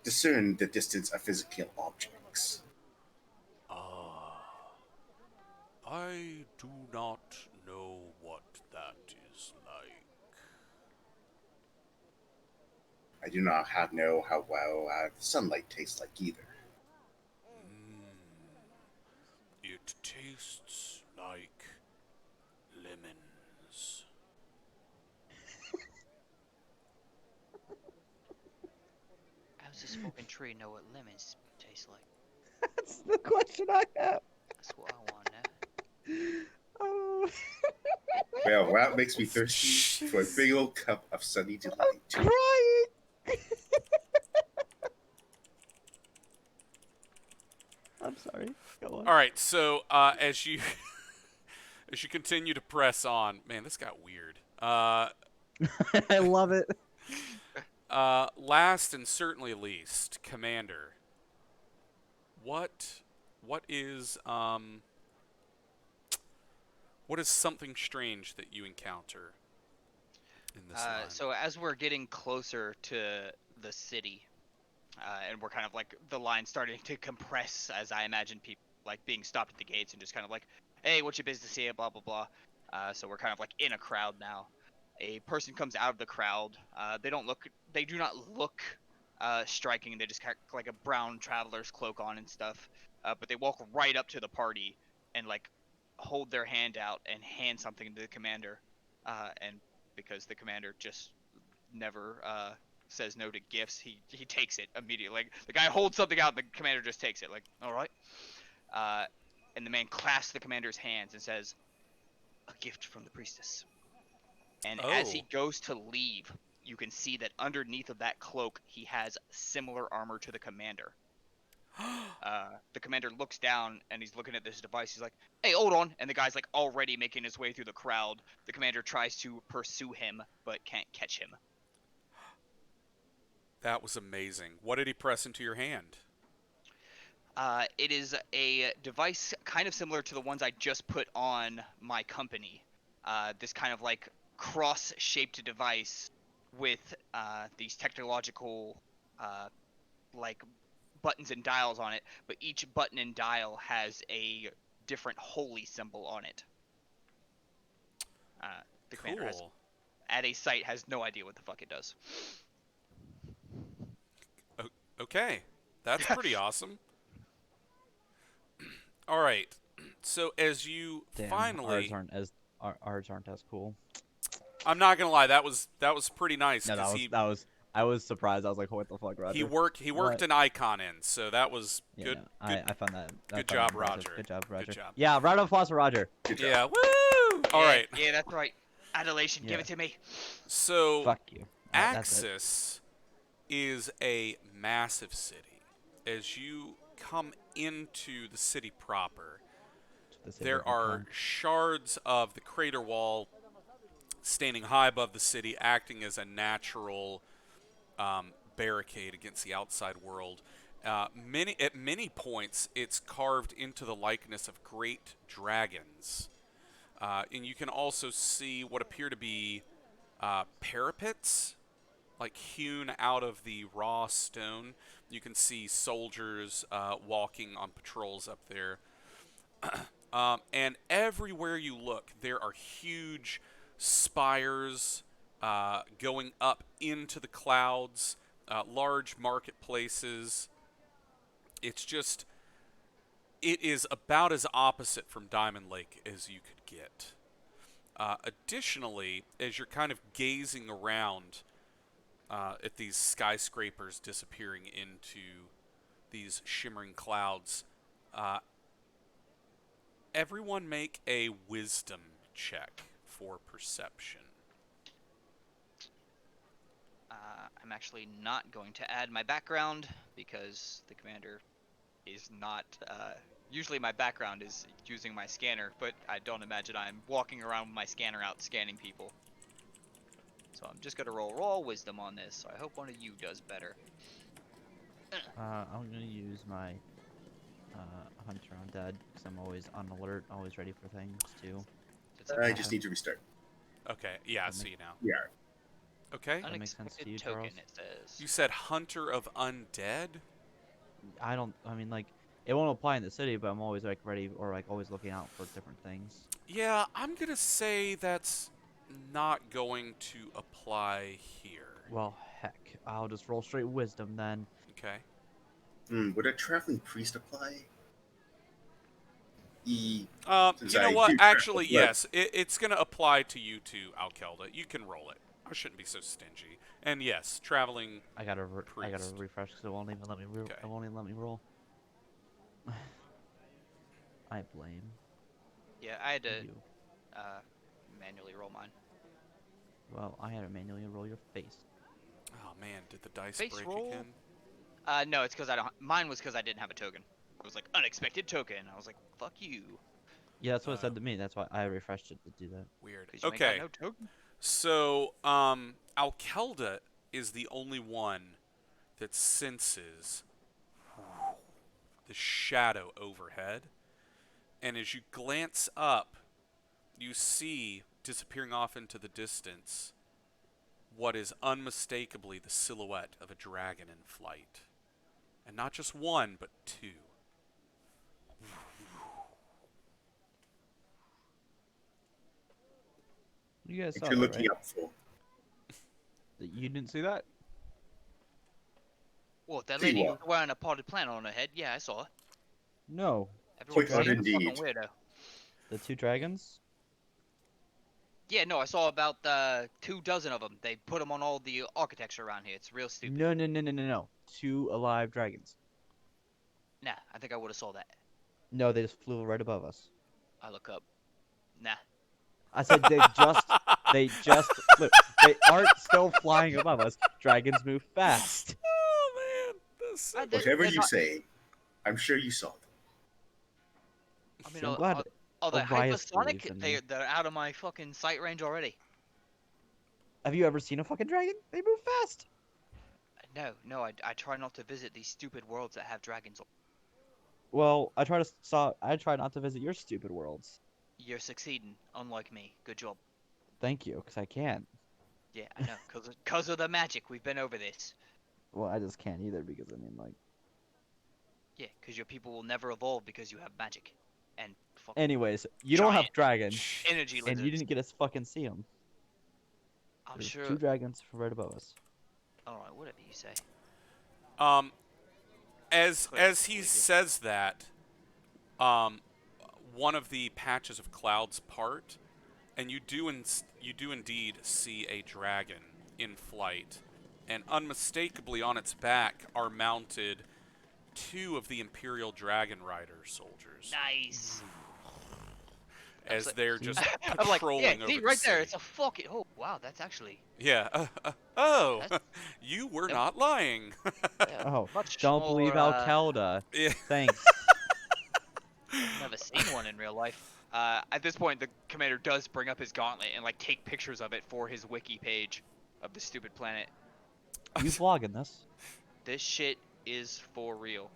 discern the distance of physical objects. I do not know how well sunlight tastes like either.
It tastes like lemons.
How does this fucking tree know what lemons taste like?
That's the question I have.
That's what I want to know.
Oh.
Well, that makes me thirsty for a big old cup of sunny delight.
Crying. I'm sorry. Go on.
All right, so as you as you continue to press on, man, this got weird.
I love it.
Last and certainly least, Commander. What is something strange that you encounter in this line?
So as we're getting closer to the city, and we're kind of like the line starting to compress as I imagine people like being stopped at the gates and just kind of like, hey, what's your business here? Blah blah blah. So we're kind of like in a crowd now. A person comes out of the crowd. They do not look striking. They just got like a brown traveler's cloak on and stuff. But they walk right up to the party and like hold their hand out and hand something to the commander. And because the commander just never says no to gifts, he takes it immediately. Like the guy holds something out, and the commander just takes it. Like, all right. And the man clasps the commander's hands and says, "A gift from the priestess." And as he
Oh.
goes to leave, you can see that underneath of that cloak, he has similar armor to the commander. The commander looks down and he's looking at this device. He's like, "Hey, hold on!" And the guy's like already making his way through the crowd. The commander tries to pursue him, but can't catch him.
That was amazing. What did he press into your hand?
It is a device kind of similar to the ones I just put on my company. This kind of like cross-shaped device with these technological like buttons and dials on it, but each button and dial has a different holy symbol on it. The commander has,
Cool.
at a sight, has no idea what the fuck it does.
Okay. That's pretty awesome. All right. So as you
Damn,
finally,
ours aren't as cool.
I'm not gonna lie, that was pretty nice
No,
because
I was surprised. I was like, what the fuck, Roger?
he worked
What?
an icon in, so that was
Yeah,
good.
no,
good.
I found that. I
good
found
job,
that impressive.
Roger.
Good job, Roger.
Good job.
Yeah, round of applause for Roger.
Good job.
Yeah. Woo! All right.
Yeah, that's right. Adulation, give
Yeah.
it to me.
So
Fuck you. That's it.
Axis is a massive city. As you come into the city proper,
The city
there
of
are
Macron.
shards of the crater wall standing high above the city, acting as a natural barricade against the outside world. At many points, it's carved into the likeness of great dragons. And you can also see what appear to be parapets, like hewn out of the raw stone. You can see soldiers walking on patrols up there. And everywhere you look, there are huge spires going up into the clouds, large marketplaces. It is about as opposite from Diamond Lake as you could get. Additionally, as you're kind of gazing around at these skyscrapers disappearing into these shimmering clouds, everyone make a wisdom check for perception.
I'm actually not going to add my background because the commander is not. Usually my background is using my scanner, but I don't imagine I'm walking around with my scanner out scanning people. So I'm just gonna roll raw wisdom on this. So I hope one of you does better.
I'm gonna use my hunter on dead because I'm always on alert, always ready for things too.
It's
I just need to restart.
Okay, yeah, I see now.
Yeah.
Okay.
That makes sense to
unexpected
you,
token.
Charles?
It says.
You said Hunter of Undead?
I mean, like, it won't apply in the city, but I'm always like ready or like always looking out for different things.
Yeah, I'm going to say that's not going to apply here.
Well, heck, I'll just roll straight wisdom then.
Okay.
Would a traveling priest apply? Since
You know
I
what?
do
Actually,
travel, but
yes. It's going to apply to you too, Alkelda. You can roll it. I shouldn't be so stingy. And yes, traveling.
I gotta
Priest.
refresh because it won't even let me.
Okay.
It won't even let me roll. I blame
Yeah, I had to
you.
manually roll mine.
Well, I had to manually roll your face.
Oh man, did the dice
Face
break
roll?
again?
No, it's because I don't. Mine was because I didn't have a token. It was like unexpected token. I was like, fuck you,
Yeah, that's what it said
Uh,
to me. That's why I refreshed it to do that.
Weird.
because you ain't
Okay.
got no token.
So, Alkelda is the only one that senses the shadow overhead. And as you glance up, you see, disappearing off into the distance, what is unmistakably the silhouette of a dragon in flight. And not just one, but two.
You guys
what
saw
you're
that,
looking
right?
up for.
You didn't see that?
Well, that
See
lady
what?
wearing a potted plant on her head. Yeah, I saw her.
No.
Everyone
Quite
seems a
indeed.
fucking weirdo.
The two dragons?
Yeah, no, I saw about 24 of them. They put them on all the architecture around here. It's real stupid.
No, no, no, no, no, no. Two alive dragons.
Nah, I think I would have saw that.
No, they just flew right above us.
I look up. Nah.
I said they just flew. They aren't still flying above us. Dragons move fast.
Oh man, this.
I did-
Whatever
they're
you
not-
say, I'm sure you saw them.
I mean,
I'm glad
they're
Orias believes
hypersonic.
in me.
They're out of my fucking sight range already.
Have you ever seen a fucking dragon? They move fast.
No, I try not to visit these stupid worlds that have dragons.
Well, I try not to visit your stupid worlds.
You're succeeding, unlike me. Good job.
Thank you, because I can't.
Yeah, I know, cause of the magic. We've been over this.
Well, I just can't either because I mean, like.
Yeah, cause your people will never evolve because you have magic, and fucking
Anyways, you don't have
Giant
dragons,
energy
and
lizards.
you didn't get to fucking see them.
I'm
There's
sure.
two dragons right above us.
All right, whatever you say.
Um, as
Clearly,
he
we do.
says that, one of the patches of clouds part, and you do indeed see a dragon in flight, and unmistakably on its back are mounted two of the Imperial Dragon Rider soldiers,
Nice.
as
like-
they're just
I'm like,
patrolling
yeah,
over
see,
the
right there.
city.
It's a fucking. Oh, wow, that's actually.
Yeah. Oh,
That's-
you were
Yep.
not lying.
Yeah,
Oh,
much
don't believe
more,
Alcalda.
Yeah.
Thanks.
Never seen one in real life. At this point, the commander does bring up his gauntlet and like take pictures of it for his wiki page of the stupid planet.
You vlogging this?
This shit is for real.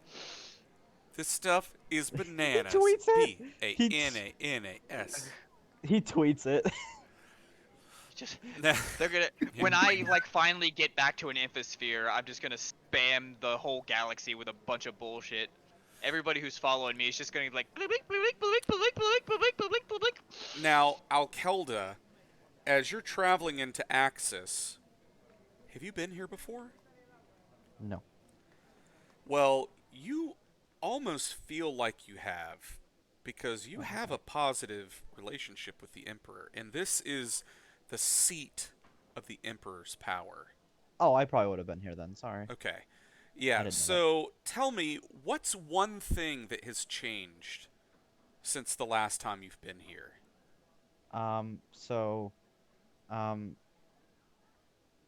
This stuff is bananas.
tweets it.
B-A-N-A-N-A-S.
He tweets it.
Just they're gonna when I like finally get back to an infosphere, I'm just gonna spam the whole galaxy with a bunch of bullshit. Everybody who's following me is just gonna be like blink, blink, blink, blink, blink, blink, blink, blink, blink, blink.
Now, Alkelda, as you're traveling into Axis, have you been here before?
No.
Well, you almost feel like you have, because you have a positive relationship with the Emperor, and this is the seat of the Emperor's power.
Oh, I probably would have been here then. Sorry.
Okay.
I
Yeah,
didn't know
so tell me, what's one thing that has changed since the last time you've been here?
So,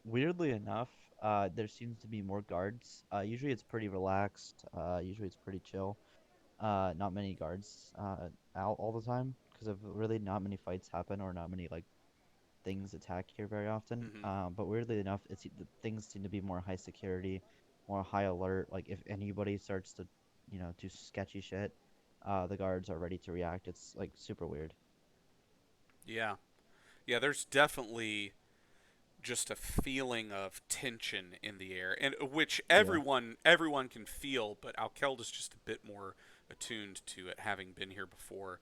weirdly enough, there seems to be more guards. Usually it's pretty relaxed. Usually it's pretty chill. Not many guards out all the time because of really not many fights happen or not many like things attack here very often.
Mhm.
But weirdly enough, the things seem to be more high security, more high alert. Like if anybody starts to, do sketchy shit, the guards are ready to react. It's like super weird.
Yeah. Yeah, there's definitely just a feeling of tension in the air, and which everyone can feel, but Alkelda's just a bit more attuned to it, having been here before.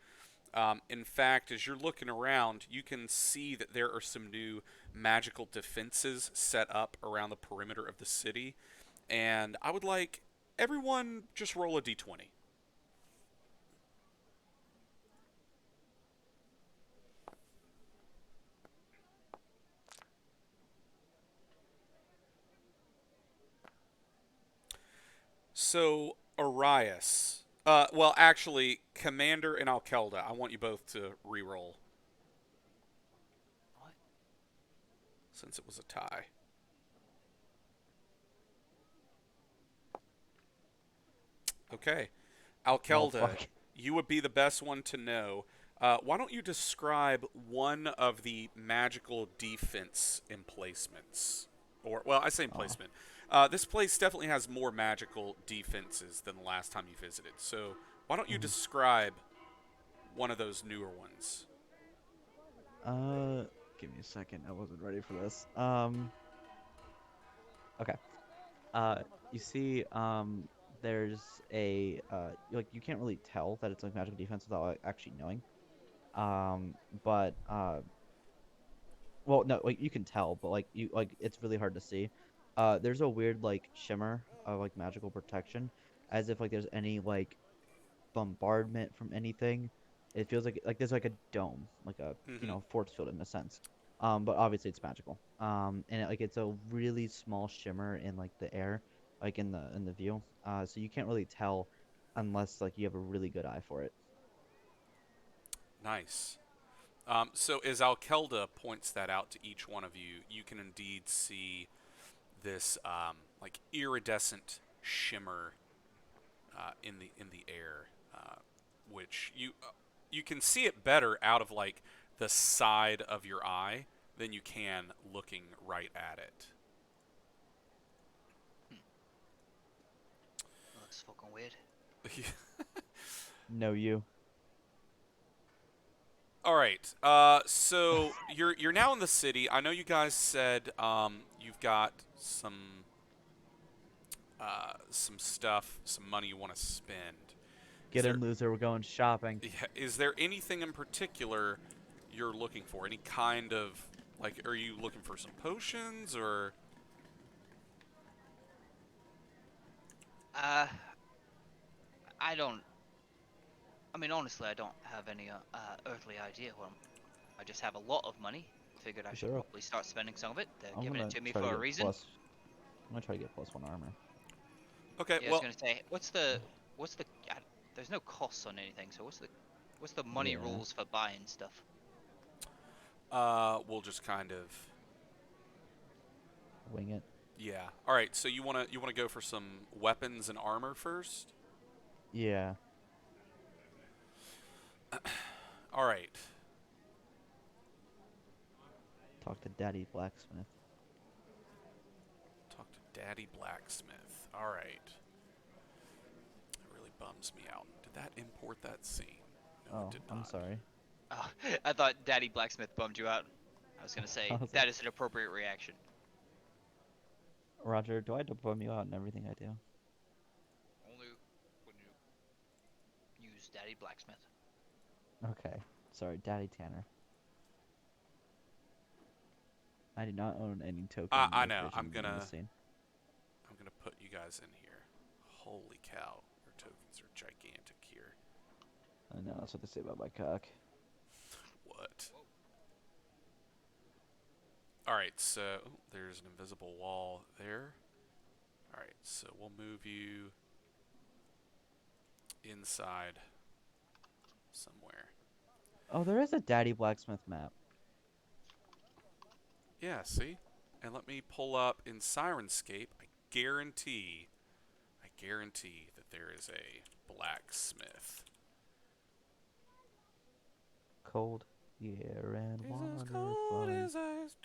In fact, as you're looking around, you can see that there are some new magical defenses set up around the perimeter of the city. And I would like everyone just roll a d20. So, Arias. Well, actually, Commander and Alkelda, I want you both to re-roll
What?
since it was a tie. Okay.
Oh,
Alkelda,
fuck.
you would be the best one to know. Why don't you describe one of the magical defense emplacements? Or, well, I say
Oh.
emplacement. This place definitely has more magical defenses than the last time you visited. So, why don't you
Mhm.
describe one of those newer ones?
Give me a second. I wasn't ready for this. Okay. You see, there's like you can't really tell that it's like magical defense without actually knowing. But well, no, like you can tell, but like it's really hard to see. There's a weird like shimmer of like magical protection, as if like there's any like bombardment from anything. It feels like there's like a dome, like a
Mm-hmm.
force field in a sense. But obviously it's magical. And like it's a really small shimmer in like the air, like in the view. So you can't really tell unless like you have a really good eye for it.
Nice. So as Alkelda points that out to each one of you, you can indeed see this like iridescent shimmer in the air, which you can see it better out of like the side of your eye than you can looking right at it.
Looks fucking weird.
No, you.
All right. So you're now in the city. I know you guys said you've got some stuff, some money you want to spend. Is
Get
there
in, loser. We're going shopping.
yeah, is there anything in particular you're looking for? Any kind of like, are you looking for some potions or?
Uh, I don't. I mean, honestly, I don't have any earthly idea what I just have a lot of money. Figured I should
Sure.
probably start spending some of it. They're
I'm
giving it
gonna
to me
try to
for a
get
reason.
plus. I'm gonna try to get +1 armor.
Okay,
Yeah, I was
well,
gonna say, what's the? There's no costs on anything, so what's the money
Yeah.
rules for buying stuff?
we'll just kind of
Wing it.
yeah. All right, so you wanna go for some weapons and armor first?
Yeah.
All right.
Talk to Daddy Blacksmith.
Talk to Daddy Blacksmith. All right. It really bums me out. Did that import that scene? No,
Oh,
it did
I'm
not.
sorry.
Oh, I thought Daddy Blacksmith bummed you out. I was gonna say
I was
that
like,
is an appropriate reaction.
Roger, do I have to bum you out in everything I do?
Only when you use Daddy Blacksmith.
Okay. Sorry, Daddy Tanner. I do not own any token.
I know.
location
I'm
in
gonna
this scene.
put you guys in here. Holy cow! Your tokens are gigantic here.
I know, that's what they say about my cock.
What? All right. So there's an invisible wall there. All right. So we'll move you inside somewhere.
Oh, there is a Daddy Blacksmith map.
Yeah. See. And let me pull up in Sirenscape. I guarantee that there is a blacksmith.
Cold year and
It's
water
as cold
flowing.
as ice.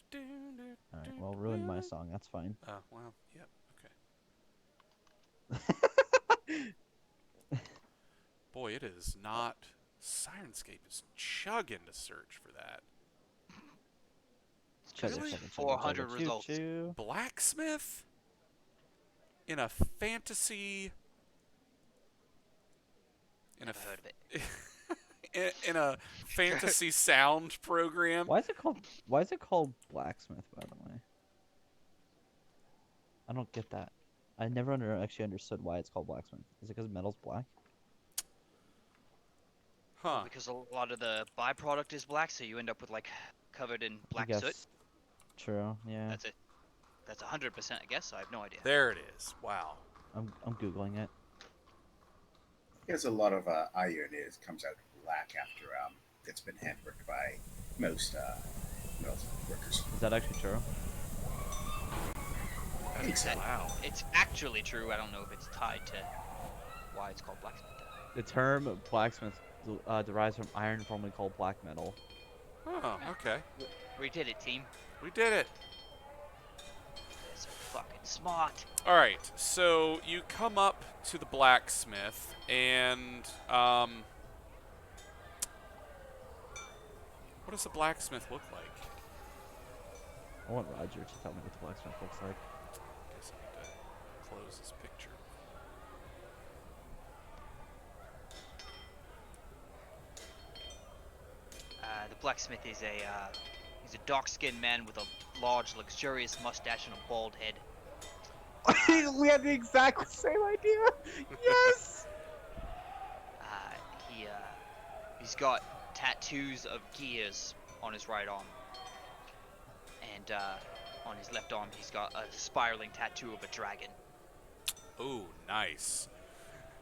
Alright, well, ruined my song. That's fine.
Well, yep, okay. Boy, it is not. Sirenscape is chugging to search for that.
Chugga,
Really?
chugga, chugga,
400
chugga,
results.
choo-choo.
Blacksmith? In a fantasy.
Never heard of it.
in a fantasy sound program.
Why is it called? Why is it called blacksmith? By the way, I don't get that. I never actually understood why it's called blacksmith. Is it because metal's black?
Huh.
Because a lot of the byproduct is black, so you end up with like covered in
I
black
guess.
soot.
True. Yeah.
That's it. That's 100% I guess. I have no idea.
There it is. Wow.
I'm googling it.
There's a lot of iron comes out black after it's been handworked by most workers.
Is that actually true?
I think so.
Wow.
It's actually true. I don't know if it's tied to why it's called blacksmith.
The term blacksmith derives from iron formerly called black metal.
Oh, okay.
We did it, team.
We did it.
That's so fucking smart.
All right. So you come up to the blacksmith, and what does the blacksmith look like?
I want Roger to tell me what the blacksmith looks like.
Guess I need to close this picture.
The blacksmith is he's a dark-skinned man with a large, luxurious mustache and a bald head.
We had the exact same idea. Yes.
He's got tattoos of gears on his right arm, and on his left arm he's got a spiraling tattoo of a dragon.
Oh, nice.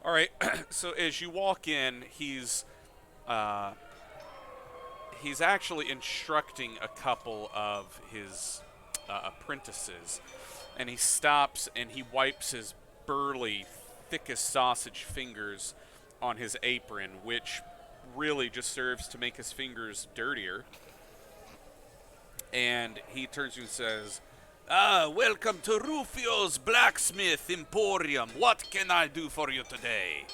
All right. So as you walk in, he's actually instructing a couple of his apprentices, and he stops and he wipes his burly, thick as sausage fingers on his apron, which really just serves to make his fingers dirtier. And he turns to you and says, welcome to Rufio's Blacksmith Emporium. What can I do for you today?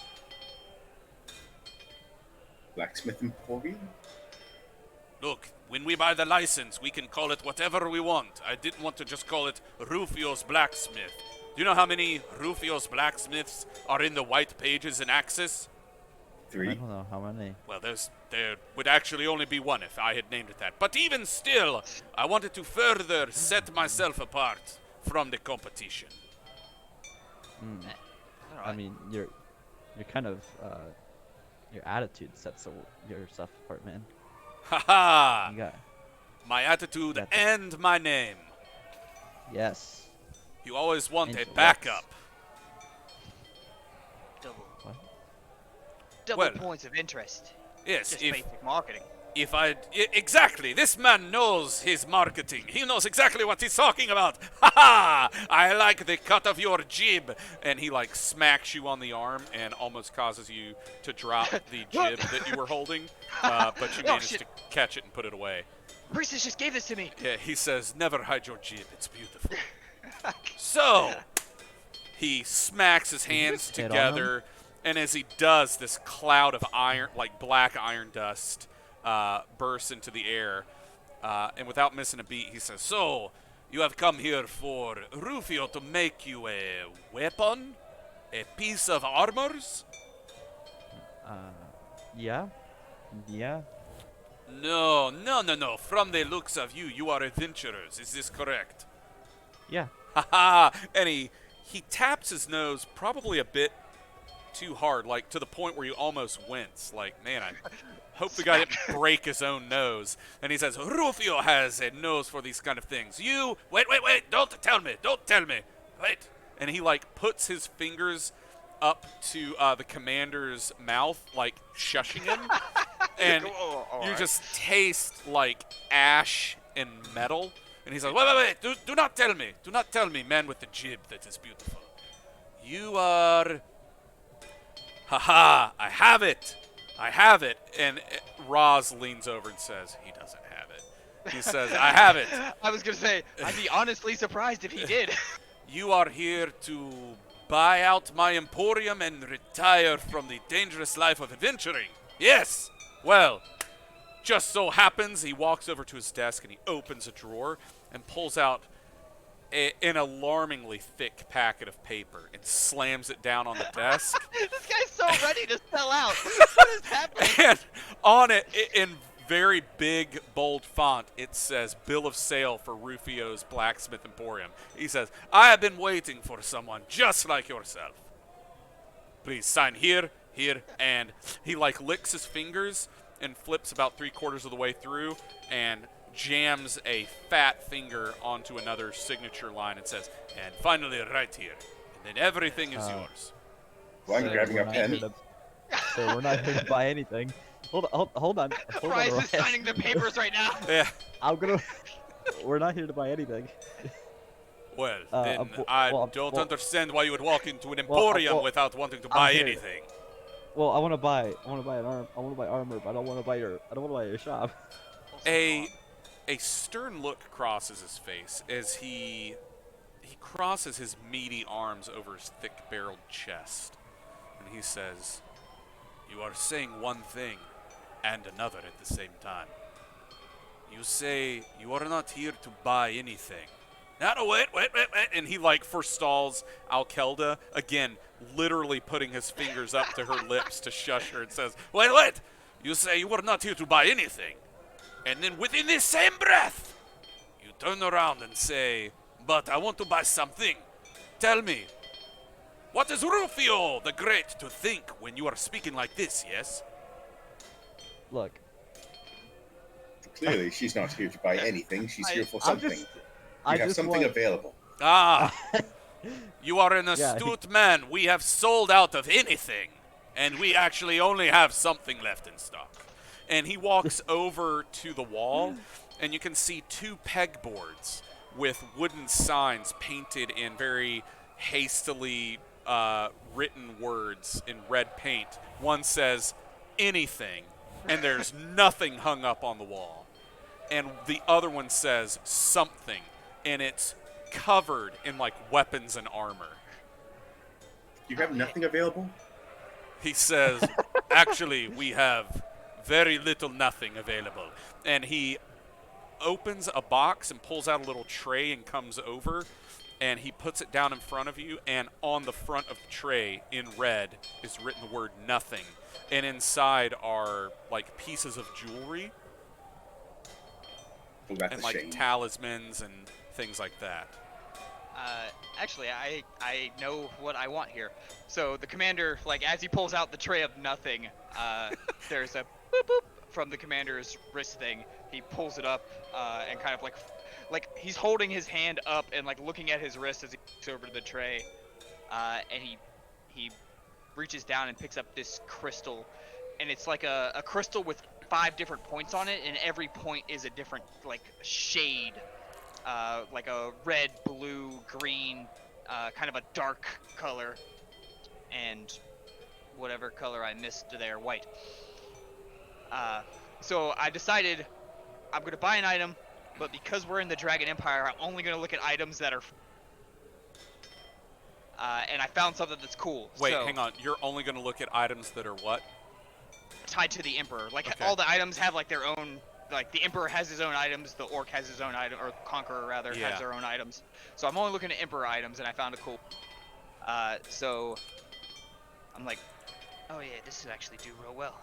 Blacksmith Emporium?
Look, when we buy the license, we can call it whatever we want. I didn't want to just call it Rufio's Blacksmith. Do you know how many Rufio's Blacksmiths are in the white pages in Axis?
I
3?
don't know how many.
Well, there would actually only be one if I had named it that. But even still, I wanted to further set myself apart from the competition.
I mean, your kind of your attitude sets your stuff apart, man.
Haha!
You got
My attitude
That's-
and my name.
yes.
You always want a
Intellects.
backup.
Double
What?
double
Well-
points of interest.
Yes,
Just
if
basic marketing.
exactly, this man knows his marketing. He knows exactly what he's talking about. Ha ha! I like the cut of your jib, and he like smacks you on the arm and almost causes you to drop the jib that you were holding, but you
Oh,
managed
shit.
to catch it and put it away.
Priestess just gave this to me.
Yeah, he says, "Never hide your jib. It's beautiful." So he smacks his hands
hit on him?
together, and as he does, this cloud of iron, like black iron dust, bursts into the air. And without missing a beat, he says, "So, you have come here for Rufio to make you a weapon? A piece of armors?"
Yeah. Yeah.
No. From the looks of you, you are adventurers. Is this correct?
Yeah.
Haha! And he taps his nose probably a bit too hard, like to the point where you almost wince. Like, man, I hope the guy didn't break his own nose. And he says, "Rufio has a nose for these kind of things. You, wait, don't tell me, wait." And he like puts his fingers up to the commander's mouth, like shushing him. And you just taste like ash and metal. And he's like, wait, do not tell me, man with the jib that is beautiful. You are... Haha, I have it. And Roz leans over and says, he doesn't have it. He says, I have it.
I was gonna say, I'd be honestly surprised if he did.
You are here to buy out my emporium and retire from the dangerous life of adventuring. Yes. Well, just so happens he walks over to his desk and he opens a drawer and pulls out an alarmingly thick packet of paper and slams it down on the desk.
This guy's so ready to sell out. What is happening?
And On it, in very big, bold font, it says bill of sale for Rufio's Blacksmith Emporium. He says, I have been waiting for someone just like yourself. Please sign here, here, and he like licks his fingers and flips about 3/4 of the way through and jams a fat finger onto another signature line and says, and finally right here. And then everything is yours.
Well, I'm
So
grabbing
we're
a
not
pen.
here to- So we're not here to buy anything. Hold on, hold on,
Bryce is
Ryan.
signing the papers right now.
Yeah.
I'm gonna. We're not here to buy anything.
Well,
Uh,
then
well,
I
well,
don't
well-
understand why you would walk into an
well,
emporium
well,
without wanting to
I'm
buy
here.
anything.
Well, I want to buy an arm. I want to buy armor, but I don't want to buy your. I don't want to buy your shop.
A stern look crosses his face as he crosses his meaty arms over his thick-barreled chest, and he says, "You are saying one thing and another at the same time. You say you are not here to buy anything. No, wait, and he like forestalls Alkelda again, literally putting his fingers up to her lips to shush her, and says, "Wait! You say you are not here to buy anything." And then within the same breath, you turn around and say, but I want to buy something. Tell me, what is Rufio the Great to think when you are speaking like this, yes?
Look,
Clearly, she's not here to buy anything. She's here for
I'm
something.
just.
You
I
have
just
something
want.
available.
Ah, you are an
Yeah,
astute man. We have sold out of anything, and we actually only have something left in stock. And he walks over to the wall, and you can see 2 pegboards with wooden signs painted in very hastily written words in red paint. One says, anything, and there's nothing hung up on the wall. And the other one says, something, and it's covered in, like, weapons and armor.
You have nothing available?
He says, actually, we have very little nothing available. And he opens a box and pulls out a little tray and comes over, and he puts it down in front of you, and on the front of the tray in red is written the word nothing. And inside are like pieces of jewelry
Well, that's
and
a
like
shame.
talismans and things like that.
Actually, I know what I want here. So the commander, like, as he pulls out the tray of nothing, there's a boop boop from the commander's wrist thing. He pulls it up and kind of like he's holding his hand up and like looking at his wrist as he looks over to the tray, and he reaches down and picks up this crystal, and it's like a crystal with 5 different points on it, and every point is a different like shade. Like a red, blue, green, kind of a dark color, and whatever color I missed there, white. So I decided I'm going to buy an item, but because we're in the Dragon Empire, I'm only going to look at items that are... and I found something that's cool.
Wait,
so,
hang on. You're only going to look at items that are what?
tied to the Emperor. Like,
Okay.
all the items have, like, their own... Like, the Emperor has his own items, the Orc has his own item, or Conqueror, rather,
Yeah.
has their own items. So I'm only looking at Emperor items, and I found a cool... So... I'm like, oh yeah, this would actually do real well.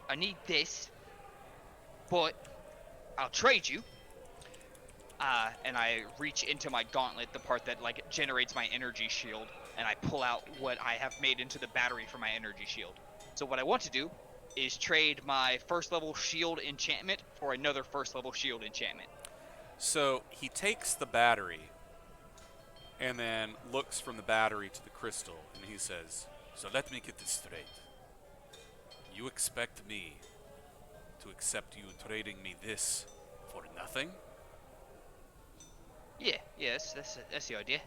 I need this, but I'll trade you. And I reach into my gauntlet, the part that, like, generates my energy shield, and I pull out what I have made into the battery for my energy shield. So what I want to do is trade my 1st level shield enchantment for another 1st level shield enchantment.
So he takes the battery and then looks from the battery to the crystal, and he says, so let me get this straight. You expect me to accept you trading me this for nothing?
Yeah, yes, that's the idea.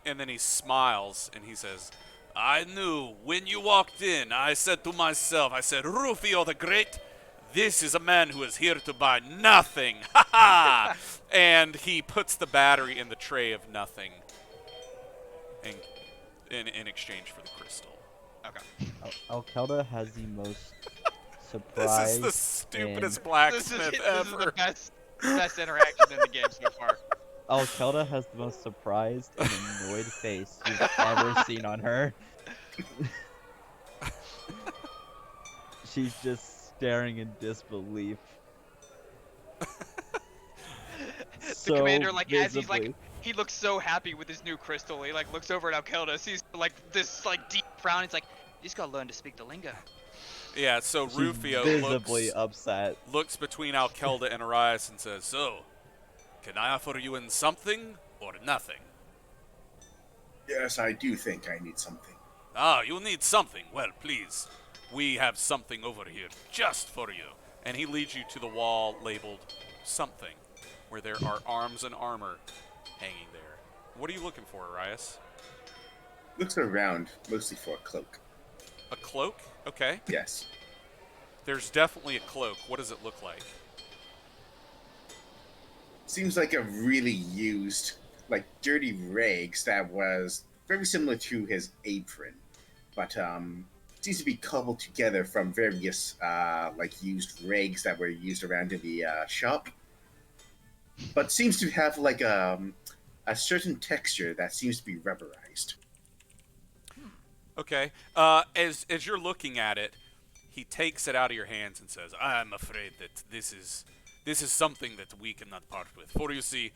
And then he smiles and he says, I knew when you walked in, I said to myself, I said, Rufio the Great, this is a man who is here to buy nothing. Ha ha! And he puts the battery in the tray of nothing in exchange for the crystal.
Okay.
Alkelda has the most
This
surprise.
is the stupidest
This is
blacksmith
the
ever.
best interaction in the game so far.
Alkelda has the most surprised and annoyed face you've ever seen on her. She's just staring in disbelief.
The commander, like, as he's
visibly.
like, he looks so happy with his new crystal. He like looks over at Alkelda, sees like this like deep frown. He's like, you just gotta learn to speak the lingo.
Yeah, so
She's
Rufio
visibly upset.
looks between Alkelda and Arias and says, "So, can I offer you in something or nothing?"
Yes, I do think I need something.
Ah, you need something. Well, please. We have something over here just for you. And he leads you to the wall labeled something, where there are arms and armor hanging there. What are you looking for, Arias?
Looks around, mostly for a cloak.
A cloak? Okay.
Yes.
There's definitely a cloak. What does it look like?
Seems like a really used, like dirty rags that was very similar to his apron, but seems to be cobbled together from various like used rags that were used around in the shop. But seems to have like a certain texture that seems to be rubberized.
Okay. As you're looking at it, he takes it out of your hands and says, "I'm afraid that this is something that we cannot part with. For you see,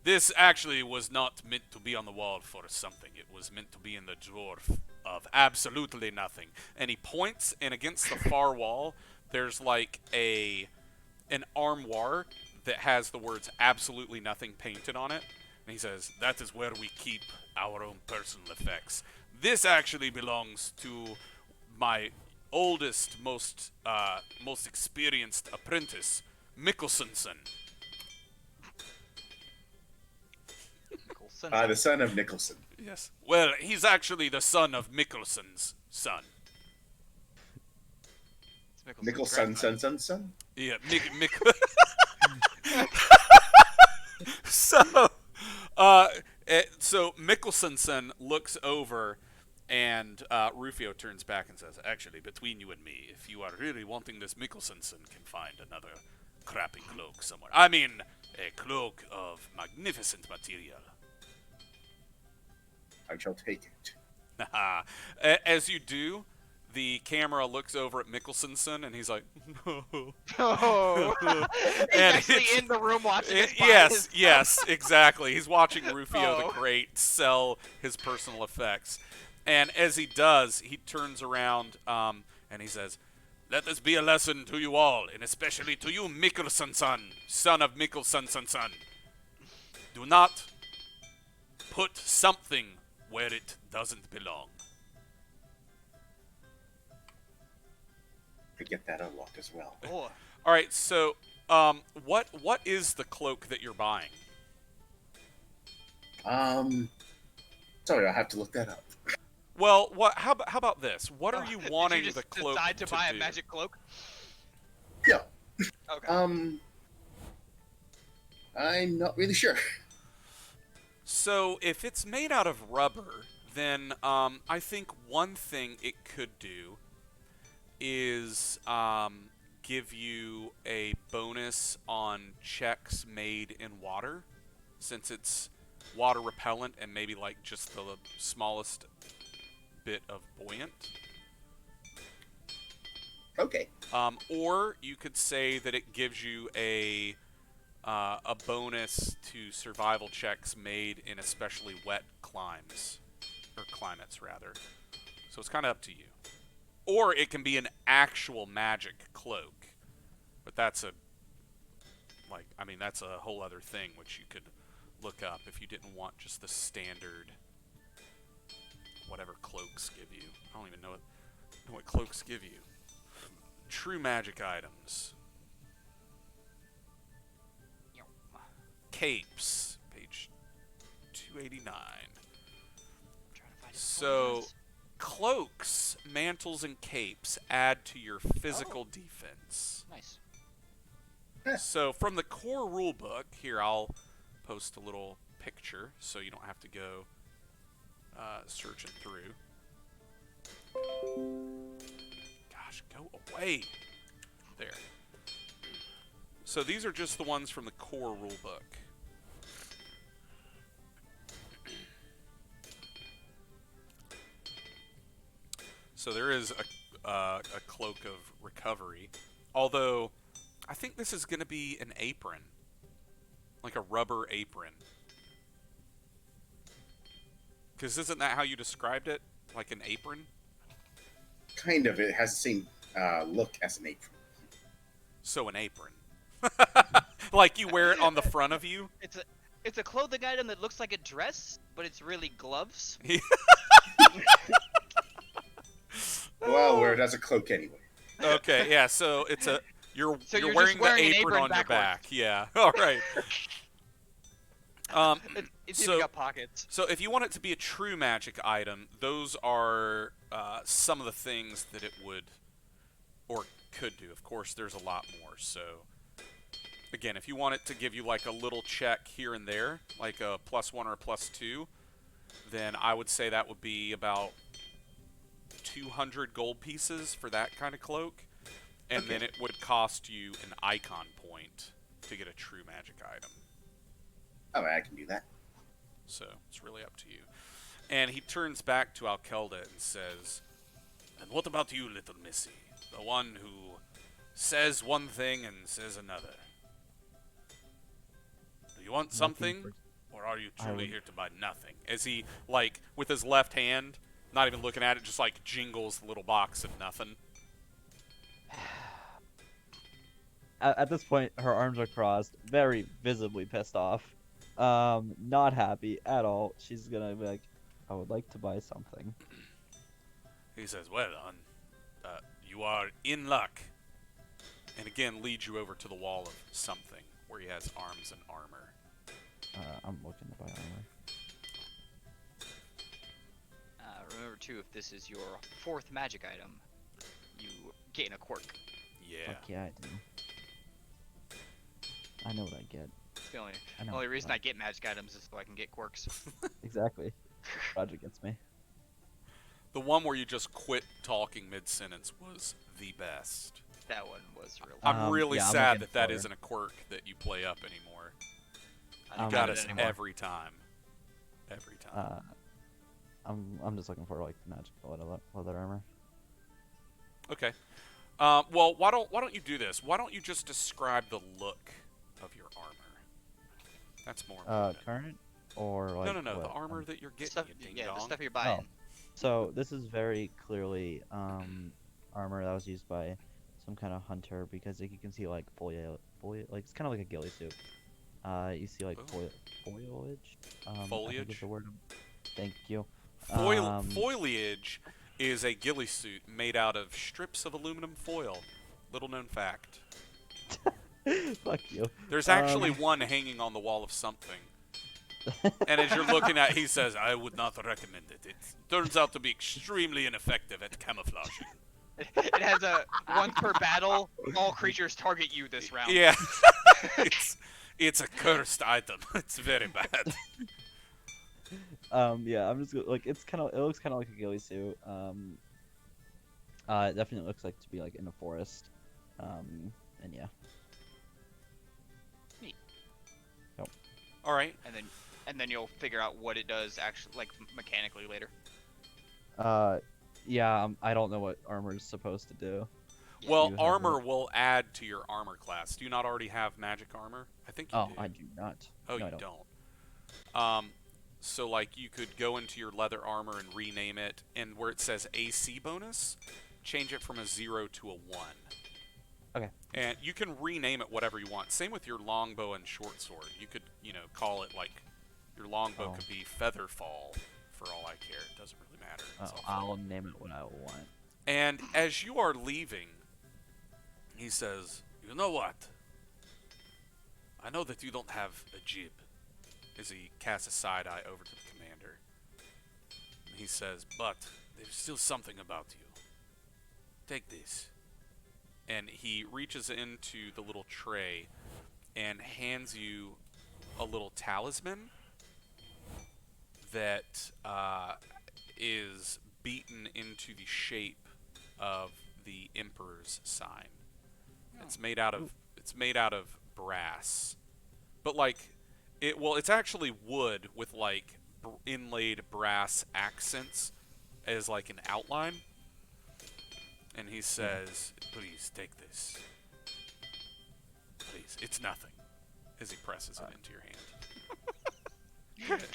this actually was not meant to be on the wall for something. It was meant to be in the drawer of absolutely nothing." And he points, and against the far wall, there's like an armoire that has the words "absolutely nothing" painted on it. And he says, "That is where we keep our own personal effects. This actually belongs to my oldest, most experienced apprentice, Mikkelsenson."
Nicholson.
The son of Nicholson.
Yes. Well, he's actually the son of Mikkelson's son.
It's
Nicholson,
grandson.
son.
Yeah, so, so Mikkelsenson looks over, and Rufio turns back and says, "Actually, between you and me, if you are really wanting this, Mikkelsenson can find another crappy cloak somewhere. I mean, a cloak of magnificent material."
I shall take it.
As you do, the camera looks over at Mikkelsenson, and he's like, "No."
Oh, he's
And
actually
it's-
in the room watching us. by
Yes,
his-
yes, exactly. He's watching Rufio the
Oh.
Great sell his personal effects. And as he does, he turns around and he says, "Let this be a lesson to you all, and especially to you, Mikkelsenson, son of Mikkelsenson. Do not put something where it doesn't belong."
I get that a lot as well.
Oh,
All right, so what is the cloak that you're buying?
Sorry, I'll have to look that up.
Well, how about this? What are you wanting
Did you
the
just
cloak
decide to buy
do?
a magic cloak?
Yeah.
Okay.
I'm not really sure.
So if it's made out of rubber, then I think one thing it could do is give you a bonus on checks made in water, since it's water repellent and maybe like just the smallest bit of buoyant.
Okay.
Or you could say that it gives you a bonus to survival checks made in especially wet climates, rather. So it's kind of up to you. Or it can be an actual magic cloak, but that's a whole other thing which you could look up if you didn't want just the standard whatever cloaks give you. I don't even know what cloaks give you. True magic items. Capes, page 289.
Trying to find his
So,
bonus.
cloaks, mantles, and capes add to your physical defense.
Nice.
So, from the core rulebook, here I'll post a little picture so you don't have to go searching through. Gosh, go away. There. So these are just the ones from the core rulebook. So there is a cloak of recovery. Although, I think this is going to be an apron. Like a rubber apron. Because isn't that how you described it? Like an apron?
Kind of. It has the same look as an apron.
So an apron. Like you wear it on the front of you?
It's a clothing item that looks like a dress, but it's really gloves.
Well, wear it as a cloak anyway.
Okay, yeah, so it's a you're
So you're
wearing
just wearing
the
an
apron
apron
on your
backwards.
back. Yeah. All right.
It's
so-
even got pockets.
So if you want it to be a true magic item, those are some of the things that it would or could do. Of course, there's a lot more. So again, if you want it to give you like a little check here and there, like a +1 or a +2, then I would say that would be about 200 gold pieces for that kind of cloak. And
Okay.
then it would cost you an icon point to get a true magic item.
Oh, I can do that.
So it's really up to you. And he turns back to Alkelda and says, "And what about you, little missy? The one who says one thing and says another. Do you want something, or are you truly
would-
here to buy nothing?" As he, like, with his left hand, not even looking at it, just like jingles the little box of nothing.
At this point, her arms are crossed, very visibly pissed off. Not happy at all. She's gonna be like, I would like to buy something.
He says, "Well, you are in luck." And again, leads you over to the wall of something, where he has arms and armor.
I'm looking to buy armor.
Remember too, if this is your 4th magic item, you gain a quirk.
Yeah.
Fuck yeah, I do. I know what I get.
It's the only,
I know.
only reason I get magic items is so I can get quirks.
Exactly. Roger gets me.
The one where you just quit talking mid-sentence was the best.
That one was really.
I'm really
yeah, I'm
sad
looking
that that
for-
isn't a quirk that you play up anymore.
I
You
don't
got
get it
us
anymore.
every time. Every time.
I'm just looking for like magic leather armor.
Okay. Well, why don't you do this? Why don't you just describe the look of your armor? That's more important.
Current or like
no, the
what?
armor that you're
The
getting,
stuff,
you ding
yeah, the
dong.
stuff you're buying.
So this is very clearly armor that was used by some kind of hunter because like, you can see like foliage, like it's kind of like a ghillie suit. You see like
Ooh.
foliage. I think is
Foliage?
the word. Thank you.
Foliage is a ghillie suit made out of strips of aluminum foil. Little known fact.
Fuck you.
There's actually one hanging on the wall of something. And as you're looking at, he says, "I would not recommend it. It turns out to be extremely ineffective at camouflaging."
It has a once per battle, all creatures target you this round.
Yeah, it's a cursed item. It's very bad.
Yeah, I'm just like it looks kind of like a ghillie suit. It definitely looks like to be like in a forest. And yeah.
All right.
And then you'll figure out what it does actually, like mechanically later.
Yeah, I don't know what armor is supposed to do.
Well,
You have
armor
it.
will add to your armor class. Do you not already have magic armor? I think you
Oh,
do.
I do not.
Oh,
No,
you
I
don't. So like you could go into your leather armor and rename it, and where it says AC bonus, change it from a 0 to a 1.
Okay.
And you can rename it whatever you want. Same with your longbow and short sword. You could, call it like your longbow
Oh.
could be Featherfall, for all I care. It doesn't really matter. It's
Oh,
all
I'll name it what I want.
And as you are leaving, he says, "You know what? I know that you don't have a jib." As he casts a side eye over to the commander. And he says, "But there's still something about you. Take this." And he reaches into the little tray and hands you a little talisman that is beaten into the shape of the Emperor's sign. It's made out of brass, but like it's actually wood with like inlaid brass accents as like an outline. And he says, "Please take this. Please, it's nothing." As he presses it into your hand.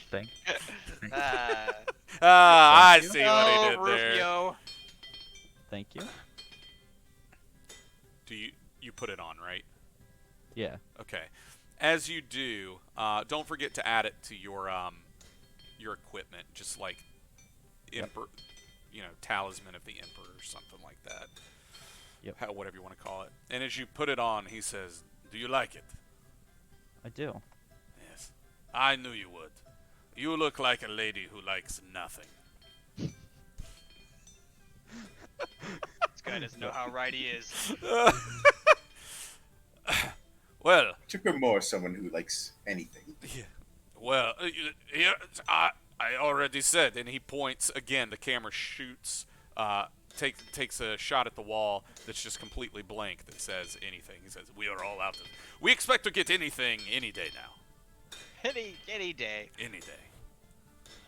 Thank.
Ah, I
Thank you.
see what he
Oh,
did there.
Rufio.
Thank you.
Do you put it on, right?
Yeah.
Okay. As you do, don't forget to add it to your equipment, just like Emperor, Talisman of the Emperor or something like that.
Yep.
Whatever you want to call it. And as you put it on, he says, "Do you like it?"
I do.
Yes. I knew you would. You look like a lady who likes nothing.
This guy doesn't know how right he is.
Well,
Took him more someone who likes anything.
yeah. Well, here, I already said, and he points again. The camera shoots, takes a shot at the wall that's just completely blank that says anything. He says, "We are all out of. We expect to get anything any day now.
Any day.
Any day."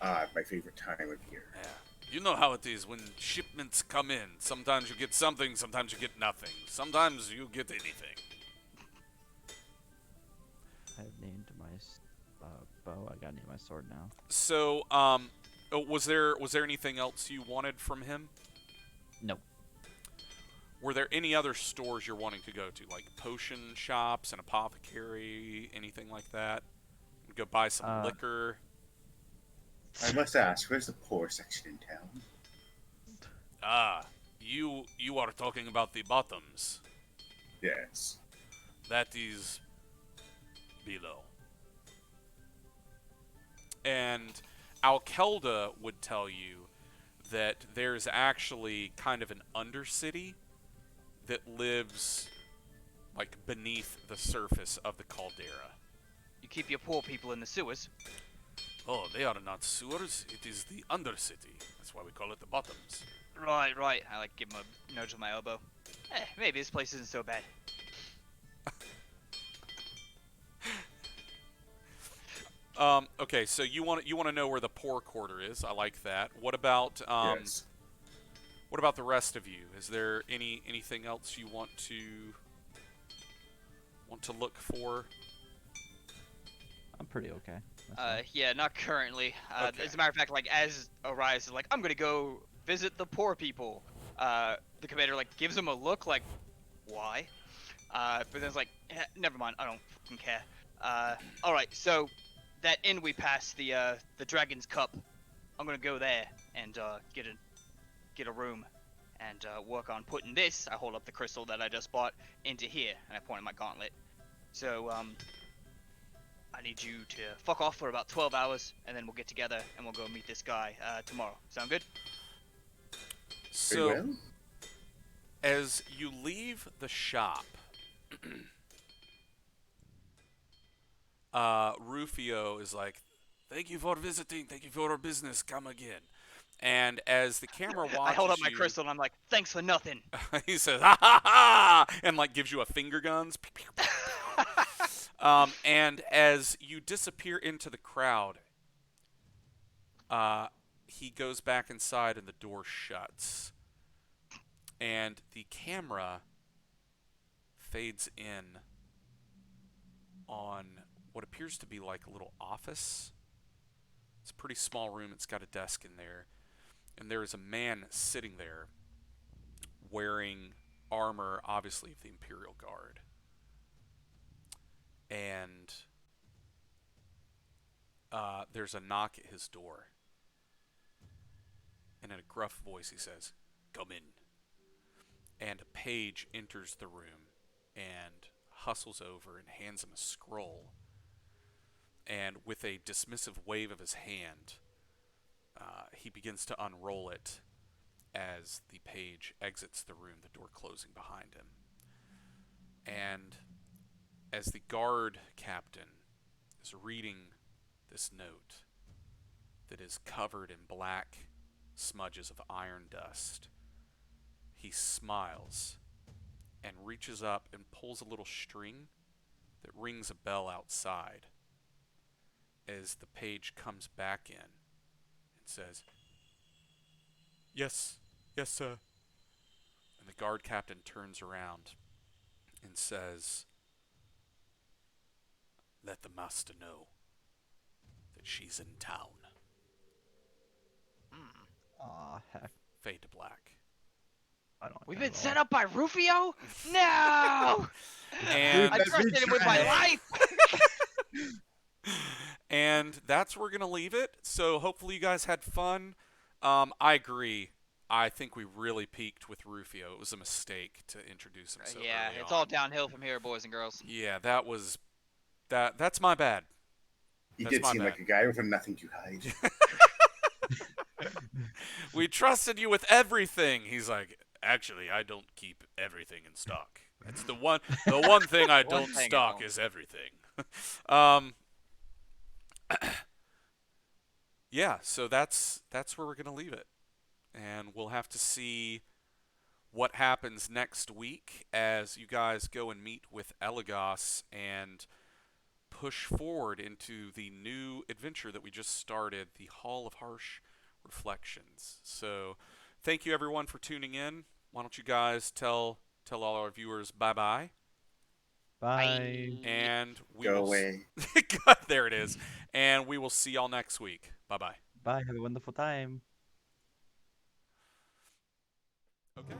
My favorite time of year.
Yeah. You know how it is when shipments come in. Sometimes you get something, sometimes you get nothing. Sometimes you get anything.
I've named my bow. I gotta name my sword now.
So, was there anything else you wanted from him?
No.
Were there any other stores you're wanting to go to, like potion shops, an apothecary, anything like that? Go buy some liquor.
I must ask, where's the poor section in town?
Ah, you are talking about the bottoms.
Yes.
That is below. And Alkelda would tell you that there's actually kind of an undercity that lives like beneath the surface of the caldera.
You keep your poor people in the sewers.
Oh, they are not sewers. It is the undercity. That's why we call it the bottoms.
Right. I like give him a nudge with my elbow. Maybe this place isn't so bad.
Okay, so you want to know where the poor quarter is. I like that. What about
Yes.
what about the rest of you? Is there anything else you want to look for?
I'm pretty okay. myself.
Yeah, not currently.
Okay.
As a matter of fact, like as Arias is like, I'm gonna go visit the poor people. The commander like gives him a look like, why? But then it's like, never mind, I don't fucking care. All right, so that inn we passed, the Dragon's Cup, I'm gonna go there and get a room and work on putting this. I hold up the crystal that I just bought into here, and I point at my gauntlet. So I need you to fuck off for about 12 hours, and then we'll get together and we'll go meet this guy tomorrow. Sound good?
So,
Very well.
as you leave the shop, Rufio is like, "Thank you for visiting. Thank you for our business. Come again." And as the camera watches
I hold up my
you,
crystal and I'm like, thanks for nothing.
he says, "Ha ha ha!" and like gives you a finger guns. And as you disappear into the crowd, he goes back inside and the door shuts. And the camera fades in on what appears to be like a little office. It's a pretty small room. It's got a desk in there. And there is a man sitting there wearing armor, obviously, of the Imperial Guard. And there's a knock at his door. And in a gruff voice, he says, "Come in." And a page enters the room and hustles over and hands him a scroll. And with a dismissive wave of his hand, he begins to unroll it as the page exits the room, the door closing behind him. And as the guard captain is reading this note that is covered in black smudges of iron dust, he smiles and reaches up and pulls a little string that rings a bell outside as the page comes back in and says, Yes, sir. And the guard captain turns around and says, "Let the master know that she's in town."
Hmm.
Aw, heck.
Fade to black.
I don't
We've
care
been
at
set
all.
up by Rufio? No!
And
I trusted him with my life!
and that's where we're gonna leave it. So hopefully you guys had fun. I agree. I think we really peaked with Rufio. It was a mistake to introduce him so
Yeah,
early
it's
on.
all downhill from here, boys and girls.
Yeah, that was that's my bad.
He
That's
did
my
seem
bad.
like a guy with nothing to hide.
We trusted you with everything. He's like, "Actually, I don't keep everything in stock. That's the one thing I
One
don't
thing I
stock
don't.
is everything." um yeah, so that's where we're going to leave it. And we'll have to see what happens next week as you guys go and meet with Elagos and push forward into the new adventure that we just started, the Hall of Harsh Reflections. So, thank you everyone for tuning in. Why don't you guys tell all our viewers bye-bye,
Bye.
and we
Go
will
away.
God, there it is. And we will see y'all next week. Bye-bye.
Bye. Have a wonderful time.
Okay.